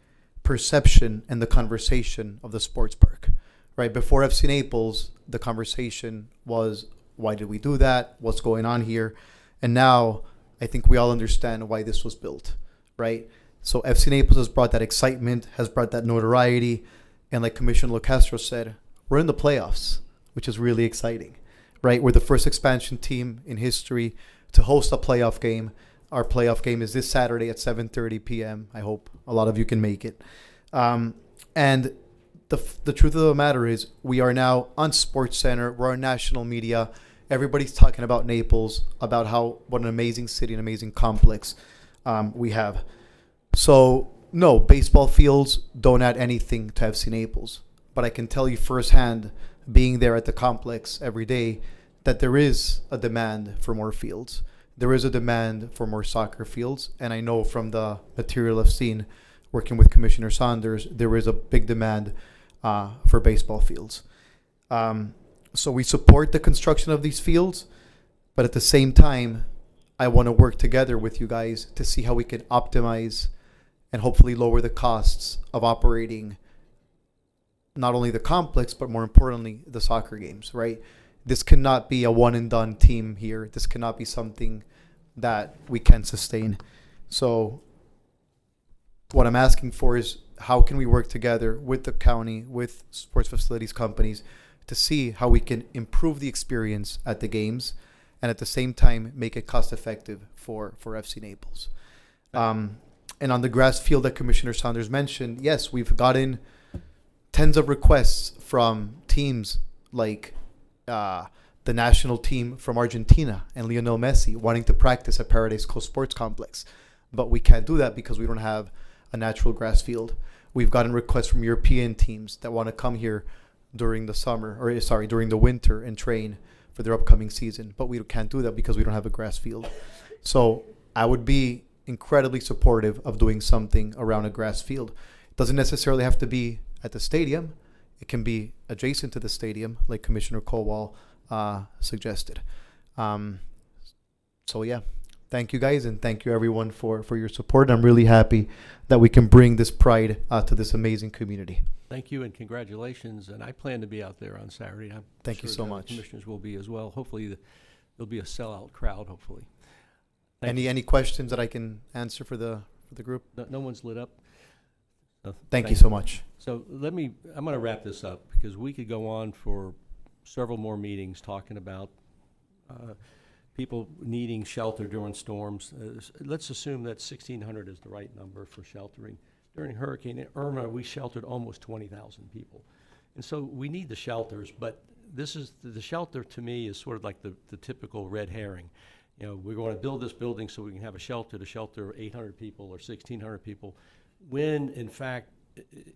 perception and the conversation of the sports park, right? Before FC Naples, the conversation was, why did we do that? What's going on here? And now I think we all understand why this was built, right? So FC Naples has brought that excitement, has brought that notoriety. And like Commissioner Locastro said, we're in the playoffs, which is really exciting, right? We're the first expansion team in history to host a playoff game. Our playoff game is this Saturday at 7:30 p.m. I hope a lot of you can make it. And the truth of the matter is we are now on SportsCenter. We're on national media. Everybody's talking about Naples, about what an amazing city, an amazing complex we have. So, no, baseball fields don't add anything to FC Naples. But I can tell you firsthand, being there at the complex every day, that there is a demand for more fields. There is a demand for more soccer fields. And I know from the material I've seen working with Commissioner Saunders, there is a big demand for baseball fields. So we support the construction of these fields, but at the same time, I want to work together with you guys to see how we can optimize and hopefully lower the costs of operating not only the complex, but more importantly, the soccer games, right? This cannot be a one and done team here. This cannot be something that we can sustain. So what I'm asking for is how can we work together with the county, with sports facilities companies to see how we can improve the experience at the games and at the same time make it cost effective for FC Naples. And on the grass field that Commissioner Saunders mentioned, yes, we've gotten tens of requests from teams like the national team from Argentina and Lionel Messi wanting to practice at Paradise Coast Sports Complex. But we can't do that because we don't have a natural grass field. We've gotten requests from European teams that want to come here during the winter and train for their upcoming season. But we can't do that because we don't have a grass field. So I would be incredibly supportive of doing something around a grass field. It doesn't necessarily have to be at the stadium. It can be adjacent to the stadium, like Commissioner Kowal suggested. So yeah, thank you guys, and thank you everyone for your support. I'm really happy that we can bring this pride to this amazing community. Thank you and congratulations. And I plan to be out there on Saturday. I'm Thank you so the much. Commissioners will be as well. Hopefully there'll be a sellout crowd, hopefully. Any questions that I can answer for the group? No one's lit up. So Thank you so much. So I'm going to wrap this up because we could go on for several more meetings talking about people needing shelter during storms. Let's assume that 1,600 is the right number for sheltering. During Hurricane Irma, we sheltered almost 20,000 people. And so we need the shelters, but the shelter to me is sort of like the typical red herring. You know, we're going to build this building so we can have a shelter to shelter 800 people or 1,600 people, when, in fact,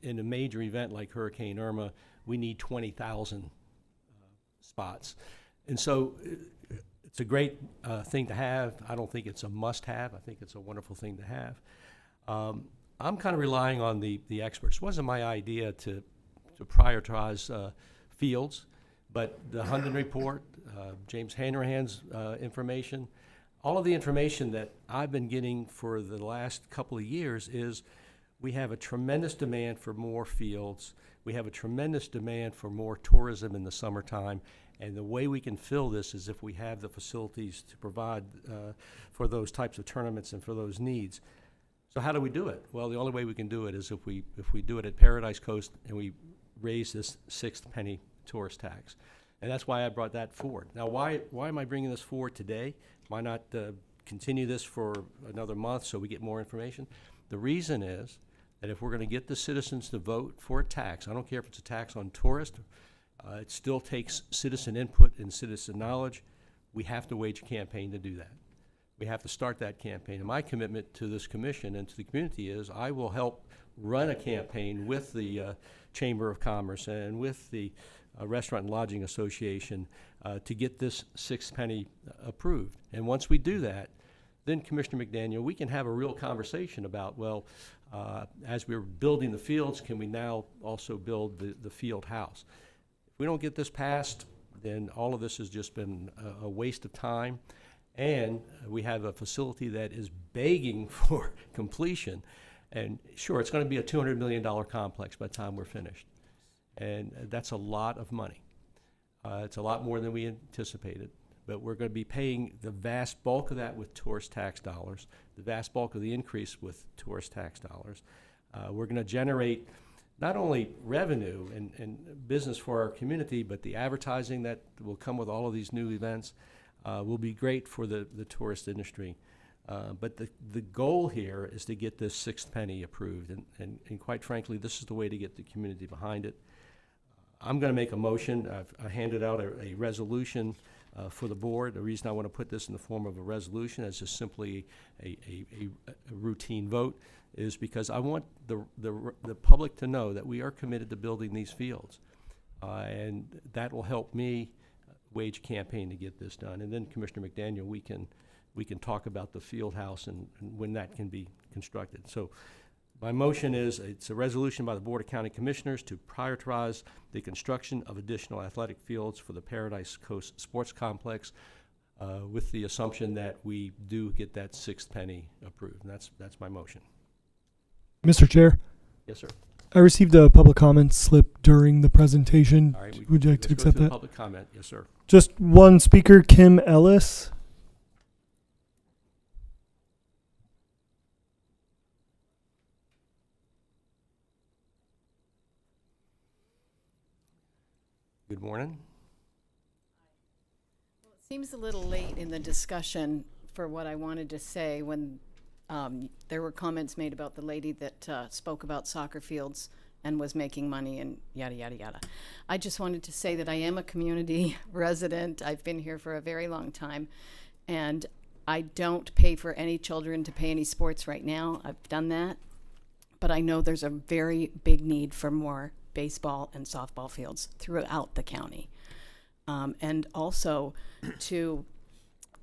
in a major event like Hurricane Irma, we need 20,000 spots. And so it's a great thing to have. I don't think it's a must-have. I think it's a wonderful thing to have. I'm kind of relying on the experts. It wasn't my idea to prioritize fields, but the Hunden report, James Hanrahan's information, all of the information that I've been getting for the last couple of years is we have a tremendous demand for more fields. We have a tremendous demand for more tourism in the summertime. And the way we can fill this is if we have the facilities to provide for those types of tournaments and for those needs. So how do we do it? Well, the only way we can do it is if we do it at Paradise Coast and we raise this 6th penny tourist tax. And that's why I brought that forward. Now, why am I bringing this forward today? Why not continue this for another month so we get more information? The reason is that if we're going to get the citizens to vote for a tax, I don't care if it's a tax on tourists, it still takes citizen input and citizen knowledge. We have to wage a campaign to do that. We have to start that campaign. And my commitment to this commission and to the community is I will help run a campaign with the Chamber of Commerce and with the Restaurant and Lodging Association to get this 6th penny approved. And once we do that, then Commissioner McDaniel, we can have a real conversation about, well, as we're building the fields, can we now also build the field house? If we don't get this passed, then all of this has just been a waste of time. And we have a facility that is begging for completion. And sure, it's going to be a $200 million complex by the time we're finished. And that's a lot of money. It's a lot more than we anticipated. But we're going to be paying the vast bulk of that with tourist tax dollars, the vast bulk of the increase with tourist tax dollars. We're going to generate not only revenue and business for our community, but the advertising that will come with all of these new events will be great for the tourist industry. But the goal here is to get this 6th penny approved. And quite frankly, this is the way to get the community behind it. I'm going to make a motion. I handed out a resolution for the board. The reason I want to put this in the form of a resolution as just simply a routine vote is because I want the public to know that we are committed to building these fields. And that will help me wage a campaign to get this done. And then Commissioner McDaniel, we can talk about the field house and when that can be constructed. So my motion is it's a resolution by the Board of County Commissioners to prioritize the construction of additional athletic fields for the Paradise Coast Sports Complex with the assumption that we do get that 6th penny approved. And that's my motion. Mr. Chair? Yes, sir. I received a public comment slip during the presentation. All right, Would you like to let's go accept through that? Public comment. Yes, sir. Just one speaker, Kim Ellis. Good morning. Well, it seems a little late in the discussion for what I wanted to say when there were comments made about the lady that spoke about soccer fields and was making money and yada, yada, yada. I just wanted to say that I am a community resident. I've been here for a very long time, and I don't pay for any children to pay any sports right now. I've done that, but I know there's a very big need for more baseball and softball fields throughout the county. And also to,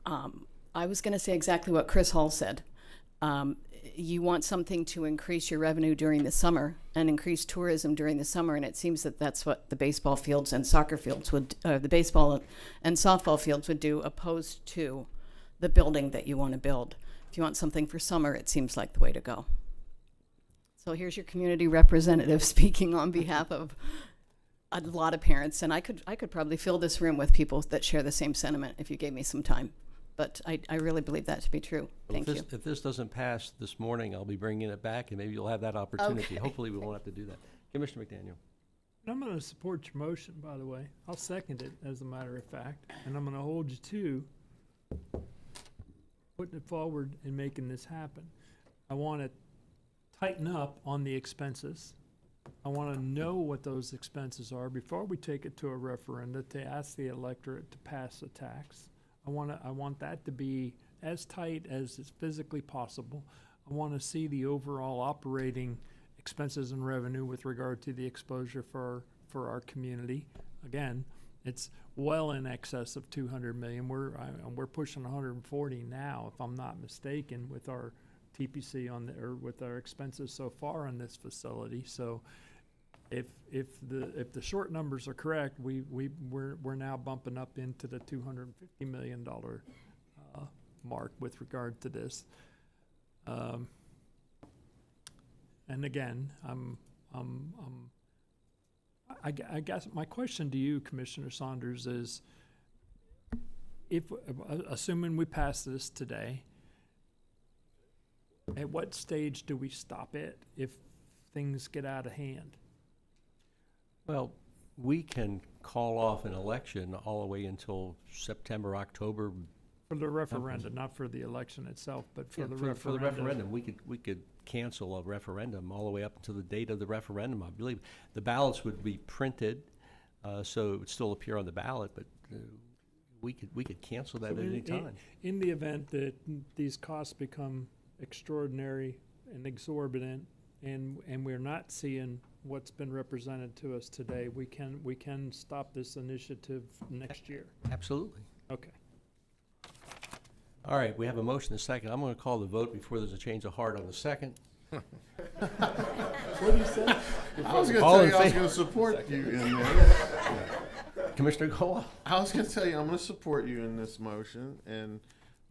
I was gonna say exactly what Chris Hall said. You want something to increase your revenue during the summer and increase tourism during the summer, and it seems that that's what the baseball fields and soccer fields would, the baseball and softball fields would do, opposed to the building that you want to build. If you want something for summer, it seems like the way to go. So here's your community representative speaking on behalf of a lot of parents, and I could probably fill this room with people that share the same sentiment if you gave me some time. But I really believe that to be true. Thank you. If this doesn't pass this morning, I'll be bringing it back, and maybe you'll have that opportunity. Okay. Hopefully we won't have to do that. Commissioner McDaniel. I'm going to support your motion, by the way. I'll second it, as a matter of fact. And I'm going to hold you to putting it forward and making this happen. I want to tighten up on the expenses. I want to know what those expenses are before we take it to a referendum to ask the electorate to pass a tax. I want that to be as tight as is physically possible. I want to see the overall operating expenses and revenue with regard to the exposure for our community. Again, it's well in excess of 200 million. We're pushing 140 now, if I'm not mistaken, with our TPC or with our expenses so far on this facility. So if the short numbers are correct, we're now bumping up into the $250 million mark with regard to this. And again, I'm I guess my question to you, Commissioner Saunders, is if, assuming we pass this today, at what stage do we stop it if things get out of hand? Well, we can call off an election all the way until September, October. For the referendum, not for the election itself, but for Yeah, the for referendum. the referendum, we could cancel a referendum all the way up until the date of the referendum, I believe. The ballots would be printed, so it would still appear on the ballot, but we could cancel that So at any time. In the event that these costs become extraordinary and exorbitant, and we're not seeing what's been represented to us today, we can stop this initiative next year. Absolutely. Okay. All right, we have a motion and a second. I'm going to call the vote before there's a change of heart on the second. What do you say? I was going to All tell in you I was favor? going to support you in there. Commissioner Gola? I was going to tell you I'm going to support you in this motion,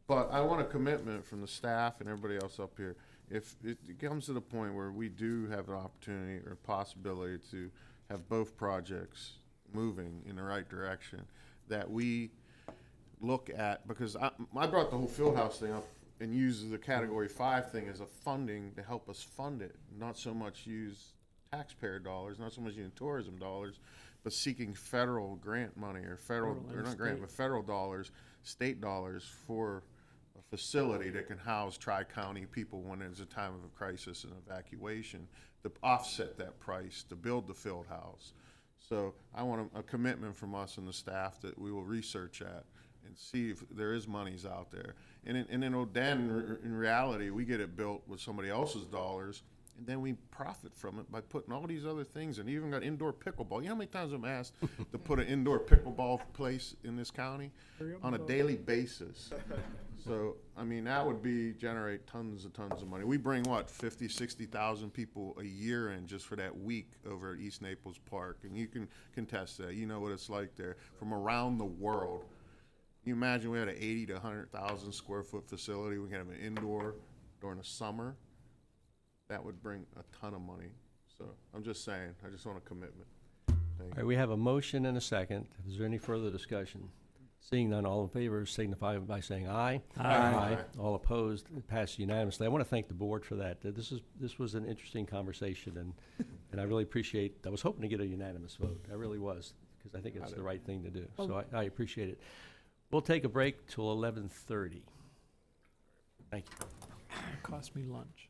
but I want a commitment from the staff and everybody else up here. If it comes to the point where we do have an opportunity or possibility to have both projects moving in the right direction, that we look at, because I brought the whole field house thing up and use the category 5 thing as a funding to help us fund it, not so much use taxpayer dollars, not so much using tourism dollars, but seeking federal grant money or federal dollars, state dollars for a facility that can house tri-county people when there's a time of a crisis and evacuation, to offset that price, to build the field house. So I want a commitment from us and the staff that we will research that and see if there is monies out there. And then in reality, we get it built with somebody else's dollars, and then we profit from it by putting all these other things, and even got indoor pickleball. You know how many times I'm asked to put an indoor pickleball place in this county on a daily basis? So, I mean, that would generate tons of money. We bring, 50, 60,000 people a year in just for that week over at East Naples Park, and you can contest that. You know what it's like there from around the world. You imagine we had an 80 to 100,000 square foot facility. We can have an indoor during the summer. That would bring a ton of money. So I'm just saying, I just want a commitment. Thank All you. right, we have a motion and a second. Is there any further discussion? Seeing none, all in favor signify by saying aye. Aye. All opposed, it passes unanimously. I want to thank the board for that. This was an interesting conversation, and I really appreciate, I was hoping to get a unanimous vote. I really was, because I think it's the right thing to do. So I appreciate it. We'll take a break till 11:30. Thank you. It cost me lunch.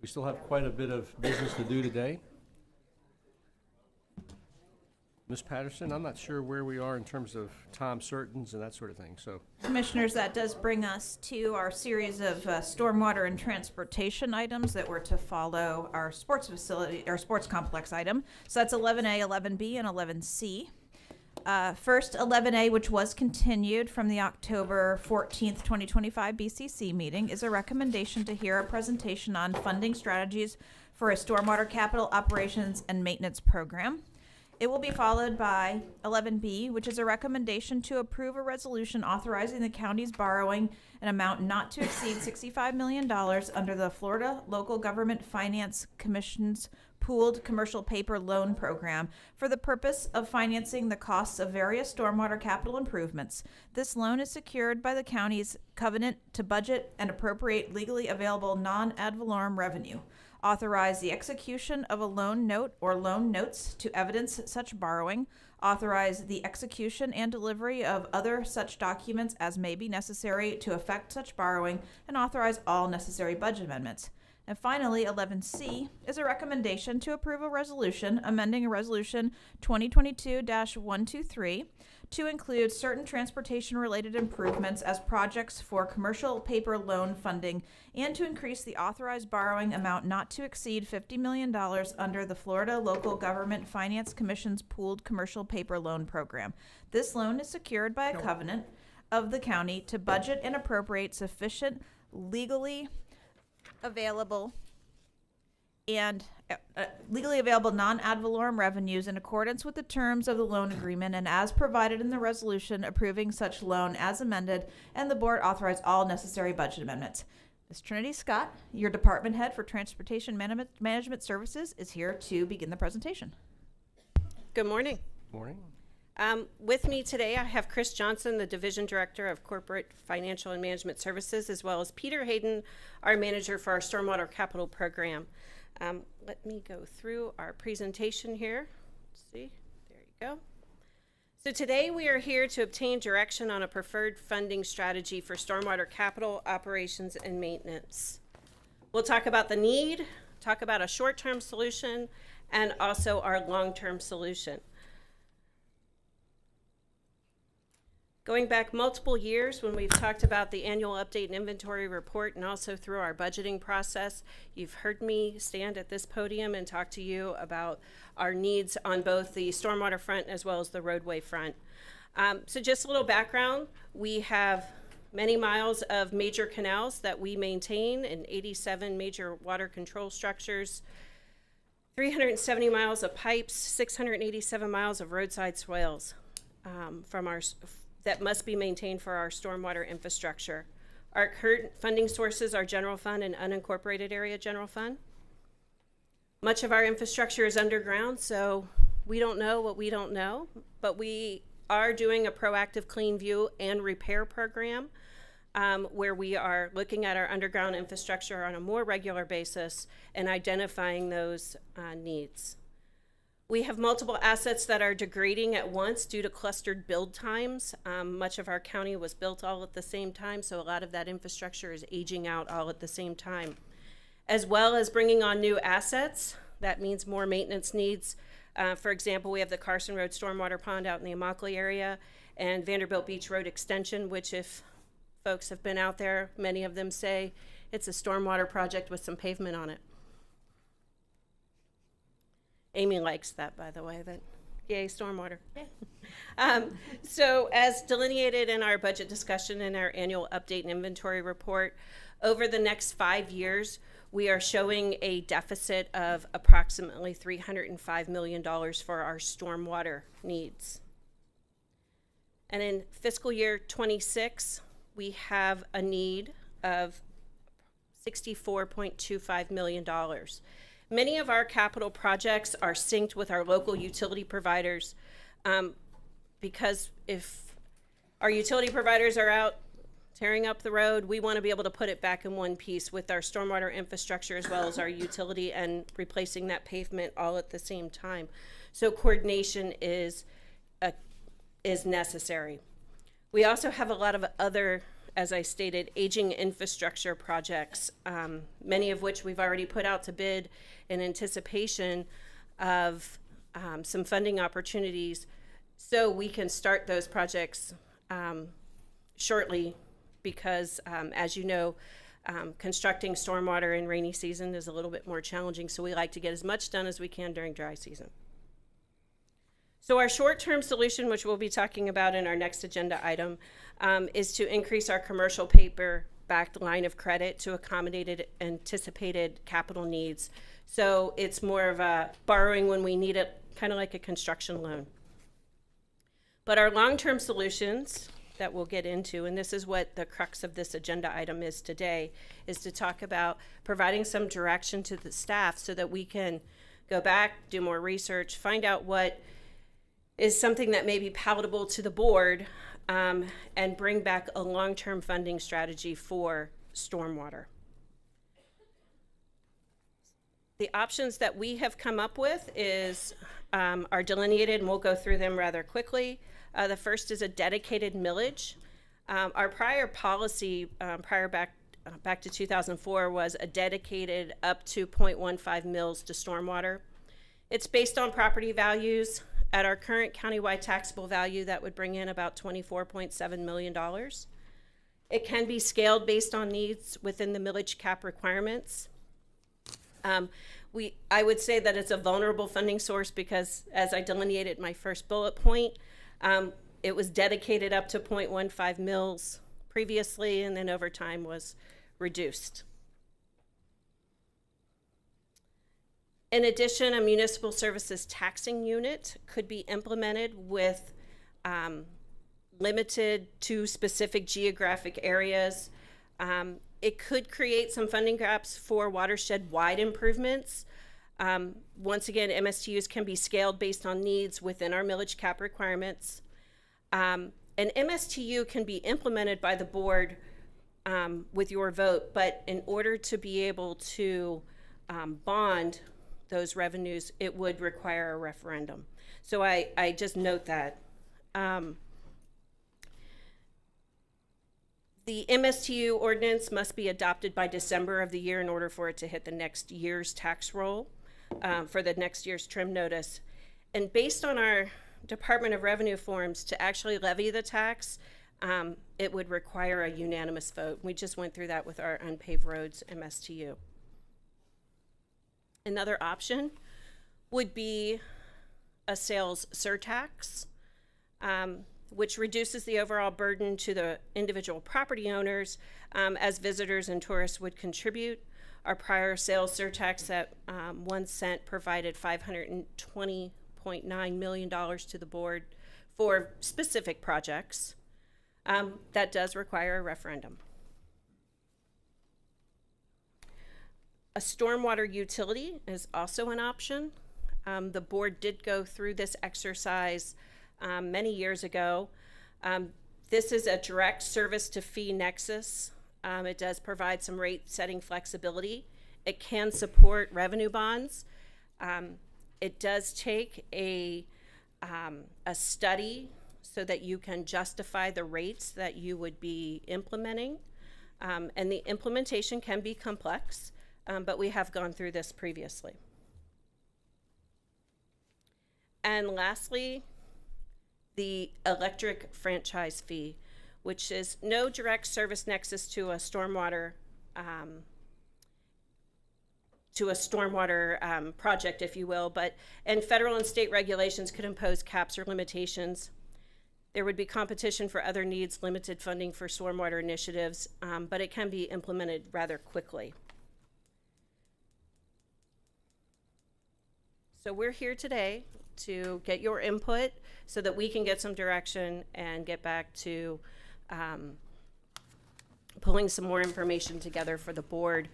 We still have quite a bit of business to do today. Ms. Patterson, I'm not sure where we are in terms of time certains and that sort of thing, so. Commissioners, that does bring us to our series of stormwater and transportation items that were to follow our sports facility, our sports complex item. So that's 11A, 11B, and 11C. First, 11A, which was continued from the October 14th, 2025 BCC meeting, is a recommendation to hear a presentation on funding strategies for a stormwater capital operations and maintenance program. It will be followed by 11B, which is a recommendation to approve a resolution authorizing the county's borrowing an amount not to exceed $65 million under the Florida Local Government Finance Commission's Pooled Commercial Paper Loan Program for the purpose of financing the costs of various stormwater capital improvements. This loan is secured by the county's covenant to budget and appropriate legally available non-ad valorem revenue. Authorize the execution of a loan note or loan notes to evidence such borrowing. Authorize the execution and delivery of other such documents as may be necessary to effect such borrowing, and authorize all necessary budget amendments. And finally, 11C is a recommendation to approve a resolution amending a resolution 2022-123 to include certain transportation-related improvements as projects for commercial paper loan funding and to increase the authorized borrowing amount not to exceed $50 million under the Florida Local Government Finance Commission's Pooled Commercial Paper Loan Program. This loan is secured by a covenant of the county to budget and appropriate sufficient legally available non-ad valorem revenues in accordance with the terms of the loan agreement and as provided in the resolution approving such loan as amended, and the board authorized all necessary budget amendments. Ms. Trinity Scott, your department head for Transportation Management Services, is here to begin the presentation. Good morning. Morning. With me today, I have Chris Johnson, the Division Director of Corporate Financial and Management Services, as well as Peter Hayden, our manager for our Stormwater Capital Program. Let me go through our presentation here. Let's see, there you go. So today we are here to obtain direction on a preferred funding strategy for stormwater capital operations and maintenance. We'll talk about the need, talk about a short-term solution, and also our long-term solution. Going back multiple years when we've talked about the annual update and inventory report and also through our budgeting process, you've heard me stand at this podium and talk to you about our needs on both the stormwater front as well as the roadway front. So just a little background, we have many miles of major canals that we maintain and 87 major water control structures, 370 miles of pipes, 687 miles of roadside swales that must be maintained for our stormwater infrastructure. Our current funding sources are general fund and unincorporated area general fund. Much of our infrastructure is underground, so we don't know what we don't know, but we are doing a proactive clean view and repair program where we are looking at our underground infrastructure on a more regular basis and identifying those needs. We have multiple assets that are degrading at once due to clustered build times. Much of our county was built all at the same time, so a lot of that infrastructure is aging out all at the same time. As well as bringing on new assets, that means more maintenance needs. For example, we have the Carson Road Stormwater Pond out in the Immokalee area and Vanderbilt Beach Road Extension, which if folks have been out there, many of them say it's a stormwater project with some pavement on it. Amy likes that, by the way, that yay, stormwater. So as delineated in our budget discussion in our annual update and inventory report, over the next 5 years, we are showing a deficit of approximately $305 million for our stormwater needs. And in fiscal year 26, we have a need of $64.25 million. Many of our capital projects are synced with our local utility providers because if our utility providers are out tearing up the road, we want to be able to put it back in one piece with our stormwater infrastructure as well as our utility and replacing that pavement all at the same time. So coordination is necessary. We also have a lot of other as I stated, aging infrastructure projects, many of which we've already put out to bid in anticipation of some funding opportunities, so we can start those projects shortly, because as you know, constructing stormwater in rainy season is a little bit more challenging, so we like to get as much done as we can during dry season. So our short-term solution, which we'll be talking about in our next agenda item, is to increase our commercial paper-backed line of credit to accommodate anticipated capital needs. So it's more of a borrowing when we need it, kind of like a construction loan. But our long-term solutions that we'll get into, and this is what the crux of this agenda item is today, is to talk about providing some direction to the staff so that we can go back, do more research, find out what is something that may be palatable to the board, and bring back a long-term funding strategy for stormwater. The options that we have come up with are delineated, and we'll go through them rather quickly. The first is a dedicated millage. Our prior policy, back to 2004, was a dedicated up to 0.15 mils to stormwater. It's based on property values. At our current countywide taxable value, that would bring in about $24.7 million. It can be scaled based on needs within the millage cap requirements. I would say that it's a vulnerable funding source because, as I delineated in my first bullet point, it was dedicated up to 0.15 mils previously, and then over time was reduced. In addition, a municipal services taxing unit could be implemented with limited to specific geographic areas. It could create some funding gaps for watershed-wide improvements. Once again, MSTUs can be scaled based on needs within our millage cap requirements. An MSTU can be implemented by the board with your vote, but in order to be able to bond those revenues, it would require a referendum. So I just note that. The MSTU ordinance must be adopted by December of the year in order for it to hit the next year's tax roll for the next year's trim notice. And based on our Department of Revenue forms, to actually levy the tax, it would require a unanimous vote. We just went through that with our unpaved roads MSTU. Another option would be a sales surtax, which reduces the overall burden to the individual property owners as visitors and tourists would contribute. Our prior sales surtax at 1 cent provided $520.9 million to the board for specific projects. That does require a referendum. A stormwater utility is also an option. The board did go through this exercise many years ago. This is a direct service to fee nexus. It does provide some rate setting flexibility. It can support revenue bonds. It does take a study so that you can justify the rates that you would be implementing. And the implementation can be complex, but we have gone through this previously. And lastly, the electric franchise fee, which is no direct service nexus to a stormwater project, if you will, and federal and state regulations could impose caps or limitations. There would be competition for other needs, limited funding for stormwater initiatives, but it can be implemented rather quickly. So we're here today to get your input so that we can get some direction and get back to pulling some more information together for the board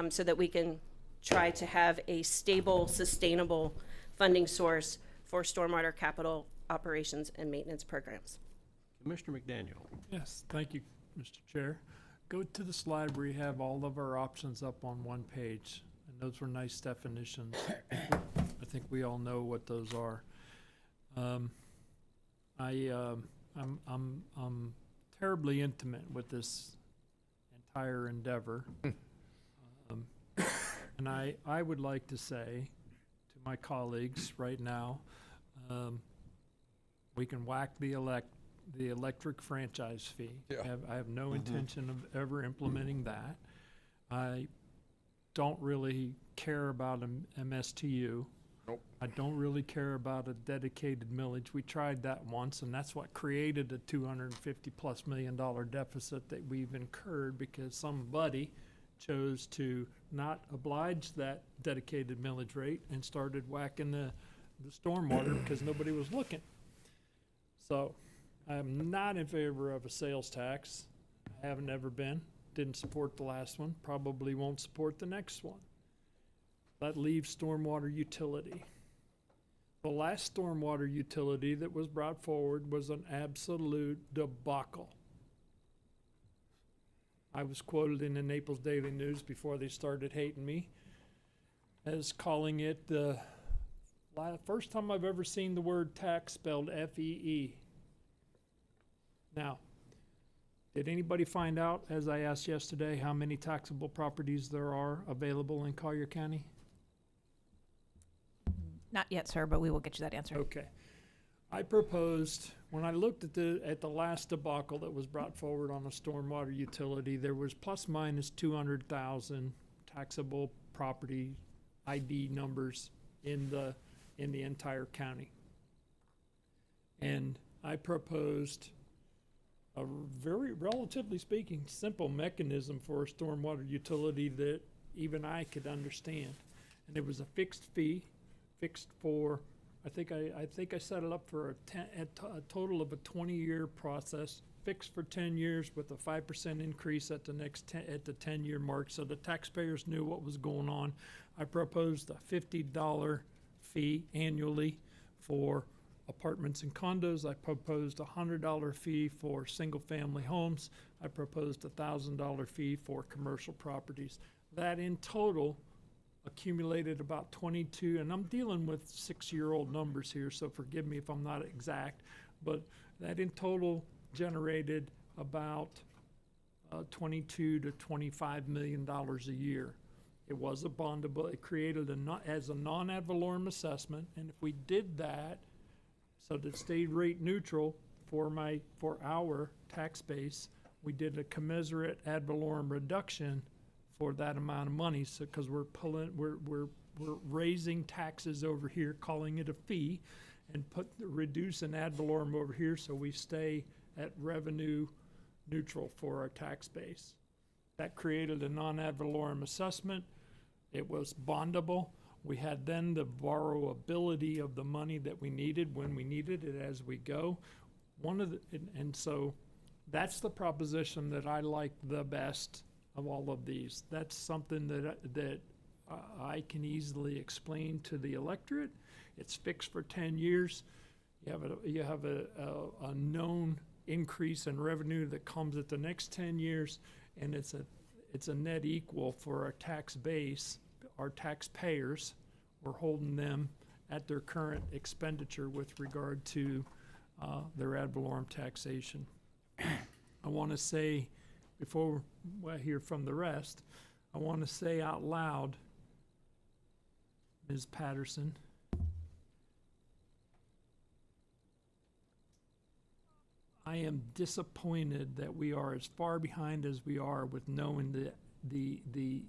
so that we can try to have a stable, sustainable funding source for stormwater capital operations and maintenance programs. Commissioner McDaniel. Yes, thank you, Mr. Chair. Go to the slide where you have all of our options up on one page. And those were nice definitions. I think we all know what those are. I'm terribly intimate with this entire endeavor. And I would like to say to my colleagues right now, we can whack the electric franchise fee. Yeah. I have no intention of ever implementing that. I don't really care about MSTU. Nope. I don't really care about a dedicated millage. We tried that once, and that's what created a $250+ million deficit that we've incurred because somebody chose to not oblige that dedicated millage rate and started whacking the stormwater because nobody was looking. So I am not in favor of a sales tax. I haven't ever been. Didn't support the last one. Probably won't support the next one. That leaves stormwater utility. The last stormwater utility that was brought forward was an absolute debacle. I was quoted in the Naples Daily News before they started hating me as calling it the first time I've ever seen the word tax spelled F-E-E. Now, did anybody find out, as I asked yesterday, how many taxable properties there are available in Collier County? Not yet, sir, but we will get you that answer. Okay. I proposed, when I looked at the last debacle that was brought forward on a stormwater utility, there was plus minus 200,000 taxable property ID numbers in the entire county. And I proposed a very, relatively speaking, simple mechanism for a stormwater utility that even I could understand. And it was a fixed fee, fixed for, I think I set it up for a total of a 20-year process, fixed for 10 years with a 5% increase at the 10-year mark, so the taxpayers knew what was going on. I proposed a $50 fee annually for apartments and condos. I proposed a $100 fee for single-family homes. I proposed a $1,000 fee for commercial properties. That in total accumulated about 22, and I'm dealing with 6-year-old numbers here, so forgive me if I'm not exact, but that in total generated about $22 to $25 million a year. It was a bondable. It created as a non-ad valorem assessment, and if we did that, so that it stayed rate neutral for our tax base, we did a commensurate ad valorem reduction for that amount of money. So because we're raising taxes over here, calling it a fee, and reduce an ad valorem over here, so we stay at revenue neutral for our tax base. That created a non-ad valorem assessment. It was bondable. We had then the borrowability of the money that we needed when we needed it as we go. And so that's the proposition that I like the best of all of these. That's something that I can easily explain to the electorate. It's fixed for 10 years. You have a known increase in revenue that comes at the next 10 years, and it's a net equal for our tax base. Our taxpayers, we're holding them at their current expenditure with regard to their ad valorem taxation. I want to say, before I hear from the rest, I want to say out loud, Ms. Patterson, I am disappointed that we are as far behind as we are with knowing the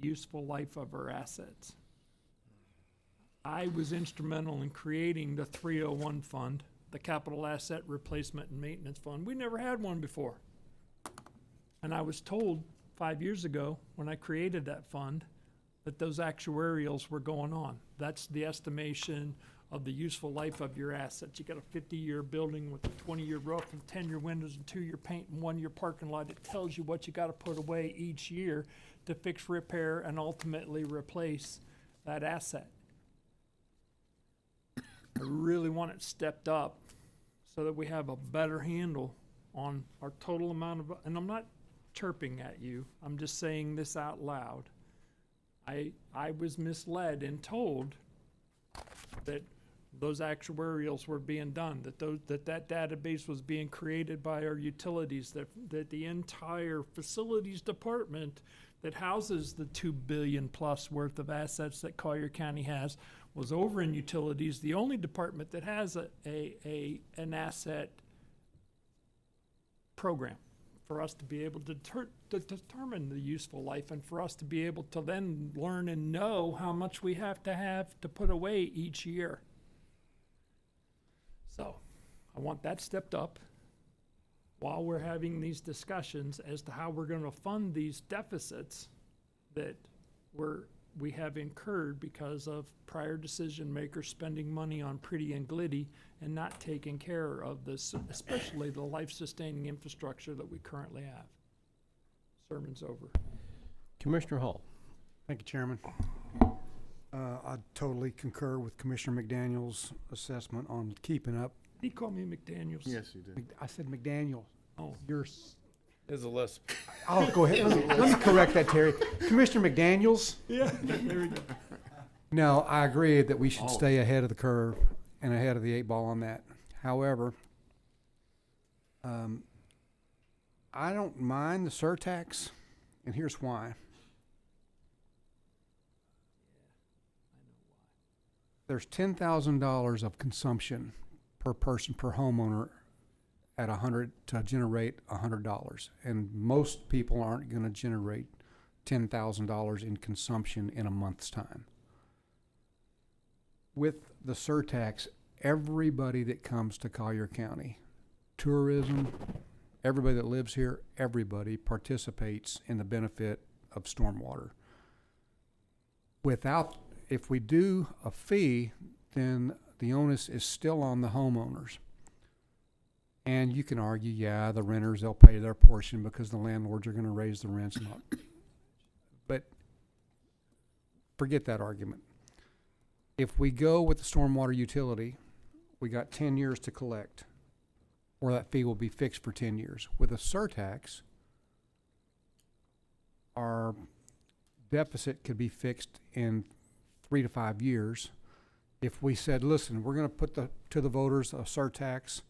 useful life of our assets. I was instrumental in creating the 301 fund, the Capital Asset Replacement and Maintenance Fund. We never had one before. And I was told 5 years ago when I created that fund that those actuarials were going on. That's the estimation of the useful life of your assets. You got a 50-year building with a 20-year roof and 10-year windows and 2-year paint and 1-year parking lot. It tells you what you got to put away each year to fix, repair, and ultimately replace that asset. I really want it stepped up so that we have a better handle on our total amount of, and I'm not chirping at you, I'm just saying this out loud. I was misled and told that those actuarials were being done, that database was being created by our utilities, that the entire facilities department that houses the $2 billion plus worth of assets that Collier County has was over in utilities, the only department that has an asset program for us to be able to determine the useful life, and for us to be able to then learn and know how much we have to put away each year. So I want that stepped up while we're having these discussions as to how we're going to fund these deficits that we have incurred because of prior decision makers spending money on pretty and glitty and not taking care of this, especially the life-sustaining infrastructure that we currently have. Sermon's over. Commissioner Hall. Thank you, Chairman. I totally concur with Commissioner McDaniel's assessment on keeping up. He called me McDaniels. Yes, you did. I said McDaniel. Oh. There's a lisp. Oh, go ahead. Let me correct that, Terry. Commissioner McDaniels. Yeah, there we go. No, I agree that we should stay ahead of the curve and ahead of the 8 ball on that. However, I don't mind the surtax, and here's why. There's $10,000 of consumption per person, per homeowner at 100 to generate $100. And most people aren't going to generate $10,000 in consumption in a month's time. With the surtax, everybody that comes to Collier County, tourism, everybody that lives here, everybody participates in the benefit of stormwater. If we do a fee, then the onus is still on the homeowners. And you can argue, yeah, the renters, they'll pay their portion because the landlords are going to raise the rents and all. But forget that argument. If we go with the stormwater utility, we got 10 years to collect, or that fee will be fixed for 10 years. With a surtax, our deficit could be fixed in 3 to 5 years. If we said, listen, we're going to put to the voters a surtax,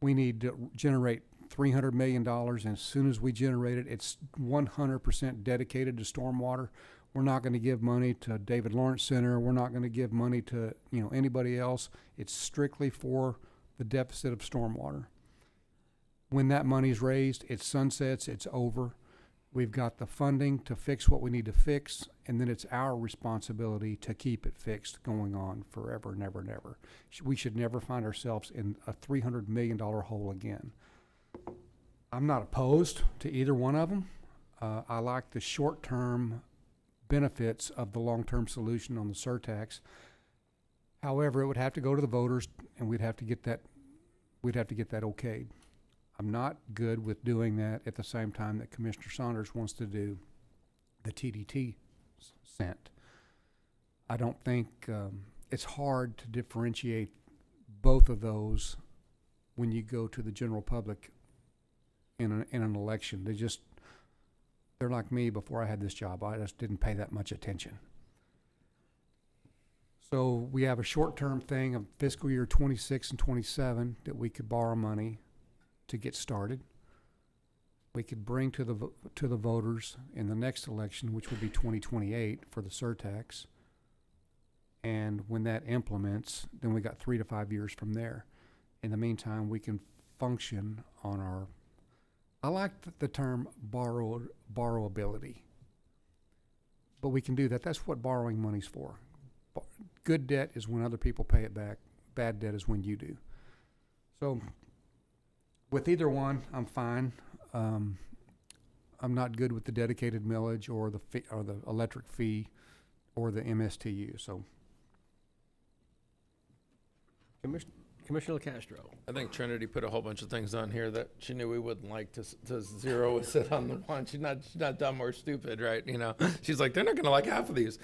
we need to generate $300 million, and as soon as we generate it, it's 100% dedicated to stormwater. We're not going to give money to David Lawrence Center. We're not going to give money to anybody else. It's strictly for the deficit of stormwater. When that money's raised, it sunsets, it's over. We've got the funding to fix what we need to fix, and then it's our responsibility to keep it fixed going on forever and ever and ever. We should never find ourselves in a $300 million hole again. I'm not opposed to either one of them. I like the short-term benefits of the long-term solution on the surtax. However, it would have to go to the voters, and we'd have to get that okayed. I'm not good with doing that at the same time that Commissioner Saunders wants to do the TDT cent. I don't think it's hard to differentiate both of those when you go to the general public in an election. They're like me before I had this job. I just didn't pay that much attention. So we have a short-term thing of fiscal year 26 and 27 that we could borrow money to get started. We could bring to the voters in the next election, which would be 2028 for the surtax. And when that implements, then we got 3 to 5 years from there. In the meantime, we can function on our, I like the term borrowability, but we can do that. That's what borrowing money's for. Good debt is when other people pay it back. Bad debt is when you do. So with either one, I'm fine. I'm not good with the dedicated millage or the electric fee or the MSTU. So, Commissioner Castro. I think Trinity put a whole bunch of things on here that she knew we wouldn't like to zero us in on the one. She's not dumb or stupid, right? She's like, they're not going to like half of these.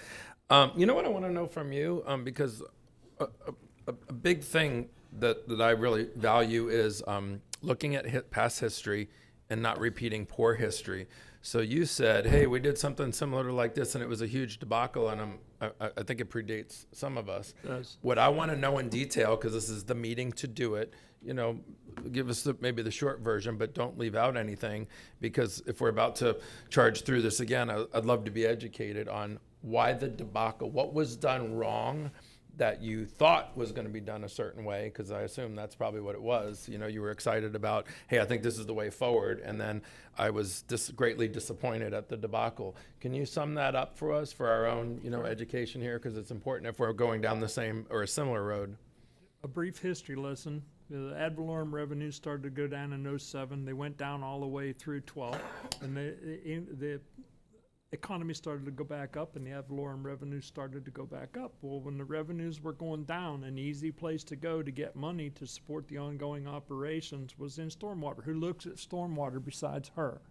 You know what I want to know from you? Because a big thing that I really value is looking at past history and not repeating poor history. So you said, hey, we did something similar to like this, and it was a huge debacle, and I think it predates some of us. Yes. What I want to know in detail, because this is the meeting to do it, you know, give us maybe the short version, but don't leave out anything, because if we're about to charge through this again, I'd love to be educated on why the debacle, what was done wrong that you thought was going to be done a certain way, because I assume that's probably what it was. You know, you were excited about, hey, I think this is the way forward, and then I was greatly disappointed at the debacle. Can you sum that up for us for our own, you know, education here, because it's important if we're going down the same or a similar road? A brief history lesson. The ad valorem revenues started to go down in 07. They went down all the way through 12, and the economy started to go back up, and the ad valorem revenues started to go back up. Well, when the revenues were going down, an easy place to go to get money to support the ongoing operations was in stormwater. Who looks at stormwater besides her?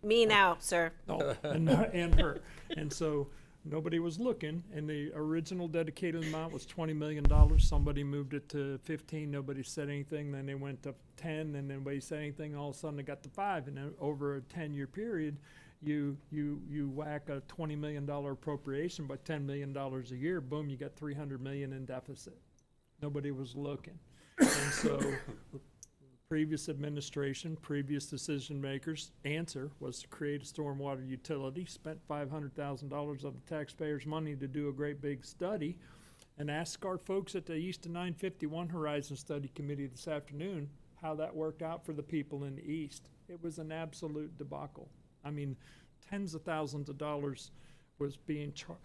Me now, sir. No, and her. And so nobody was looking, and the original dedicated amount was $20 million. Somebody moved it to 15. Nobody said anything. Then they went to 10, and nobody said anything. All of a sudden, it got to 5. And then over a 10-year period, you whack a $20 million appropriation by $10 million a year. Boom, you got $300 million in deficit. Nobody was looking, and so previous administration, previous decision makers' answer was to create a stormwater utility, spent $500,000 of the taxpayers' money to do a great big study, and ask our folks at the East of 951 Horizon Study Committee this afternoon how that worked out for the people in the East. It was an absolute debacle. I mean, tens of thousands of dollars was being charged.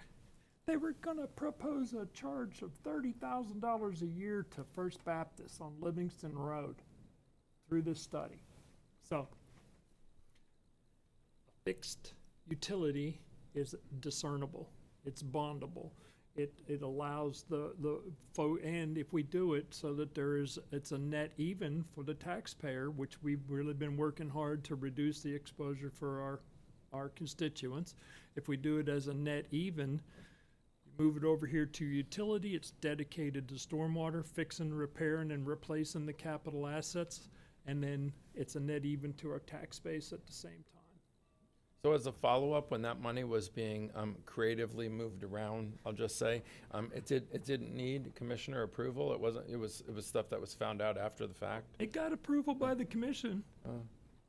They were going to propose a charge of $30,000 a year to First Baptist on Livingston Road through this study. So, a fixed utility is discernible. It's bondable. It allows and if we do it so that it's a net even for the taxpayer, which we've really been working hard to reduce the exposure for our constituents. If we do it as a net even, you move it over here to utility, it's dedicated to stormwater, fixing, repairing, and replacing the capital assets, and then it's a net even to our tax base at the same time. So as a follow-up, when that money was being creatively moved around, I'll just say, it didn't need commissioner approval. It was stuff that was found out after the fact. It got approval by the commission,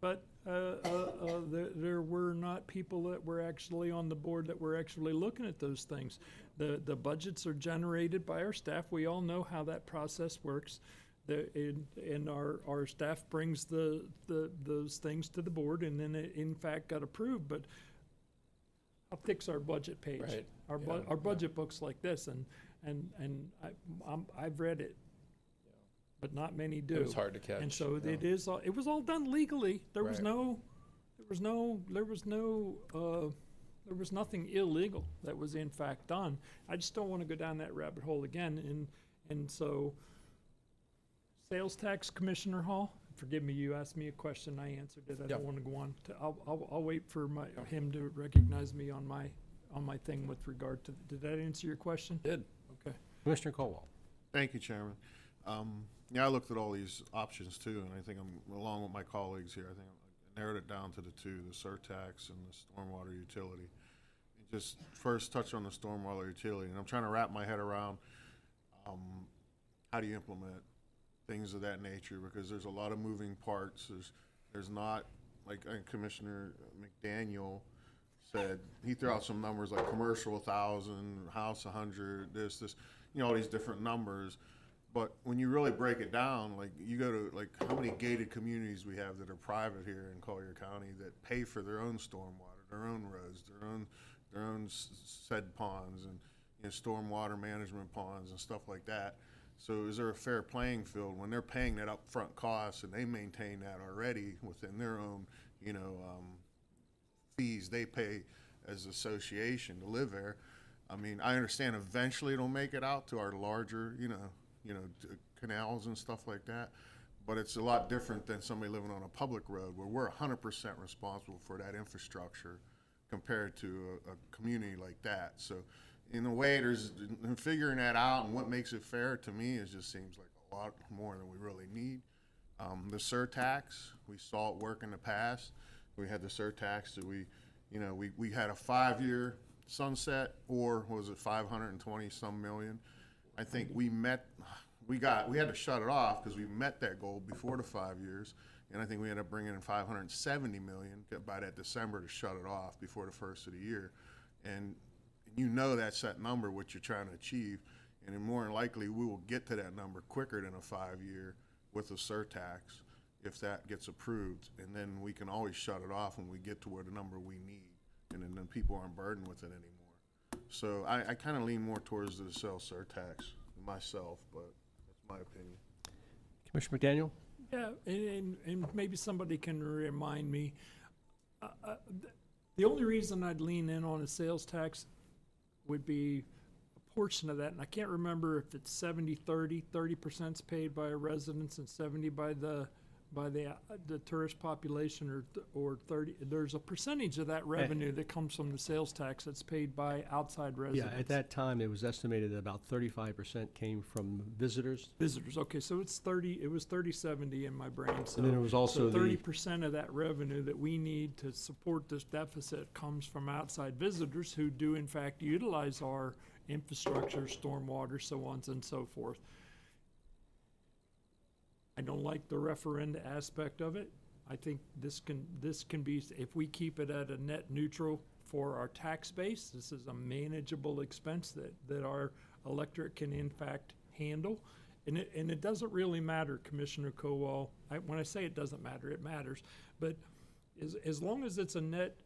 but there were not people that were actually on the board that were actually looking at those things. The budgets are generated by our staff. We all know how that process works. And our staff brings those things to the board, and then it in fact got approved. But how thick's our budget page? Right. Our budget book's like this, and I've read it, but not many do. It was hard to catch. And so it was all done legally. There was nothing illegal that was in fact done. I just don't want to go down that rabbit hole again, and so. Sales tax, Commissioner Hall. Forgive me, you asked me a question, I answered it. I don't want to go on. I'll wait for him to recognize me on my thing with regard to. Did that answer your question? Did. Okay. Commissioner Colwell. Thank you, Chairman. Yeah, I looked at all these options too, and I think along with my colleagues here, I think I narrowed it down to the two, the surtax and the stormwater utility. Just first touch on the stormwater utility, and I'm trying to wrap my head around how do you implement things of that nature, because there's a lot of moving parts. There's not, like Commissioner McDaniel said, he threw out some numbers like commercial 1,000, house 100, this, all these different numbers. But when you really break it down, like you go to like how many gated communities we have that are private here in Collier County that pay for their own stormwater, their own roads, their own said ponds, and stormwater management ponds and stuff like that. So is there a fair playing field when they're paying that upfront cost and they maintain that already within their own, fees they pay as association to live there? I mean, I understand eventually it'll make it out to our larger, canals and stuff like that, but it's a lot different than somebody living on a public road where we're 100% responsible for that infrastructure compared to a community like that. So in a way, there's figuring that out, and what makes it fair to me just seems like a lot more than we really need. The surtax, we saw it work in the past. We had the surtax that we had a 5-year sunset, or was it 520 some million? I think we had to shut it off because we met that goal before the 5 years. And I think we ended up bringing in 570 million by that December to shut it off before the first of the year. And that's that number, what you're trying to achieve. And then more than likely, we will get to that number quicker than a 5-year with a surtax if that gets approved. And then we can always shut it off when we get to where the number we need. And then people aren't burdened with it anymore. So I kind of lean more towards the sales surtax myself, but that's my opinion. Commissioner McDaniel? Yeah, and maybe somebody can remind me. The only reason I'd lean in on a sales tax would be a portion of that, and I can't remember if it's 70-30, 30%'s paid by residents and 70 by the tourist population, or 30. There's a percentage of that revenue that comes from the sales tax that's paid by outside residents. Yeah, at that time, it was estimated that about 35% came from visitors. Visitors, okay, so it's 30. It was 30-70 in my brain. So, And then it was also so 30% of that revenue that we need to support this deficit comes from outside visitors who do in fact utilize our infrastructure, stormwater, so on and so forth. I don't like the referenda aspect of it. I think this can be, if we keep it at a net neutral for our tax base, this is a manageable expense that our electorate can in fact handle. And it doesn't really matter, Commissioner Kowal. When I say it doesn't matter, it matters. But as long as it's a net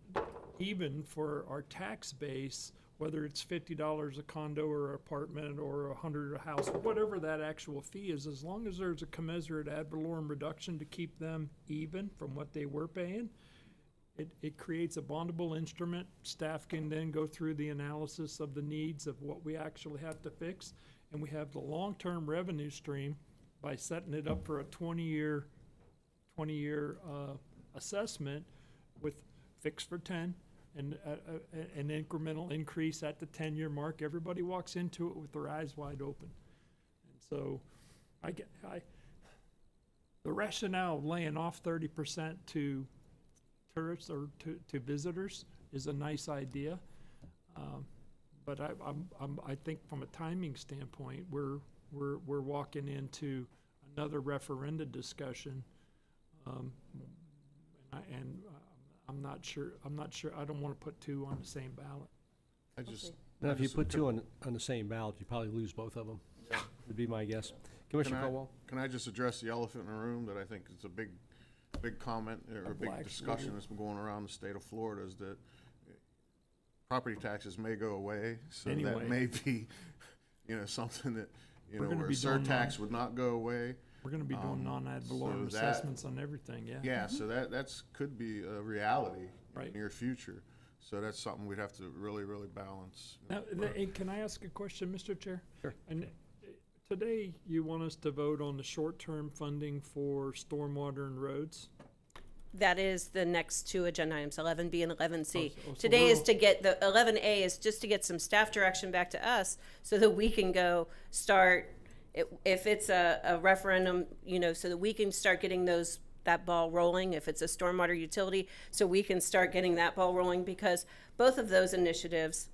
even for our tax base, whether it's $50 a condo or apartment or $100 a house, whatever that actual fee is, as long as there's a commensurate ad valorem reduction to keep them even from what they were paying, it creates a bondable instrument. Staff can then go through the analysis of the needs of what we actually have to fix, and we have the long-term revenue stream by setting it up for a 20-year assessment with fixed for 10. And an incremental increase at the 10-year mark. Everybody walks into it with their eyes wide open. And so the rationale of laying off 30% to tourists or to visitors is a nice idea. But I think from a timing standpoint, we're walking into another referenda discussion. I'm not sure. I don't want to put two on the same ballot. Now, if you put two on the same ballot, you probably lose both of them. Yeah. Would be my guess. Commissioner Caldwell? Can I just address the elephant in the room that I think is a big comment or a big discussion that's been going around the state of Florida, is that property taxes may go away. So that may be, something that, where a surtax would not go away. We're going to be doing non-ad valorem assessments on everything, yeah. Yeah, so that's could be a reality in the near future. So that's something we'd have to really, really balance. Now, can I ask a question, Mr. Chair? Sure. And today, you want us to vote on the short-term funding for stormwater and roads? That is the next two agenda items, 11B and 11C. So Today is to get, the 11A is just to get some staff direction back to us so that we can go start, if it's a referendum, so that we can start getting that ball rolling. If it's a stormwater utility, so we can start getting that ball rolling, because both of those initiatives,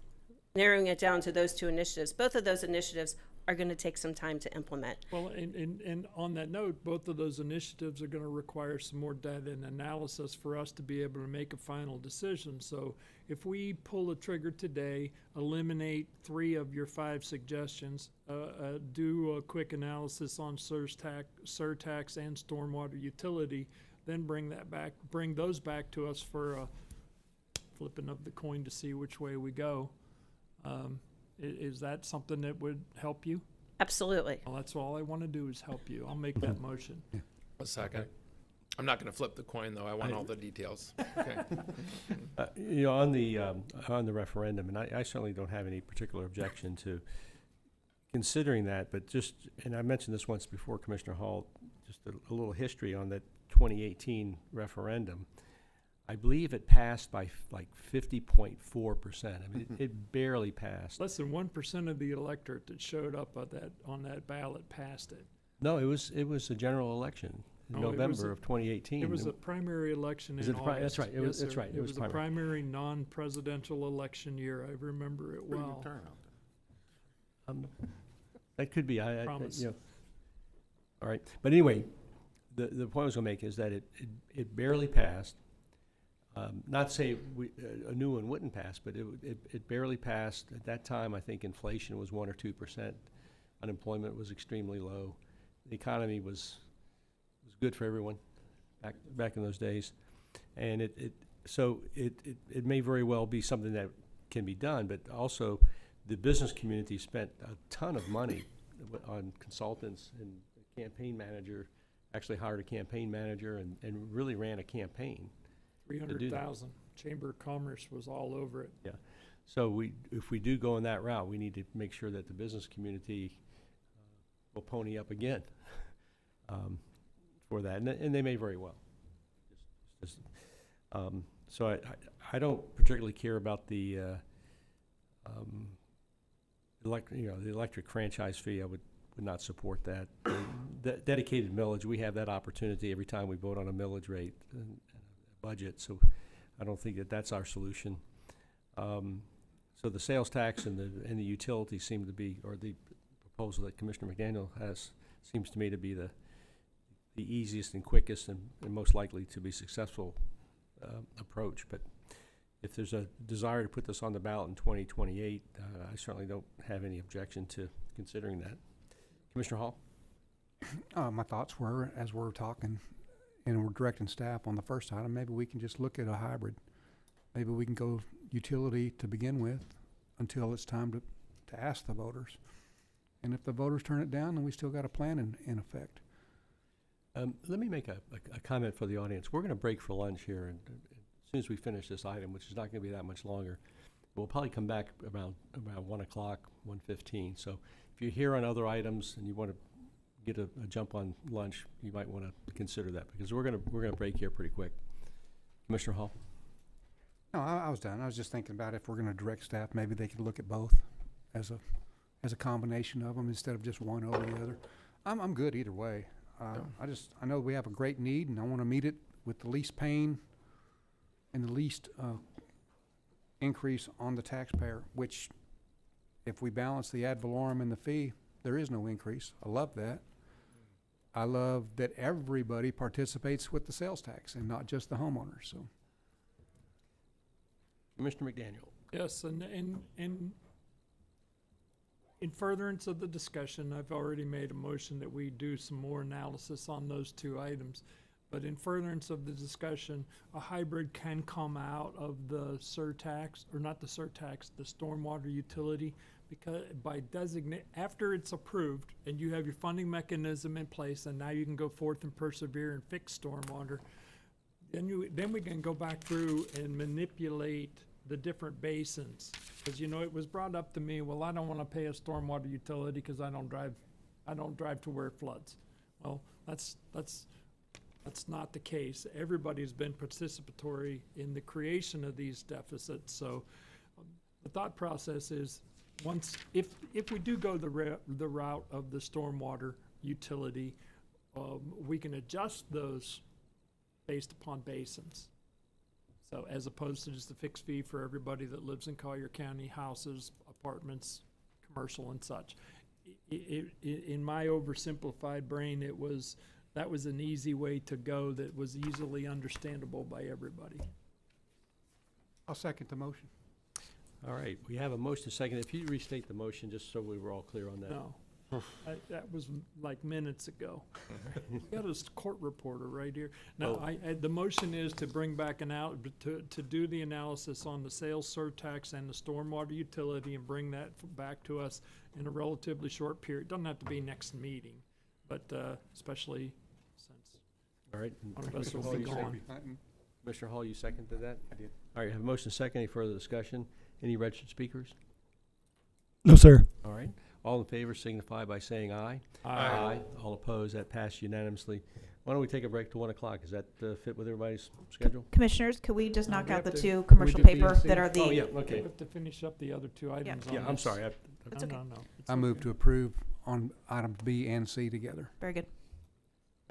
narrowing it down to those two initiatives, both of those initiatives are going to take some time to implement. Well, and on that note, both of those initiatives are going to require some more data and analysis for us to be able to make a final decision. So if we pull the trigger today, eliminate 3 of your 5 suggestions, do a quick analysis on surtax and stormwater utility, then bring those back to us for a flipping of the coin to see which way we go. Is that something that would help you? Absolutely. Well, that's all I want to do is help you. I'll make that motion. A second. Okay. I'm not going to flip the coin, though. I want all the details. Okay. On the referendum, and I certainly don't have any particular objection to considering that, but and I mentioned this once before, Commissioner Hall, just a little history on that 2018 referendum. I believe it passed by like 50.4%. I mean, it barely passed. Less than 1% of the electorate that showed up on that ballot passed it. No, it was a general election. in No, it was November a- of 2018. It was a primary election Is in it a pri- August. that's right, it was- Yes, that's sir. right, it It was was a primary. primary non-presidential election year. I remember it Pretty well. good turnout there. That could be, Promise. you know. All right, but anyway, the point I was gonna make is that it barely passed. Not to say a new one wouldn't pass, but it barely passed. At that time, I think inflation was 1 or 2%. Unemployment was extremely low. The economy was good for everyone back in those days. And it may very well be something that can be done, but also the business community spent a ton of money on consultants, and a campaign manager, actually hired a campaign manager and really ran a campaign. 300,000. Chamber of Commerce was all over it. Yeah. So if we do go in that route, we need to make sure that the business community will pony up again for that, and they may very well. So I don't particularly care about the the electric franchise fee. I would not support that. The dedicated millage, we have that opportunity every time we vote on a millage rate and a budget, so I don't think that's our solution. So the sales tax and the utilities seem to be, or the proposal that Commissioner McDaniel has, seems to me to be the easiest and quickest and most likely to be successful approach. But if there's a desire to put this on the ballot in 2028, I certainly don't have any objection to considering that. Commissioner Hall? My thoughts were, as we're talking and we're directing staff on the first item, maybe we can just look at a hybrid. Maybe we can go utility to begin with until it's time to ask the voters. And if the voters turn it down, then we still got a plan in effect. Let me make a comment for the audience. We're going to break for lunch here, and as soon as we finish this item, which is not going to be that much longer, we'll probably come back around 1 o'clock, 1:15. So if you're here on other items and you want to get a jump on lunch, you might want to consider that, because we're going to break here pretty quick. Commissioner Hall? No, I was done. I was just thinking about if we're going to direct staff, maybe they could look at both as a combination of them instead of just one over the other. I'm good either way. I know we have a great need, and I want to meet it with the least pain and the least increase on the taxpayer, which if we balance the ad valorem and the fee, there is no increase. I love that. I love that everybody participates with the sales tax and not just the homeowners. So, Commissioner McDaniel? Yes, and in furtherance of the discussion, I've already made a motion that we do some more analysis on those two items. But in furtherance of the discussion, a hybrid can come out of the surtax, or not the surtax, the stormwater utility, because by after it's approved and you have your funding mechanism in place, and now you can go forth and persevere and fix stormwater, then we can go back through and manipulate the different basins. Because it was brought up to me, well, I don't want to pay a stormwater utility because I don't drive to where it floods. Well, that's not the case. Everybody's been participatory in the creation of these deficits. So the thought process is, if we do go the route of the stormwater utility, we can adjust those based upon basins. So as opposed to just a fixed fee for everybody that lives in Collier County, houses, apartments, commercial and such. In my oversimplified brain, that was an easy way to go that was easily understandable by everybody. I'll second the motion. All right, we have a motion second. If you restate the motion, just so we were all clear on that. No, that was like minutes ago. We got a court reporter right here. No, the motion is to bring back to do the analysis on the sales surtax and the stormwater utility and bring that back to us in a relatively short period. Doesn't have to be next meeting, but especially since all right. one of us will be gone. Commissioner Hall, you seconded that? I did. All right, have a motion second. Any further discussion? Any registered speakers? No, sir. All right. All in favor signify by saying aye. Aye. All opposed? That passed unanimously. Why don't we take a break to 1 o'clock? Does that fit with everybody's schedule? Commissioners, could we just knock we out the have to- two we commercial do paper B&C? that are the? Oh, yeah, okay. We have to finish up the other two items on Yeah, I'm this. sorry. That's okay. No. It's I move okay. to approve on items B and C together. Very good.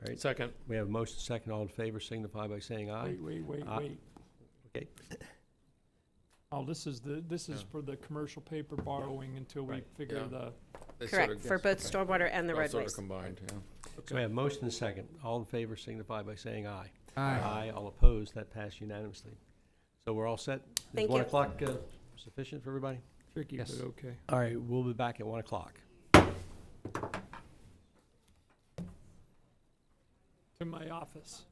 All right. Second. We have a motion second. All in favor signify by saying aye. Wait. Okay. Oh, this is for the commercial paper borrowing until we Right. figure Yeah. the, They Correct, sort of- for both stormwater and the all sort roadways. of combined, yeah. So we have motion and second. All in favor signify by saying aye. Aye. All opposed. That passed unanimously. So we're all set. Thank Is 1 you. o'clock sufficient for everybody? tricky, Yes. but okay. All right, we'll be back at 1 o'clock. To my office.